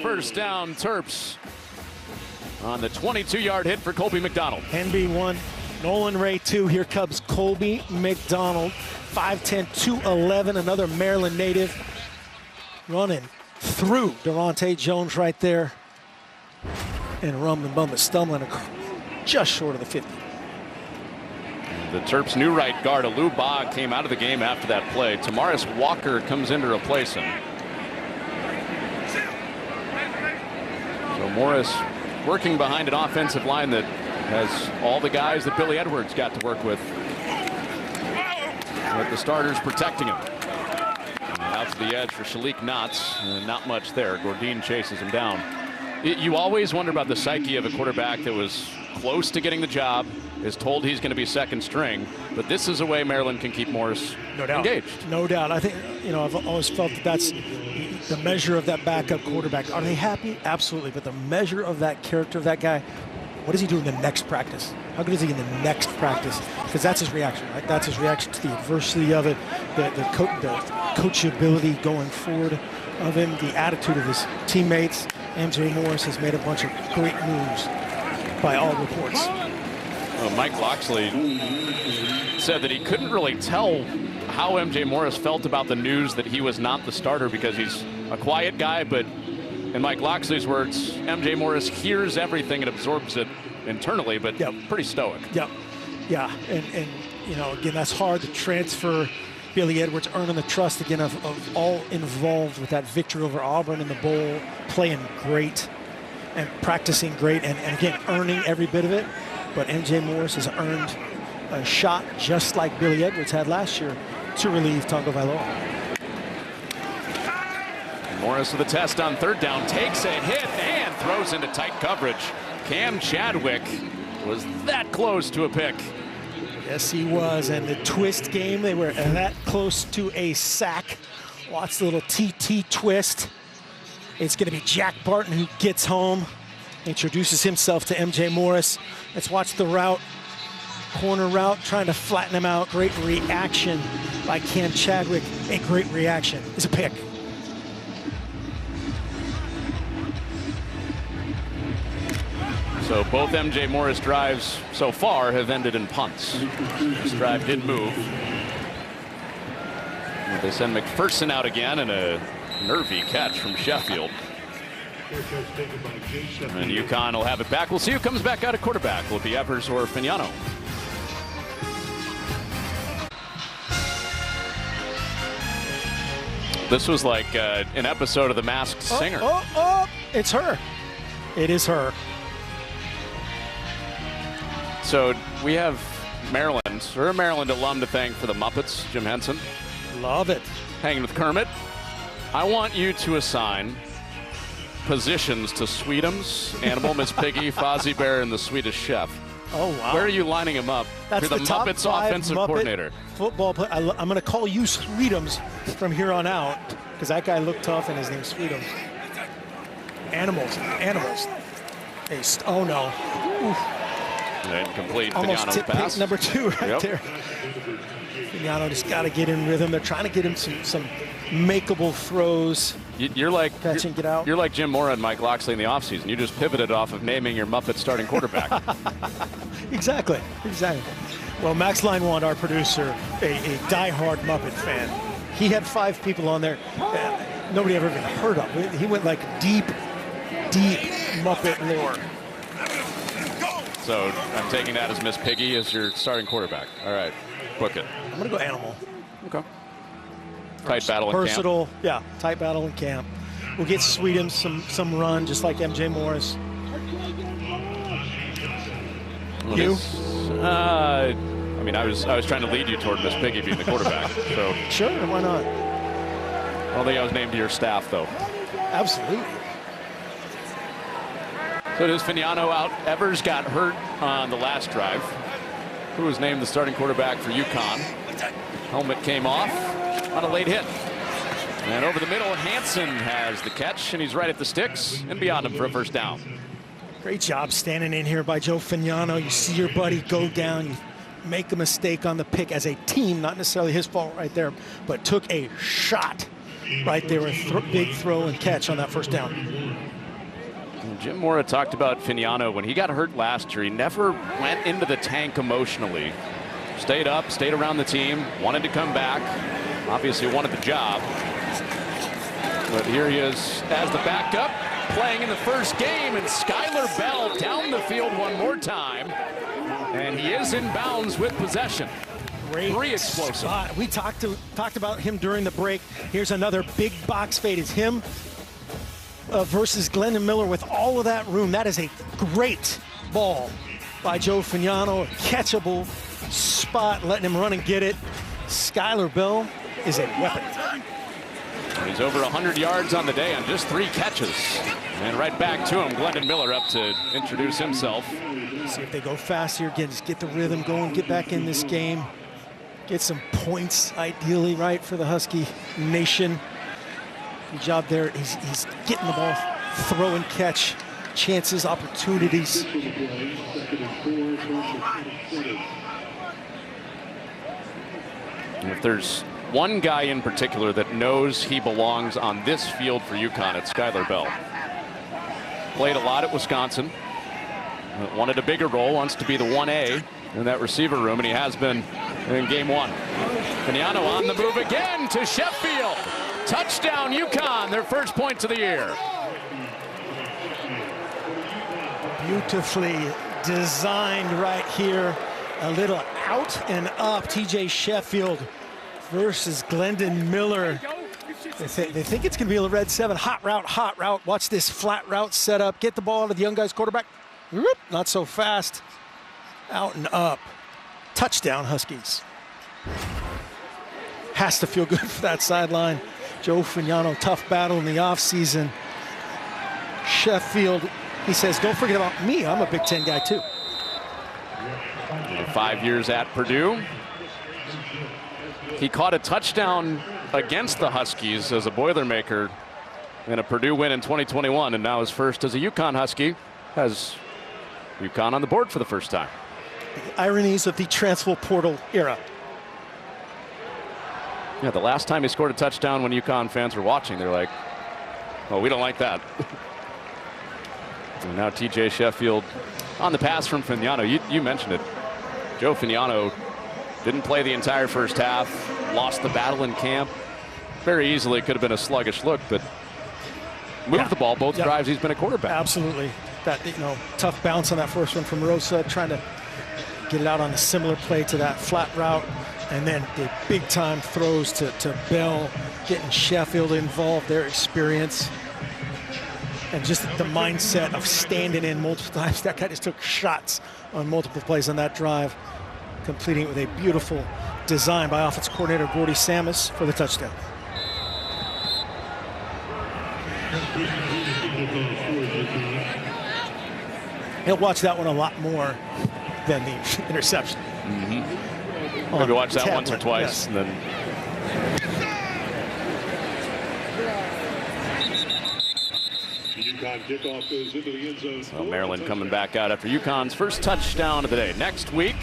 First down, Terps on the 22-yard hit for Colby McDonald. NB 1, Nolan Ray 2. Here comes Colby McDonald, 5'10", 211, another Maryland native, running through Durante Jones right there, and Bumba stumbling just short of the 50. The Terps' new right guard, Alou Ba, came out of the game after that play. Tamaris Walker comes in to replace him. So Morris working behind an offensive line that has all the guys that Billy Edwards got to work with the starters protecting him. And out to the edge for Shalik Knotts. Not much there. Gordine chases him down. You always wonder about the psyche of a quarterback that was close to getting the job, is told he's going to be second string, but this is a way Maryland can keep Morris engaged. No doubt. I think, I've always felt that that's the measure of that backup quarterback. Are they happy? Absolutely. But the measure of that character of that guy, what does he do in the next practice? How good is he in the next practice? Because that's his reaction, right? That's his reaction to the adversity of it, the coachability going forward of him, the attitude of his teammates. MJ Morris has made a bunch of great moves by all reports. Well, Mike Loxley said that he couldn't really tell how MJ Morris felt about the news that he was not the starter because he's a quiet guy, but in Mike Loxley's words, MJ Morris hears everything and absorbs it internally, but pretty stoic. Yep. Yeah, and again, that's hard to transfer. Billy Edwards earning the trust again of all involved with that victory over Auburn in the bowl, playing great and practicing great, and again, earning every bit of it. But MJ Morris has earned a shot just like Billy Edwards had last year to relieve Tonga Vailoa. Morris with a test on third down, takes a hit and throws into tight coverage. Cam Chadwick was that close to a pick. Yes, he was, and the twist game, they were that close to a sack. Watch the little TT twist. It's going to be Jack Barton who gets home, introduces himself to MJ Morris. Let's watch the route, corner route, trying to flatten him out. Great reaction by Cam Chadwick. A great reaction. It's a pick. So both MJ Morris drives so far have ended in punts. This drive did move. They send McPherson out again, and a nervy catch from Sheffield. And Uconn will have it back. We'll see who comes back out at quarterback. Will it be Evers or Fignano? This was like an episode of The Masked Singer. Oh, it's her. It is her. So we have Maryland, or a Maryland alum to thank for the Muppets, Jim Henson. Love it. Hanging with Kermit. I want you to assign positions to Sweetums, Animal, Miss Piggy, Fozzie Bear, and the Swedish Chef. Oh, wow. Where are you lining him up? That's You're the top Muppets five offensive Muppet coordinator. Football player. I'm going to call you Sweetums from here on out because that guy looked tough and his name's Sweetums. Animals. Oh, no. Oof. Incomplete. Almost Fignano's tip pass. pick number 2 right there. Fignano just got to get in rhythm. They're trying to get him some makeable throws. You're like catch and get out. You're like Jim Mora and Mike Loxley in the offseason. You just pivoted off of naming your Muppet starting quarterback. Exactly. Well, Max Linewand, our producer, a diehard Muppet fan. He had 5 people on there nobody ever even heard of. He went like deep Muppet lore. So I'm taking that as Miss Piggy as your starting quarterback. All right, book it. I'm going to go Animal. Okay. Tight battle in Versatile, camp. yeah, tight battle in camp. We'll get Sweetums some run, just like MJ Morris. You? I mean, I was trying to lead you toward Miss Piggy being the quarterback. So sure, why not? I don't think I was named to your staff, though. Absolutely. So does Fignano out. Evers got hurt on the last drive. Who was named the starting quarterback for Uconn. Helmet came off on a late hit. And over the middle, Hansen has the catch, and he's right at the sticks and beyond him for a first down. Great job standing in here by Joe Fignano. You see your buddy go down, you make a mistake on the pick as a team, not necessarily his fault right there, but took a shot right there, a big throw and catch on that first down. Jim Mora talked about Fignano when he got hurt last year. He never went into the tank emotionally. Stayed up, stayed around the team, wanted to come back. Obviously wanted the job. But here he is as the backup, playing in the first game, and Skylar Bell down the field one more time. And he is in bounds with possession. Very explosive. Spot. We talked about him during the break. Here's another big box fade. It's him versus Glendon Miller with all of that room. That is a great ball by Joe Fignano. A catchable spot, letting him run and get it. Skylar Bell is a weapon. He's over 100 yards on the day on just 3 catches. And right back to him, Glendon Miller up to introduce himself. See if they go fast here again. Just get the rhythm going, get back in this game. Get some points, ideally, right, for the Husky Nation. Good job there. He's getting the ball, throw and catch, chances, opportunities. And if there's one guy in particular that knows he belongs on this field for Uconn, it's Skylar Bell. Played a lot at Wisconsin. Wanted a bigger role, wants to be the 1A in that receiver room, and he has been in game 1. Fignano on the move again to Sheffield. Touchdown Uconn, their first points of the year. Beautifully designed right here. A little out and up. TJ Sheffield versus Glendon Miller. They think it's going to be a red 7. Hot route. Watch this flat route setup. Get the ball to the young guy's quarterback. Whoop, not so fast. Out and up. Touchdown, Huskies. Has to feel good for that sideline. Joe Fignano, tough battle in the offseason. Sheffield, he says, don't forget about me. I'm a Big Ten guy, too. 5 years at Purdue. He caught a touchdown against the Huskies as a Boilermaker in a Purdue win in 2021, and now his first as a Uconn Husky has Uconn on the board for the first time. The ironies of the transfer portal era. Yeah, the last time he scored a touchdown when Uconn fans were watching, they're like, oh, we don't like that. And now TJ Sheffield on the pass from Fignano. You mentioned it. Joe Fignano didn't play the entire first half, lost the battle in camp. Very easily could have been a sluggish look, but moved the ball both drives. He's been a quarterback. Absolutely. That, tough bounce on that first one from Rosa, trying to get it out on a similar play to that flat route. And then the big time throws to Bell, getting Sheffield involved, their experience. And just the mindset of standing in multiple times. That guy just took shots on multiple plays on that drive, completing it with a beautiful design by offense coordinator Gordy Samus for the touchdown. He'll watch that one a lot more than the interception. Maybe watch that once or twice. Yes. And then kickoff goes into the end zone. so Maryland coming back out after Uconn's first touchdown of the day. Next week,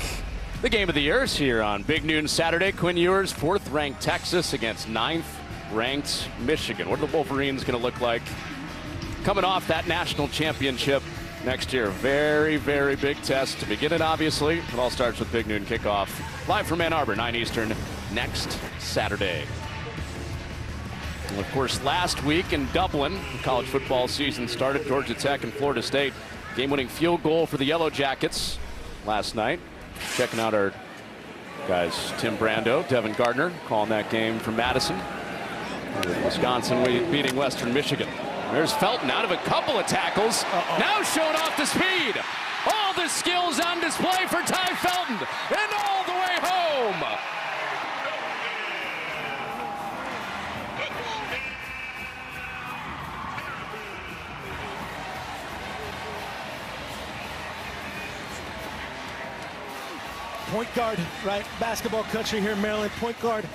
the game of the year is here on Big Noon Saturday. Quinn Ewers, 4th-ranked Texas against 9th-ranked Michigan. What are the Wolverines going to look like coming off that national championship next year? Very, very big test to begin it, obviously. It all starts with Big Noon Kickoff. Live from Ann Arbor, 9 Eastern, next Saturday. And of course, last week in Dublin, the college football season started. Georgia Tech and Florida State. Game-winning field goal for the Yellow Jackets last night. Checking out our guys, Tim Brando, Devin Gardner, calling that game from Madison. With Wisconsin beating Western Michigan. There's Felton out of a couple of tackles. Now showing off the speed. All the skills on display for Ty Felton. And all the way home. Point guard, right? Basketball country here in Maryland. Point guard,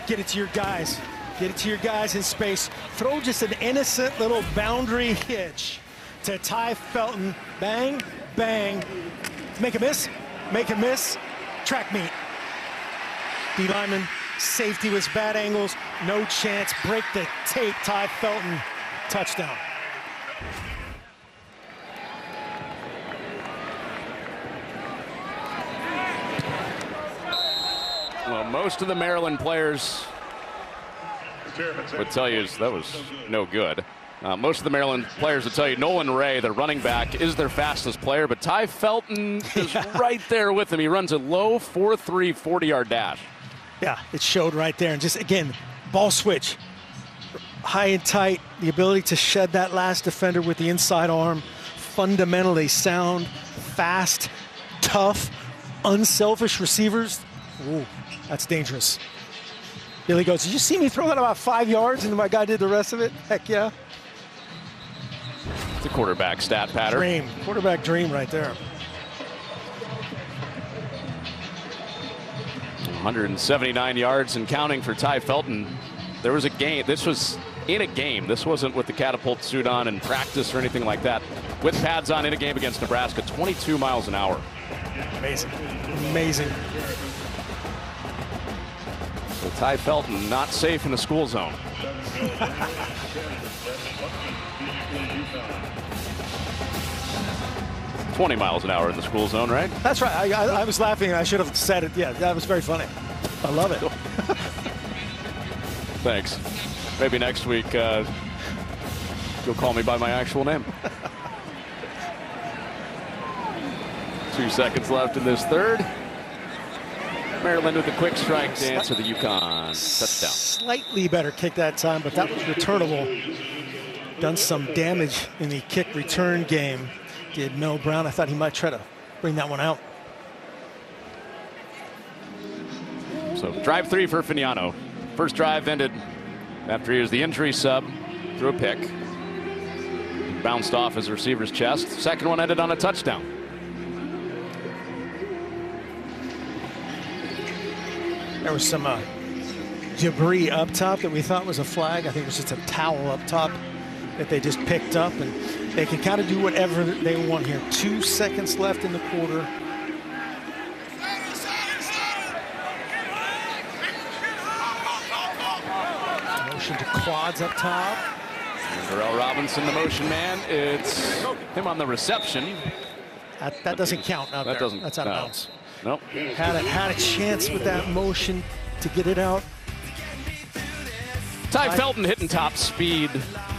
get it to your guys. Get it to your guys in space. Throw just an innocent little boundary hitch to Ty Felton. Bang, bang. Make a miss, make a miss. Track meet. D lineman, safety was bad angles. No chance. Break the tape. Ty Felton, touchdown. Well, most of the Maryland players would tell you that was no good. Most of the Maryland players would tell you Nolan Ray, their running back, is their fastest player, but Ty Felton is right there with him. He runs a low 4.3 40-yard dash. Yeah, it showed right there. And just, again, ball switch. High and tight, the ability to shed that last defender with the inside arm. Fundamentally sound, fast, tough, unselfish receivers. Ooh, that's dangerous. Billy goes, did you see me throw that about 5 yards and my guy did the rest of it? Heck yeah. It's a quarterback stat pattern. Dream, quarterback dream right there. 179 yards and counting for Ty Felton. There was a game. This was in a game. This wasn't with the catapult suit on in practice or anything like that. With pads on in a game against Nebraska, 22 miles an hour. Amazing, amazing. So Ty Felton not safe in the school zone. 20 miles an hour in the school zone, right? That's right. I was laughing. I should have said it. Yeah, that was very funny. I love it. Thanks. Maybe next week you'll call me by my actual name. 2 seconds left in this third. Maryland with a quick strike to answer the Uconn touchdown. Slightly better kick that time, but that was returnable. Done some damage in the kick return game. Did Mel Brown. I thought he might try to bring that one out. So drive 3 for Fignano. First drive ended after he was the injury sub through a pick. Bounced off his receiver's chest. Second one ended on a touchdown. There was some debris up top that we thought was a flag. I think it was just a towel up top that they just picked up, and they can kind of do whatever they want here. 2 seconds left in the quarter. Motion to quads up top. Darrell Robinson, the motion man. It's him on the reception. That doesn't count out there. That's out of bounds. Nope. Had a chance with that motion to get it out. Ty Felton hitting top speed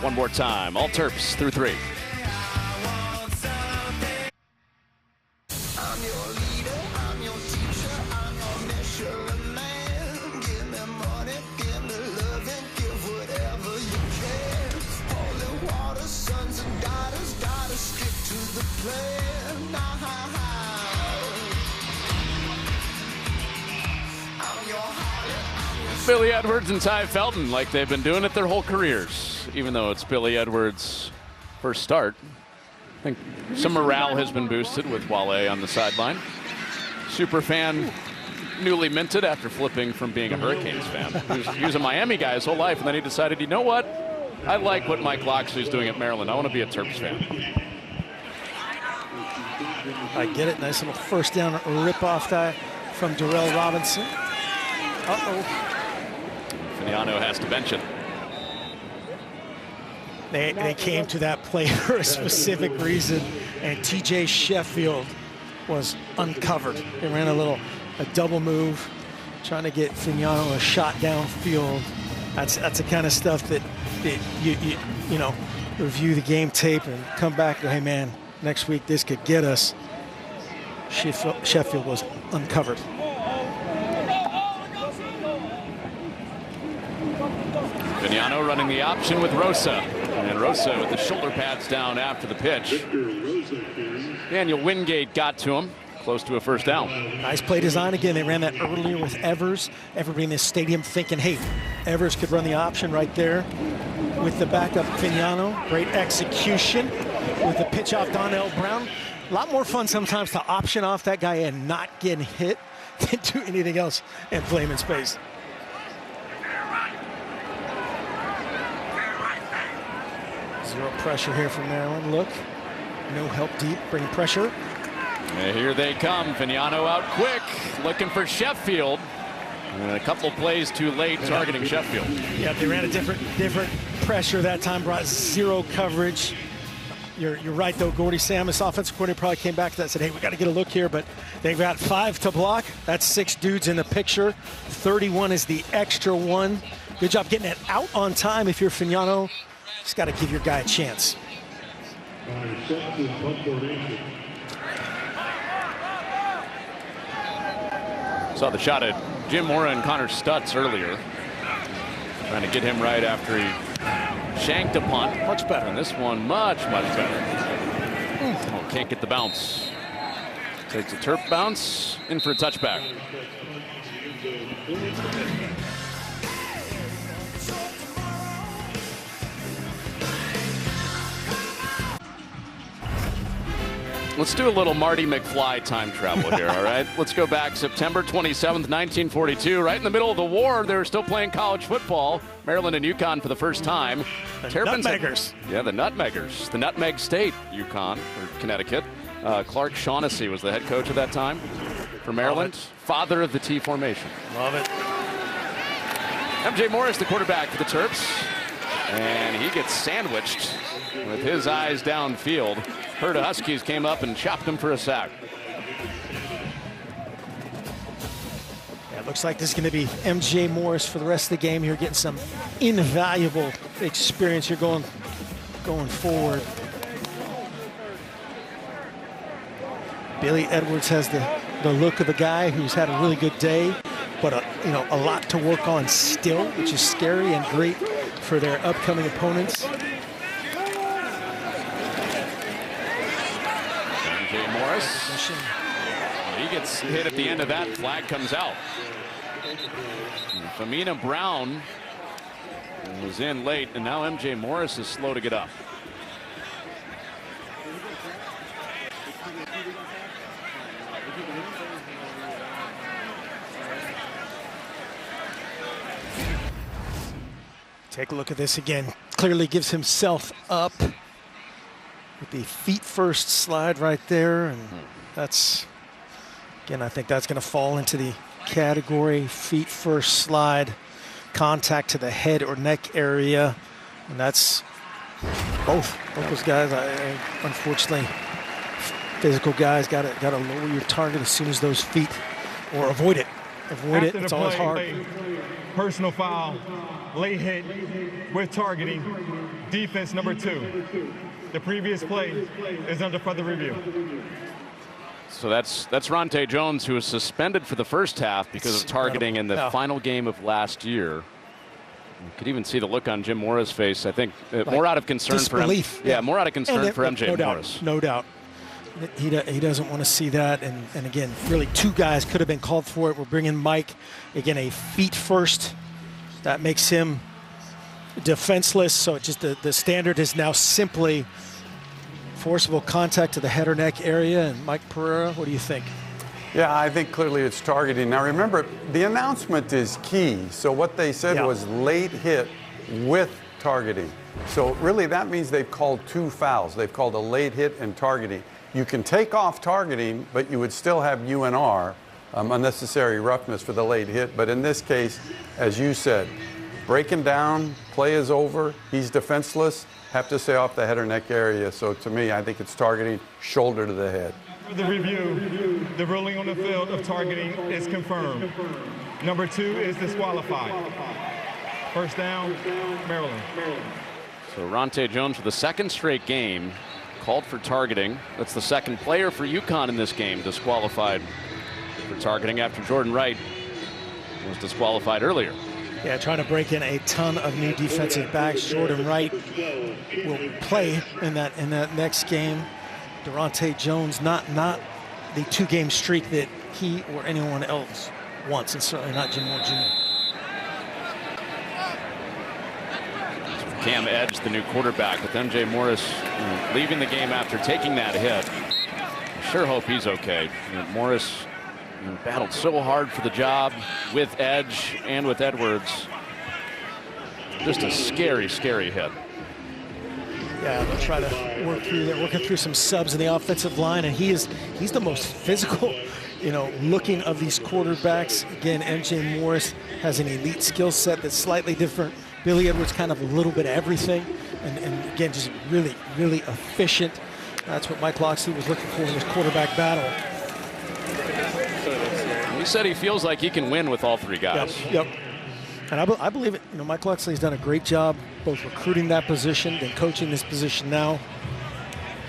one more time. All Terps through 3. Billy Edwards and Ty Felton, like they've been doing it their whole careers. Even though it's Billy Edwards' first start, I think some morale has been boosted with Wale on the sideline. Super fan, newly minted after flipping from being a Hurricanes fan. He was a Miami guy his whole life, and then he decided, you know what? I like what Mike Loxley's doing at Maryland. I want to be a Terps fan. I get it. Nice little first down rip off that from Darrell Robinson. Uh-oh. Fignano has to bench it. They came to that play for a specific reason, and TJ Sheffield was uncovered. They ran a double move, trying to get Fignano a shot downfield. That's the kind of stuff that you know, review the game tape and come back and go, hey man, next week this could get us. Sheffield was uncovered. Fignano running the option with Rosa. And Rosa with the shoulder pads down after the pitch. Daniel Wingate got to him. Close to a first down. Nice play design again. They ran that earlier with Evers. Everybody in this stadium thinking, hey, Evers could run the option right there with the backup Fignano. Great execution with the pitch off Donnell Brown. A lot more fun sometimes to option off that guy and not getting hit than do anything else and play him in space. Zero pressure here from Maryland. Look, no help deep, bring pressure. And here they come. Vignano out quick, looking for Sheffield. And a couple plays too late, targeting Sheffield. Yeah, they ran a different pressure that time, brought zero coverage. You're right, though. Gordy Samus, offensive coordinator, probably came back to that and said, hey, we got to get a look here, but they've got 5 to block. That's 6 dudes in the picture. 31 is the extra one. Good job getting it out on time if you're Vignano. Just got to give your guy a chance. Saw the shot at Jim Mora and Connor Stutz earlier. Trying to get him right after he shanked a punt. Much better. And this one much better. Oh, can't get the bounce. Takes a Terp bounce, in for a touchback. Let's do a little Marty McFly time travel here, all right? Let's go back September 27th, 1942. Right in the middle of the war, they were still playing college football. Maryland and Uconn for the first time. The Nutmeggers. Yeah, the Nutmeggers. The Nutmeg State, Uconn, or Connecticut. Clark Shaughnessy was the head coach at that time for Maryland. Father of the T formation. Love it. MJ Morris, the quarterback for the Terps. And he gets sandwiched with his eyes downfield. Herd of Huskies came up and chopped him for a sack. Yeah, it looks like this is going to be MJ Morris for the rest of the game here, getting some invaluable experience here going forward. Billy Edwards has the look of a guy who's had a really good day, but a lot to work on still, which is scary and great for their upcoming opponents. MJ Morris. He gets hit at the end of that. Flag comes out. Famina Brown was in late, and now MJ Morris is slow to get up. Take a look at this again. Clearly gives himself up with the feet first slide right there. And that's, again, I think that's going to fall into the category feet first slide, contact to the head or neck area. And that's both those guys. Unfortunately, physical guys got to lower your target as soon as those feet, or avoid it. Avoid it. It's always hard. Personal foul. Late hit with targeting. Defense number 2. The previous play is under further review. So that's Ronte Jones, who was suspended for the first half because of targeting in the final game of last year. You could even see the look on Jim Mora's face. I think more out of concern for him. Yeah, more out of concern for MJ Morris. No doubt. He doesn't want to see that. And again, really 2 guys could have been called for it. We're bringing Mike, again, a feet first. That makes him defenseless. So it just the standard is now simply forcible contact to the head or neck area. And Mike Pereira, what do you think? Yeah, I think clearly it's targeting. Now remember, the announcement is key. So what they said was late hit with targeting. So really that means they've called 2 fouls. They've called a late hit and targeting. You can take off targeting, but you would still have UNR, unnecessary roughness for the late hit. But in this case, as you said, breaking down, play is over, he's defenseless, have to stay off the head or neck area. So to me, I think it's targeting shoulder to the head. For the review, the ruling on the field of targeting is confirmed. Number 2 is disqualified. First down, Maryland. So Ronte Jones for the 2nd straight game called for targeting. That's the 2nd player for Uconn in this game disqualified for targeting after Jordan Wright was disqualified earlier. Yeah, trying to break in a ton of new defensive backs. Jordan Wright will play in that next game. Durante Jones, not the 2-game streak that he or anyone else wants, and certainly not Jim Moore Jr. Cam Edge, the new quarterback, with MJ Morris leaving the game after taking that hit. I sure hope he's okay. Morris And battled so hard for the job with Edge and with Edwards. Just a scary, scary hit. Yeah, they'll try to work through that, working through some subs in the offensive line, and he's the most physical, looking of these quarterbacks. Again, MJ Morris has an elite skill set that's slightly different. Billy Edwards kind of a little bit of everything, and again, just really, really efficient. That's what Mike Locksley was looking for in this quarterback battle. He said he feels like he can win with all three guys. Yep. And I believe it. Mike Locksley's done a great job both recruiting that position and coaching this position now.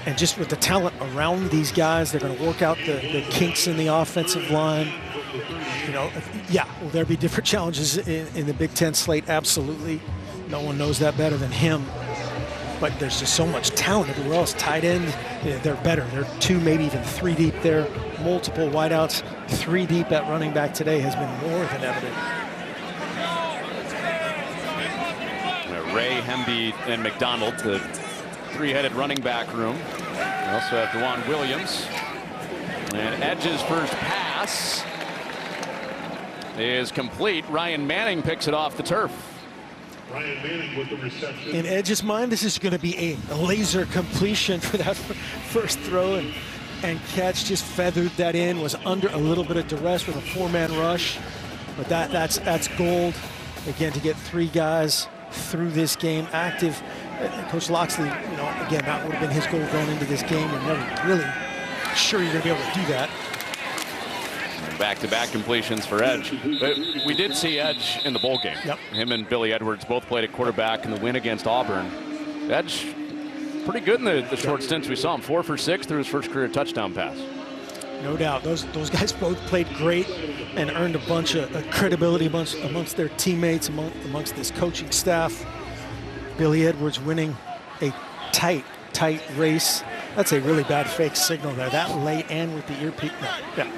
And just with the talent around these guys, they're going to work out the kinks in the offensive line. Will there be different challenges in the Big Ten slate? Absolutely. No one knows that better than him. But there's just so much talent everywhere else. Tight end, they're better. They're 2, maybe even 3 deep there. Multiple wideouts. 3 deep at running back today has been more than evident. Ray, Hemby, and McDonald, the 3-headed running back room. We also have DeJuan Williams. And Edge's first pass is complete. Ryan Manning picks it off the turf. Ryan Manning with the reception. In Edge's mind, this is going to be a laser completion for that first throw, and catch. Just feathered that in, was under a little bit of duress with a 4-man rush. But that's gold. Again, to get 3 guys through this game active. Coach Locksley, again, that would have been his goal going into this game. You're never really sure you're going to be able to do that. Back-to-back completions for Edge. But we did see Edge in the bowl game. Yep. Him and Billy Edwards both played at quarterback in the win against Auburn. Edge, pretty good in the short stints we saw him. 4 for 6 through his first career touchdown pass. No doubt. Those guys both played great and earned a bunch of credibility amongst their teammates, amongst this coaching staff. Billy Edwards winning a tight race. That's a really bad fake signal there. That late and with the earpiece. No, yeah.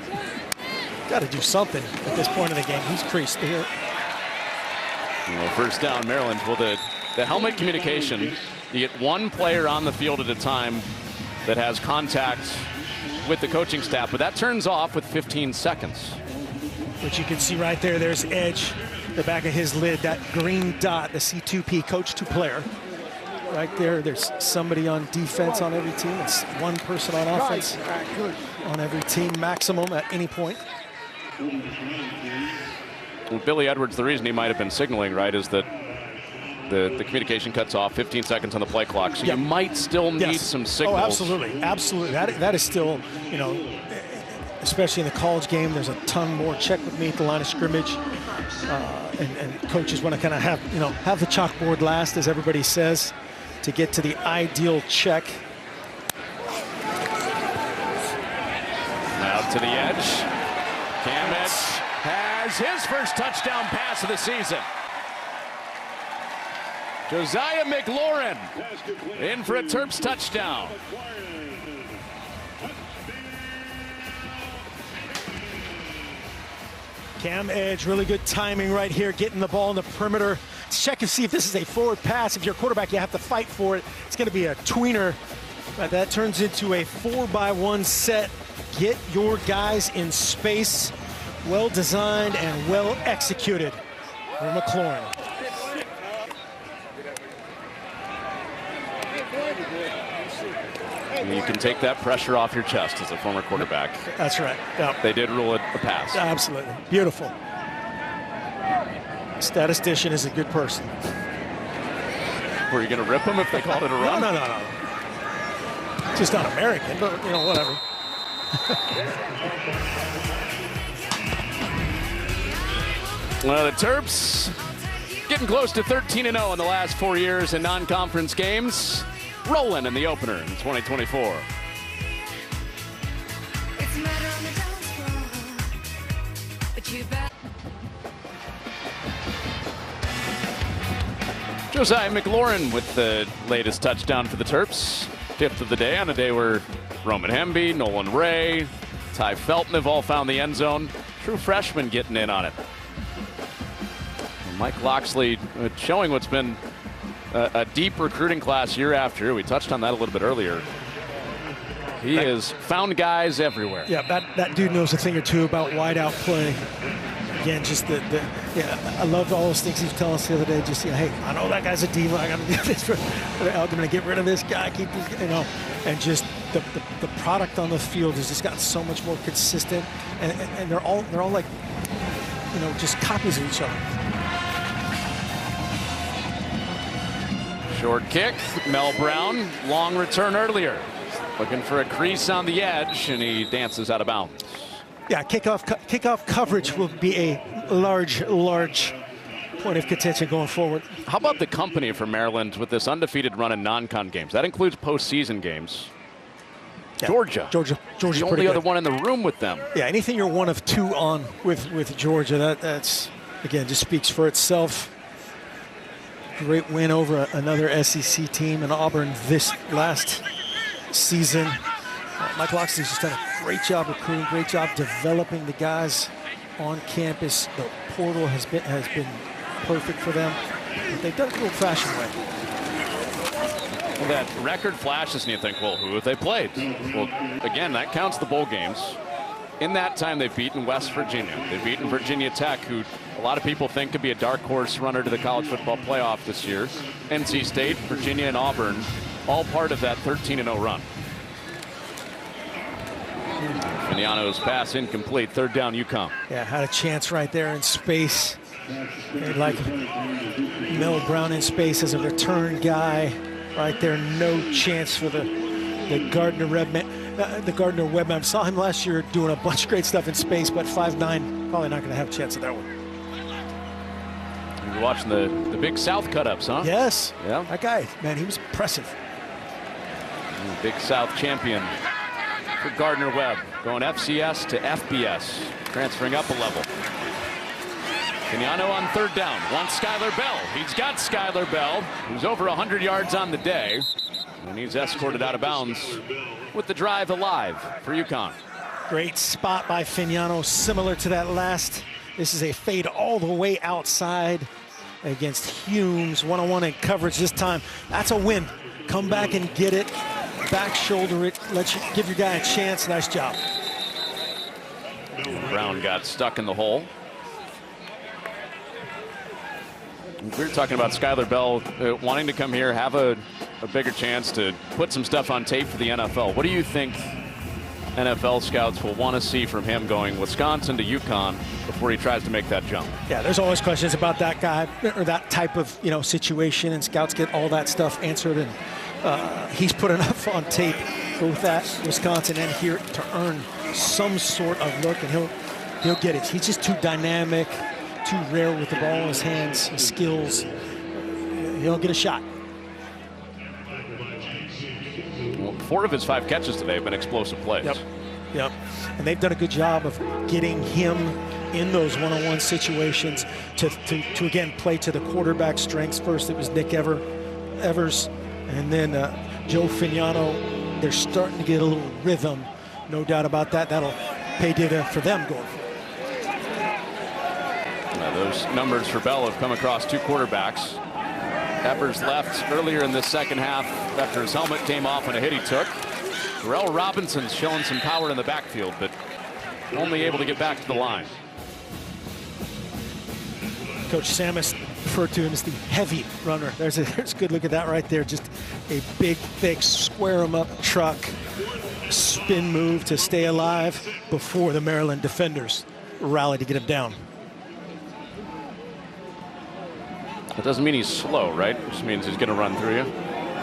Got to do something at this point in the game. He's creased here. First down, Maryland. Well, the helmet communication, you get 1 player on the field at a time that has contact with the coaching staff, but that turns off with 15 seconds. Which you can see right there. There's Edge, the back of his lid, that green dot, the C2P, coach to player. Right there, there's somebody on defense on every team. It's 1 person on offense on every team, maximum at any point. Well, Billy Edwards, the reason he might have been signaling, right, is that the communication cuts off 15 seconds on the play clock, so you might still need some signals. Oh, absolutely. That is still, especially in the college game, there's a ton more check with me at the line of scrimmage, and coaches want to kind of have the chalkboard last, as everybody says, to get to the ideal check. Now to the edge. Cam Edge has his first touchdown pass of the season. Josiah McLaurin in for a Terps touchdown. Cam Edge, really good timing right here, getting the ball in the perimeter. Let's check and see if this is a forward pass. If you're a quarterback, you have to fight for it. It's going to be a tweener, but that turns into a 4-by-1 set. Get your guys in space. Well designed and well executed for McLaurin. You can take that pressure off your chest as a former quarterback. That's right. Yep. They did rule it a pass. Absolutely. Beautiful. Statistician is a good person. Were you going to rip him if they called it a run? No. Just not American, but whatever. Well, the Terps getting close to 13-0 in the last 4 years in non-conference games. Rolling in the opener in 2024. Josiah McLaurin with the latest touchdown for the Terps. 5th of the day, on a day where Roman Hemby, Nolan Ray, Ty Felton have all found the end zone. True freshman getting in on it. Mike Locksley showing what's been a deep recruiting class year after year. We touched on that a little bit earlier. He has found guys everywhere. Yeah, that dude knows a thing or two about wide-out play. Again, just I loved all those things he was telling us the other day. Just, hey, I know that guy's a diva. I got to do this. I'm going to get rid of this guy. Keep this, and just the product on the field has just gotten so much more consistent, and they're all like, just copies of each other. Short kick, Mel Brown, long return earlier. Looking for a crease on the edge, and he dances out of bounds. Yeah, kickoff coverage will be a large point of contention going forward. How about the company for Maryland with this undefeated run in non-con games? That includes postseason games. Yeah. Georgia's the only other one in the room with them. Yeah, anything you're 1 of 2 on with Georgia, that's again just speaks for itself. Great win over another SEC team in Auburn this last season. Mike Loxley's just done a great job recruiting, great job developing the guys on campus. The portal has been perfect for them. But they've done it the old-fashioned way. Well, that record flashes, and you think, well, who have they played? Well, again, that counts the bowl games. In that time, they've beaten West Virginia. They've beaten Virginia Tech, who a lot of people think could be a dark horse runner to the college football playoff this year. NC State, Virginia, and Auburn, all part of that 13-0 run. Vignano's pass incomplete. Third down, Uconn. Yeah, had a chance right there in space. They'd like Mel Brown in space as a return guy. Right there, no chance for the Gardner Webman. I saw him last year doing a bunch of great stuff in space, but 5'9", probably not going to have a chance at that one. You're watching the Big South cut-ups, huh? Yes. Yeah. That guy, man, he was impressive. Big South champion for Gardner Webb, going FCS to FBS, transferring up a level. Vignano on third down, wants Skylar Bell. He's got Skylar Bell, who's over 100 yards on the day, and he's escorted out of bounds with the drive alive for Uconn. Great spot by Vignano, similar to that last. This is a fade all the way outside against Humes, one-on-one in coverage this time. That's a win. Come back and get it, back shoulder it, give your guy a chance. Nice job. Brown got stuck in the hole. We were talking about Skylar Bell wanting to come here, have a bigger chance to put some stuff on tape for the NFL. What do you think NFL scouts will want to see from him going Wisconsin to Uconn before he tries to make that jump? Yeah, there's always questions about that guy or that type of situation, and scouts get all that stuff answered. And he's put enough on tape, both at Wisconsin and here, to earn some sort of look, and he'll get it. He's just too dynamic, too rare with the ball in his hands, his skills. He'll get a shot. Well, 4 of his 5 catches today have been explosive plays. Yep. And they've done a good job of getting him in those one-on-one situations to again play to the quarterback strengths. First it was Nick Evers, and then Joe Vignano. They're starting to get a little rhythm, no doubt about that. That'll pay dividends for them going forward. Those numbers for Bell have come across 2 quarterbacks. Evers left earlier in this second half after his helmet came off on a hit he took. Darrell Robinson's showing some power in the backfield, but only able to get back to the line. Coach Samus referred to him as the heavy runner. There's a good look at that right there. Just a big, thick, square him up truck, spin move to stay alive before the Maryland defenders rally to get him down. That doesn't mean he's slow, right? It just means he's going to run through you.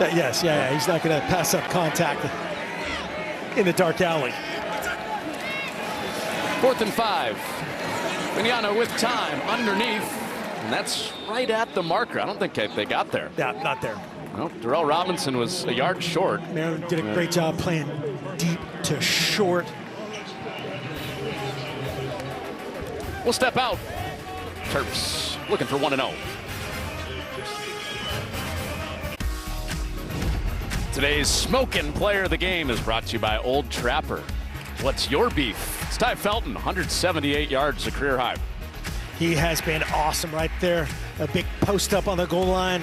Yes, yeah. He's not going to pass up contact in the dark alley. 4th and 5. Vignano with time underneath, and that's right at the marker. I don't think they got there. Yeah, not there. Nope. Darrell Robinson was a yard short. Maryland did a great job playing deep to short. We'll step out. Terps looking for 1-0. Today's smoking player of the game is brought to you by Old Trapper. What's your beef? It's Ty Felton, 178 yards, a career high. He has been awesome right there. A big post up on the goal line.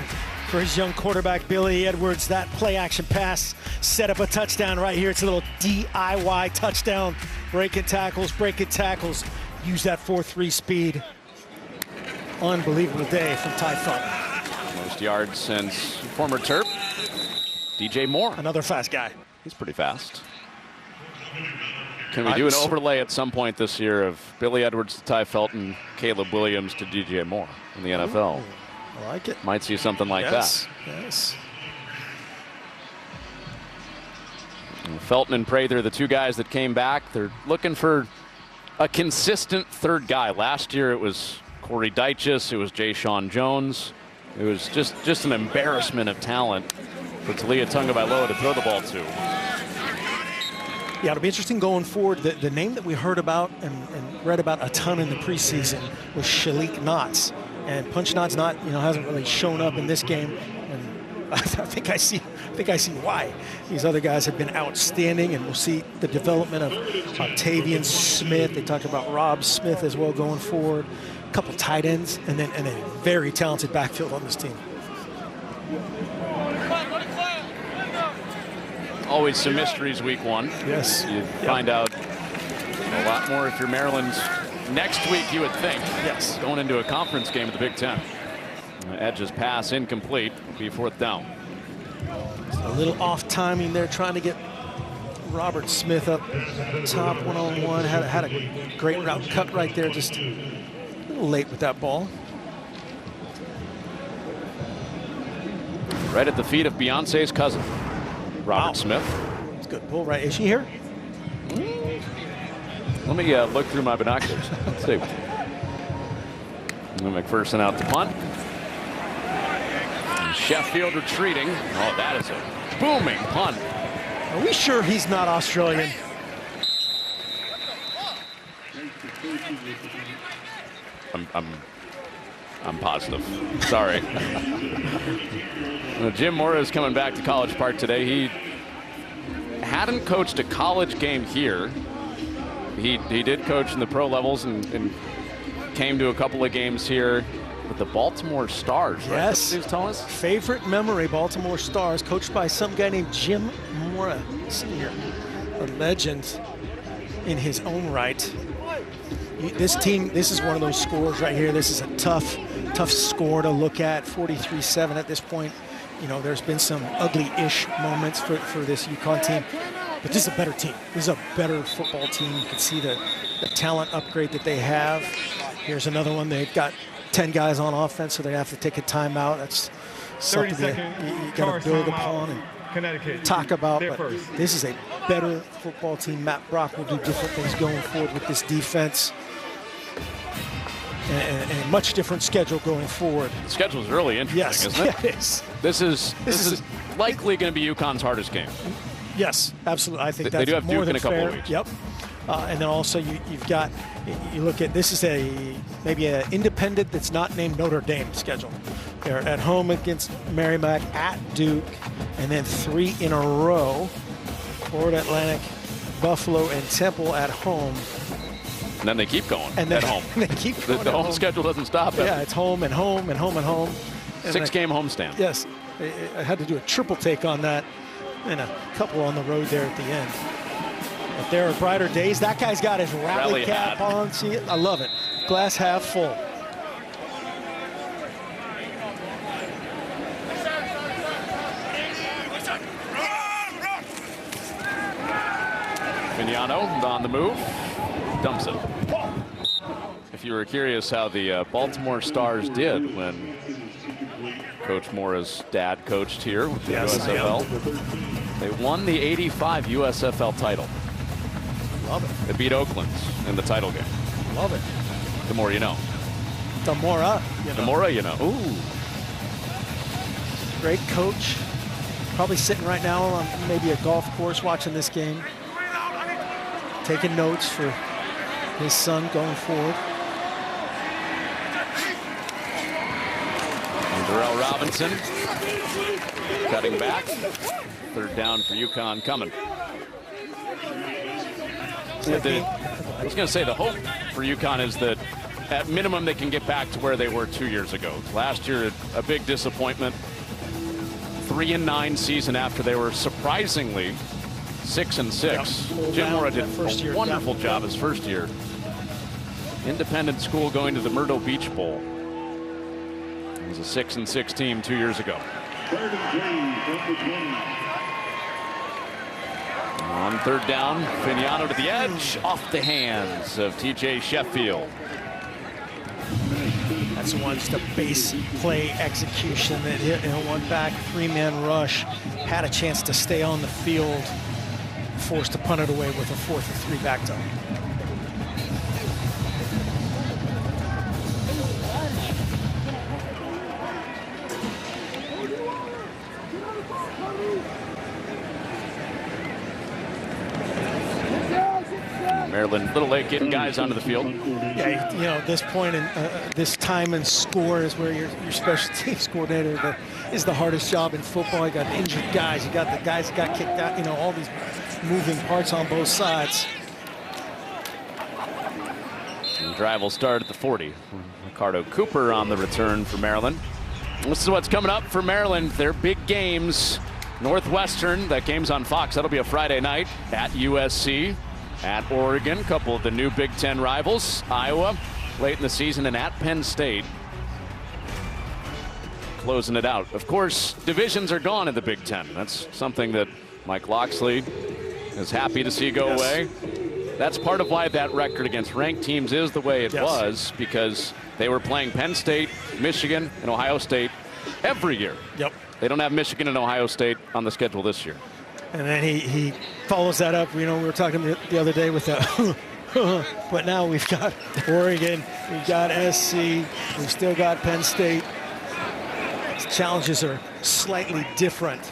for his young quarterback, Billy Edwards. That play-action pass set up a touchdown right here. It's a little DIY touchdown. Breaking tackles. Use that 4.3 speed. Unbelievable day from Ty Felton. Most yards since former Terp, DJ Moore. Another fast guy. He's pretty fast. Can we do an overlay at some point this year of Billy Edwards to Ty Felton, Caleb Williams to DJ Moore in the NFL? Ooh, I like it. Might see something like that. Yes. Felton and Prather, the two guys that came back, they're looking for a consistent third guy. Last year it was Corey Dyches, it was Jay Sean Jones. It was just an embarrassment of talent for Talia Tungavailoa to throw the ball to. Yeah, it'll be interesting going forward. The name that we heard about and read about a ton in the preseason was Shalik Knotts. And Punch Knotts hasn't really shown up in this game. And I think I see why. These other guys have been outstanding, and we'll see the development of Octavian Smith. They talked about Rob Smith as well going forward. A couple tight ends, and a very talented backfield on this team. Always some mysteries week one. Yes. You find out a lot more if you're Maryland next week, you would think. Yes. Going into a conference game of the Big Ten. Edge's pass incomplete. Will be 4th down. A little off timing there, trying to get Robert Smith up top one-on-one. Had a great route cut right there, just a little late with that ball. Right at the feet of Beyonce's cousin, Robert Smith. It's a good pull, right? Is she here? Let me look through my binoculars. Let's see. McPherson out to punt. And Sheffield retreating. Oh, that is a booming punt. Are we sure he's not Australian? I'm positive. Sorry. Jim Mora is coming back to College Park today. He hadn't coached a college game here. He did coach in the pro levels and came to a couple of games here with the Baltimore Stars. Right? Yes. He was telling us. Favorite memory, Baltimore Stars, coached by some guy named Jim Mora Sr., a legend in his own right. This team, this is one of those scores right here. This is a tough score to look at. 43-7 at this point. You know, there's been some ugly-ish moments for this Uconn team, but this is a better team. This is a better football team. You can see the talent upgrade that they have. Here's another one. They've got 10 guys on offense, so they have to take a timeout. That's something you got to build upon and talk about. But this is a better football team. Matt Brock will do different things going forward with this defense. And a much different schedule going forward. The schedule is really interesting, isn't it? Yes. This is likely going to be UConn's hardest game. Yes, absolutely. I think they that's do have more Duke than in a couple fair. of weeks. Yep. And then also you look at, this is maybe an independent that's not named Notre Dame schedule. They're at home against Merrimack, at Duke, and then 3 in a row. Florida Atlantic, Buffalo, and Temple at home. And then they keep going and then, at home. They keep going the home schedule doesn't stop. Yeah, it's home and home and home and home. 6-game homestand. Yes. I had to do a triple take on that and a couple on the road there at the end. But there are brighter days. That guy's got his rally cap on. See it? I love it. Glass half full. Vignano on the move. Dumps it. If you were curious how the Baltimore Stars did when Coach Mora's dad coached here with the USFL, they won the '85 USFL title. Love it. They beat Oakland in the title game. Love it. The more you know. The Mora, you know. The Mora, you know. Ooh. Great coach. Probably sitting right now on maybe a golf course watching this game. Taking notes for his son going forward. And Darrell Robinson cutting back. 3rd down for UConn coming. I was going to say the hope for UConn is that at minimum they can get back to where they were 2 years ago. Last year, a big disappointment. 3-9 season after they were surprisingly 6-6. Jim Mora did a wonderful job his first year. Independent school going to the Myrtle Beach Bowl. It was a 6-6 team 2 years ago. On third down, Fignano to the edge, off the hands of TJ Sheffield. That's the one, just a base play execution that hit, one back, three-man rush, had a chance to stay on the field, forced to punt it away with a 4th and 3 back zone. Maryland, little late getting guys onto the field. Yeah, at this point in this time and score is where your special teams coordinator is the hardest job in football. You got injured guys, you got the guys that got kicked out, all these moving parts on both sides. And the drive will start at the 40. Ricardo Cooper on the return for Maryland. This is what's coming up for Maryland. Their big games. Northwestern, that game's on Fox. That'll be a Friday night at USC. At Oregon, a couple of the new Big Ten rivals. Iowa, late in the season, and at Penn State. Closing it out. Of course, divisions are gone in the Big Ten. That's something that Mike Locksley is happy to see go away. That's part of why that record against ranked teams is the way it was, because they were playing Penn State, Michigan, and Ohio State every year. Yep. They don't have Michigan and Ohio State on the schedule this year. And then he follows that up. We were talking the other day with that. But now we've got Oregon, we've got SC, we've still got Penn State. The challenges are slightly different.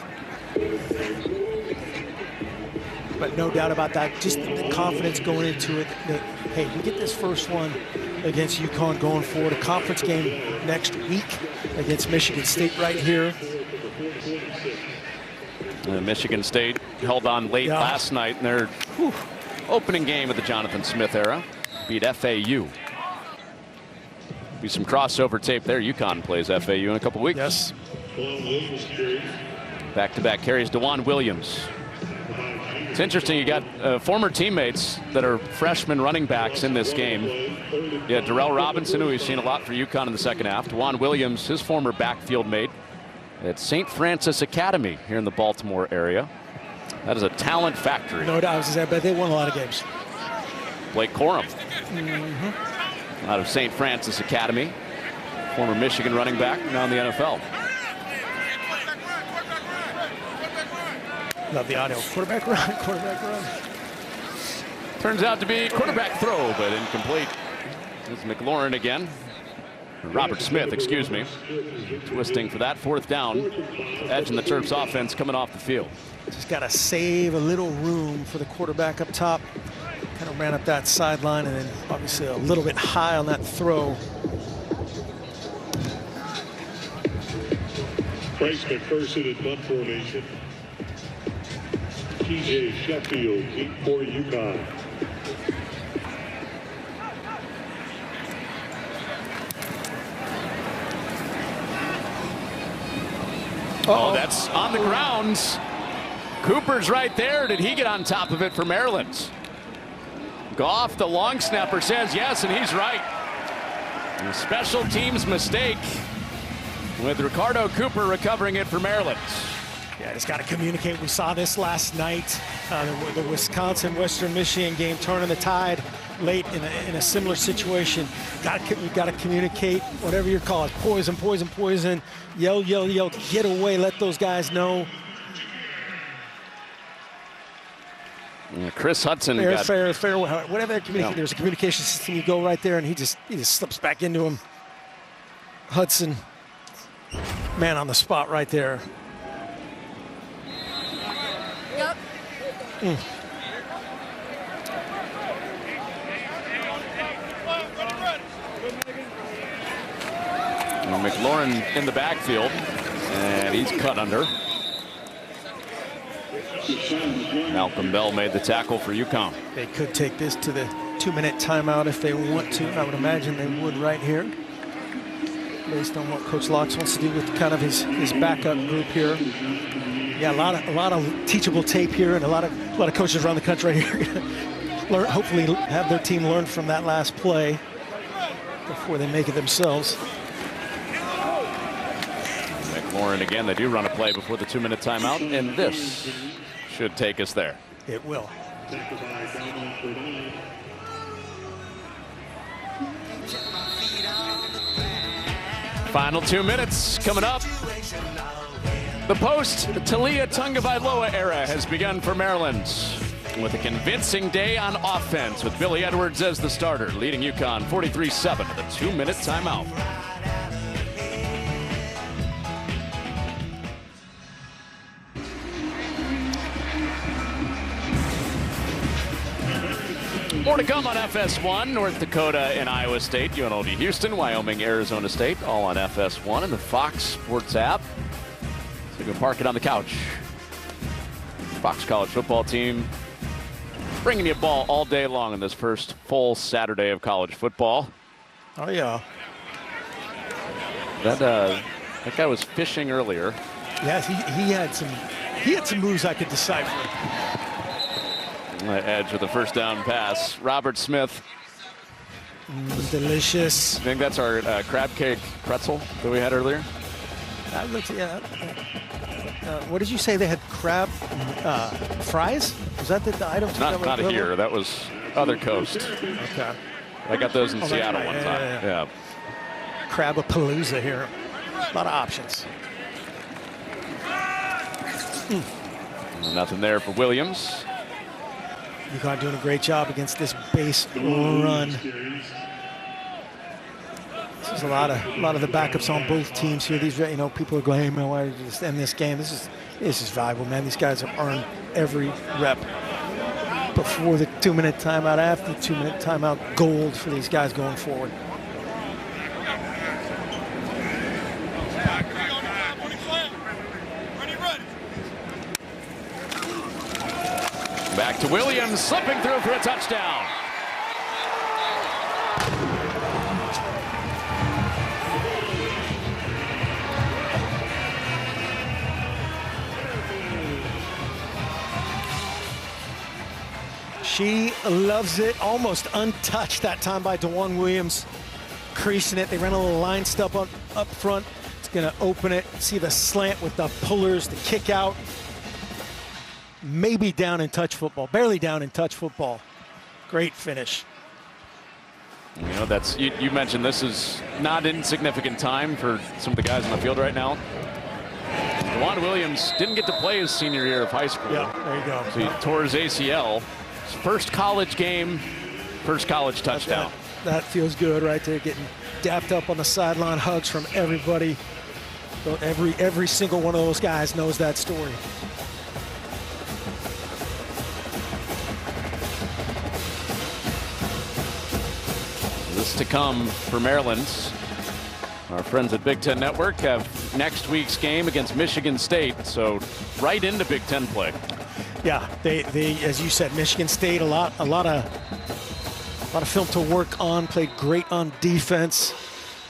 But no doubt about that, just the confidence going into it that, hey, we get this first one against Uconn going forward. A conference game next week against Michigan State right here. Michigan State held on late last night in their opening game of the Jonathan Smith era. Beat FAU. Be some crossover tape there. Uconn plays FAU in a couple weeks. Yes. Back-to-back carries. DeJuan Williams. It's interesting, you got former teammates that are freshman running backs in this game. You had Darrell Robinson, who we've seen a lot for Uconn in the second half. DeJuan Williams, his former backfield mate at St. Francis Academy here in the Baltimore area. That is a talent factory. No doubt, but they won a lot of games. Blake Corum out of St. Francis Academy, former Michigan running back, now in the NFL. Love the audio. Quarterback run, quarterback run. Turns out to be quarterback throw, but incomplete. It's McLaurin again. Robert Smith, excuse me. Twisting for that 4th down. Edge in the Terps offense coming off the field. Just got to save a little room for the quarterback up top. Kind of ran up that sideline and then obviously a little bit high on that throw. Price McPherson in bunt formation. TJ Sheffield for Uconn. Oh, that's on the grounds. Cooper's right there. Did he get on top of it for Maryland? Goff, the long snapper, says yes, and he's right. A special teams mistake with Ricardo Cooper recovering it for Maryland. Yeah, just got to communicate. We saw this last night, the Wisconsin-Western Michigan game, turning the tide late in a similar situation. You got to communicate, whatever you call it, poison, poison, poison. Yell, yell, yell, get away, let those guys know. Chris Hudson fair, whatever that communication, there's a communication system. You go right there, and he just slips back into him. Hudson, man on the spot right there. Yep. McLaurin in the backfield, and he's cut under. Malcolm Bell made the tackle for Uconn. They could take this to the 2-minute timeout if they want to. I would imagine they would right here. based on what Coach Locks wants to do with kind of his backup group here. Yeah, a lot of teachable tape here, and a lot of coaches around the country right here learn, hopefully have their team learn from that last play before they make it themselves. McLaurin again. They do run a play before the 2-minute timeout, and this should take us there. It will. Final 2 minutes coming up. The post-Talia Tungavailoa era has begun for Maryland with a convincing day on offense with Billy Edwards as the starter, leading Uconn 43-7 to the 2-minute timeout. More to come on FS1, North Dakota and Iowa State, UNLV Houston, Wyoming, Arizona State, all on FS1 and the Fox Sports app. So you can park it on the couch. Fox College football team bringing you a ball all day long in this first full Saturday of college football. Oh, yeah. That guy was fishing earlier. Yes, he had some moves I could decipher. Edge with a first down pass. Robert Smith. Delicious. I think that's our crab cake pretzel that we had earlier. That looks, yeah. What did you say they had? Crab fries? Was that the item? Not here. That was other coast. Okay. I got those in Seattle one time. Yeah. Crabapalooza here. A lot of options. Nothing there for Williams. Uconn doing a great job against this base run. There's a lot of the backups on both teams here. These, people are going, hey man, why did you just end this game? This is valuable, man. These guys have earned every rep before the 2-minute timeout, after the 2-minute timeout. Gold for these guys going forward. Back to Williams, slipping through for a touchdown. She loves it, almost untouched that time by DeJuan Williams. Creasing it, they ran a little line step up front. It's gonna open it, see the slant with the pullers, the kick out. Maybe down in touch football, barely down in touch football. Great finish. That's you mentioned this is not insignificant time for some of the guys on the field right now. DeJuan Williams didn't get to play his senior year of high school. Yeah, there you go. So he tore his ACL. His first college game, first college touchdown. That feels good right there, getting dapped up on the sideline, hugs from everybody. So every single one of those guys knows that story. This to come for Maryland. Our friends at Big Ten Network have next week's game against Michigan State, so right into Big Ten play. Yeah, they as you said, Michigan State a lot of film to work on. Played great on defense.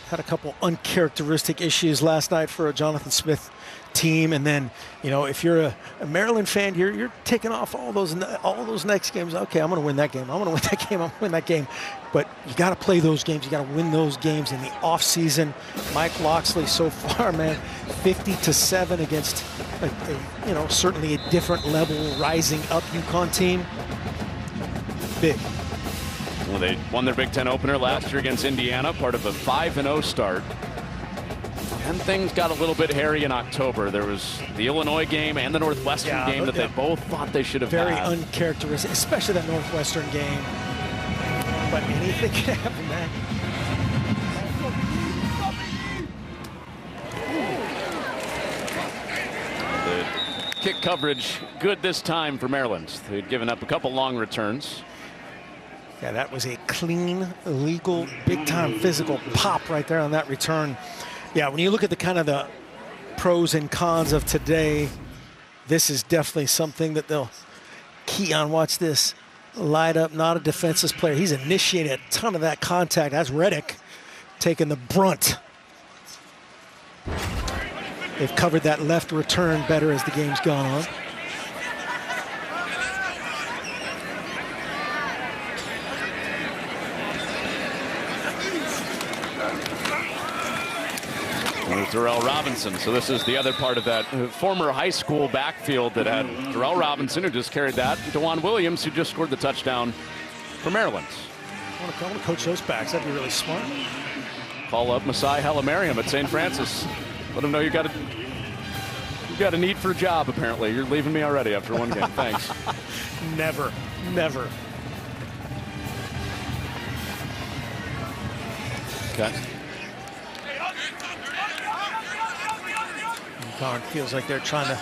Had a couple uncharacteristic issues last night for a Jonathan Smith team, and then if you're a Maryland fan, you're taking off all those next games. Okay, I'm going to win that game. I'm going to win that game. I'm going to win that game. But you got to play those games. You got to win those games in the off season. Mike Locksley so far, man, 50-7 against certainly a different level rising up Uconn team. Big. Well, they won their Big Ten opener last year against Indiana, part of a 5-0 start. And things got a little bit hairy in October. There was the Illinois game and the Northwestern game that they both thought they should have Very had. uncharacteristic, especially that Northwestern game. But anything can happen, man. The kick coverage good this time for Maryland. They'd given up a couple long returns. Yeah, that was a clean, legal, big-time physical pop right there on that return. Yeah, when you look at the kind of the pros and cons of today, this is definitely something that they'll key on. Watch this. Light up, not a defensive player. He's initiated a ton of that contact. That's Reddick taking the brunt They've covered that left return better as the game's gone on. Darrell Robinson. So this is the other part of that former high school backfield that had Darrell Robinson, who just carried that, DeJuan Williams, who just scored the touchdown for Maryland. I want to coach those backs. That'd be really smart. Call up Masai Halamariam at St. Francis. Let him know you got a need for a job, apparently. You're leaving me already after one game. Thanks. Never. Okay. Uconn feels like they're trying to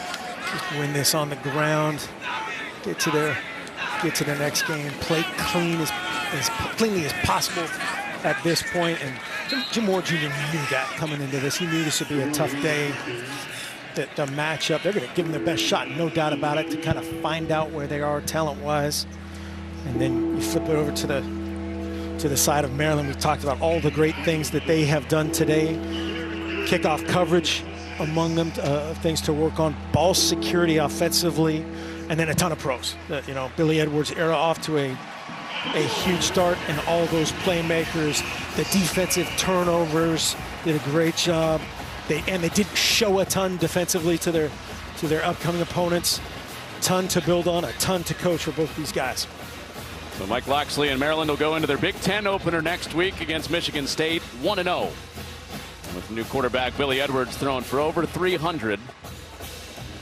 just win this on the ground, get to the next game, play clean as cleanly as possible at this point. And Jim Moore Jr. knew that coming into this. He knew this would be a tough day. The matchup, they're going to give them their best shot, no doubt about it, to kind of find out where they are talent-wise. And then you flip it over to the side of Maryland. We talked about all the great things that they have done today. Kickoff coverage among them, things to work on, ball security offensively, and then a ton of pros. Billy Edwards era off to a huge start, and all those playmakers, the defensive turnovers, did a great job. They didn't show a ton defensively to their upcoming opponents. Ton to build on, a ton to coach for both these guys. So Mike Locksley and Maryland will go into their Big Ten opener next week against Michigan State, 1-0. With new quarterback Billy Edwards throwing for over 300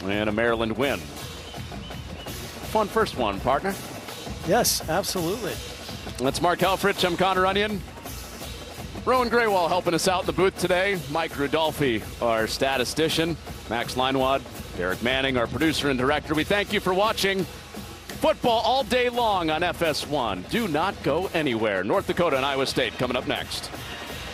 and a Maryland win. Fun first one, partner. Yes, absolutely. That's Mark Helfrich. I'm Connor Onion. Rowan Graywall helping us out in the booth today. Mike Rudolphi, our statistician. Max Linewad, Derek Manning, our producer and director. We thank you for watching football all day long on FS1. Do not go anywhere. North Dakota and Iowa State coming up next.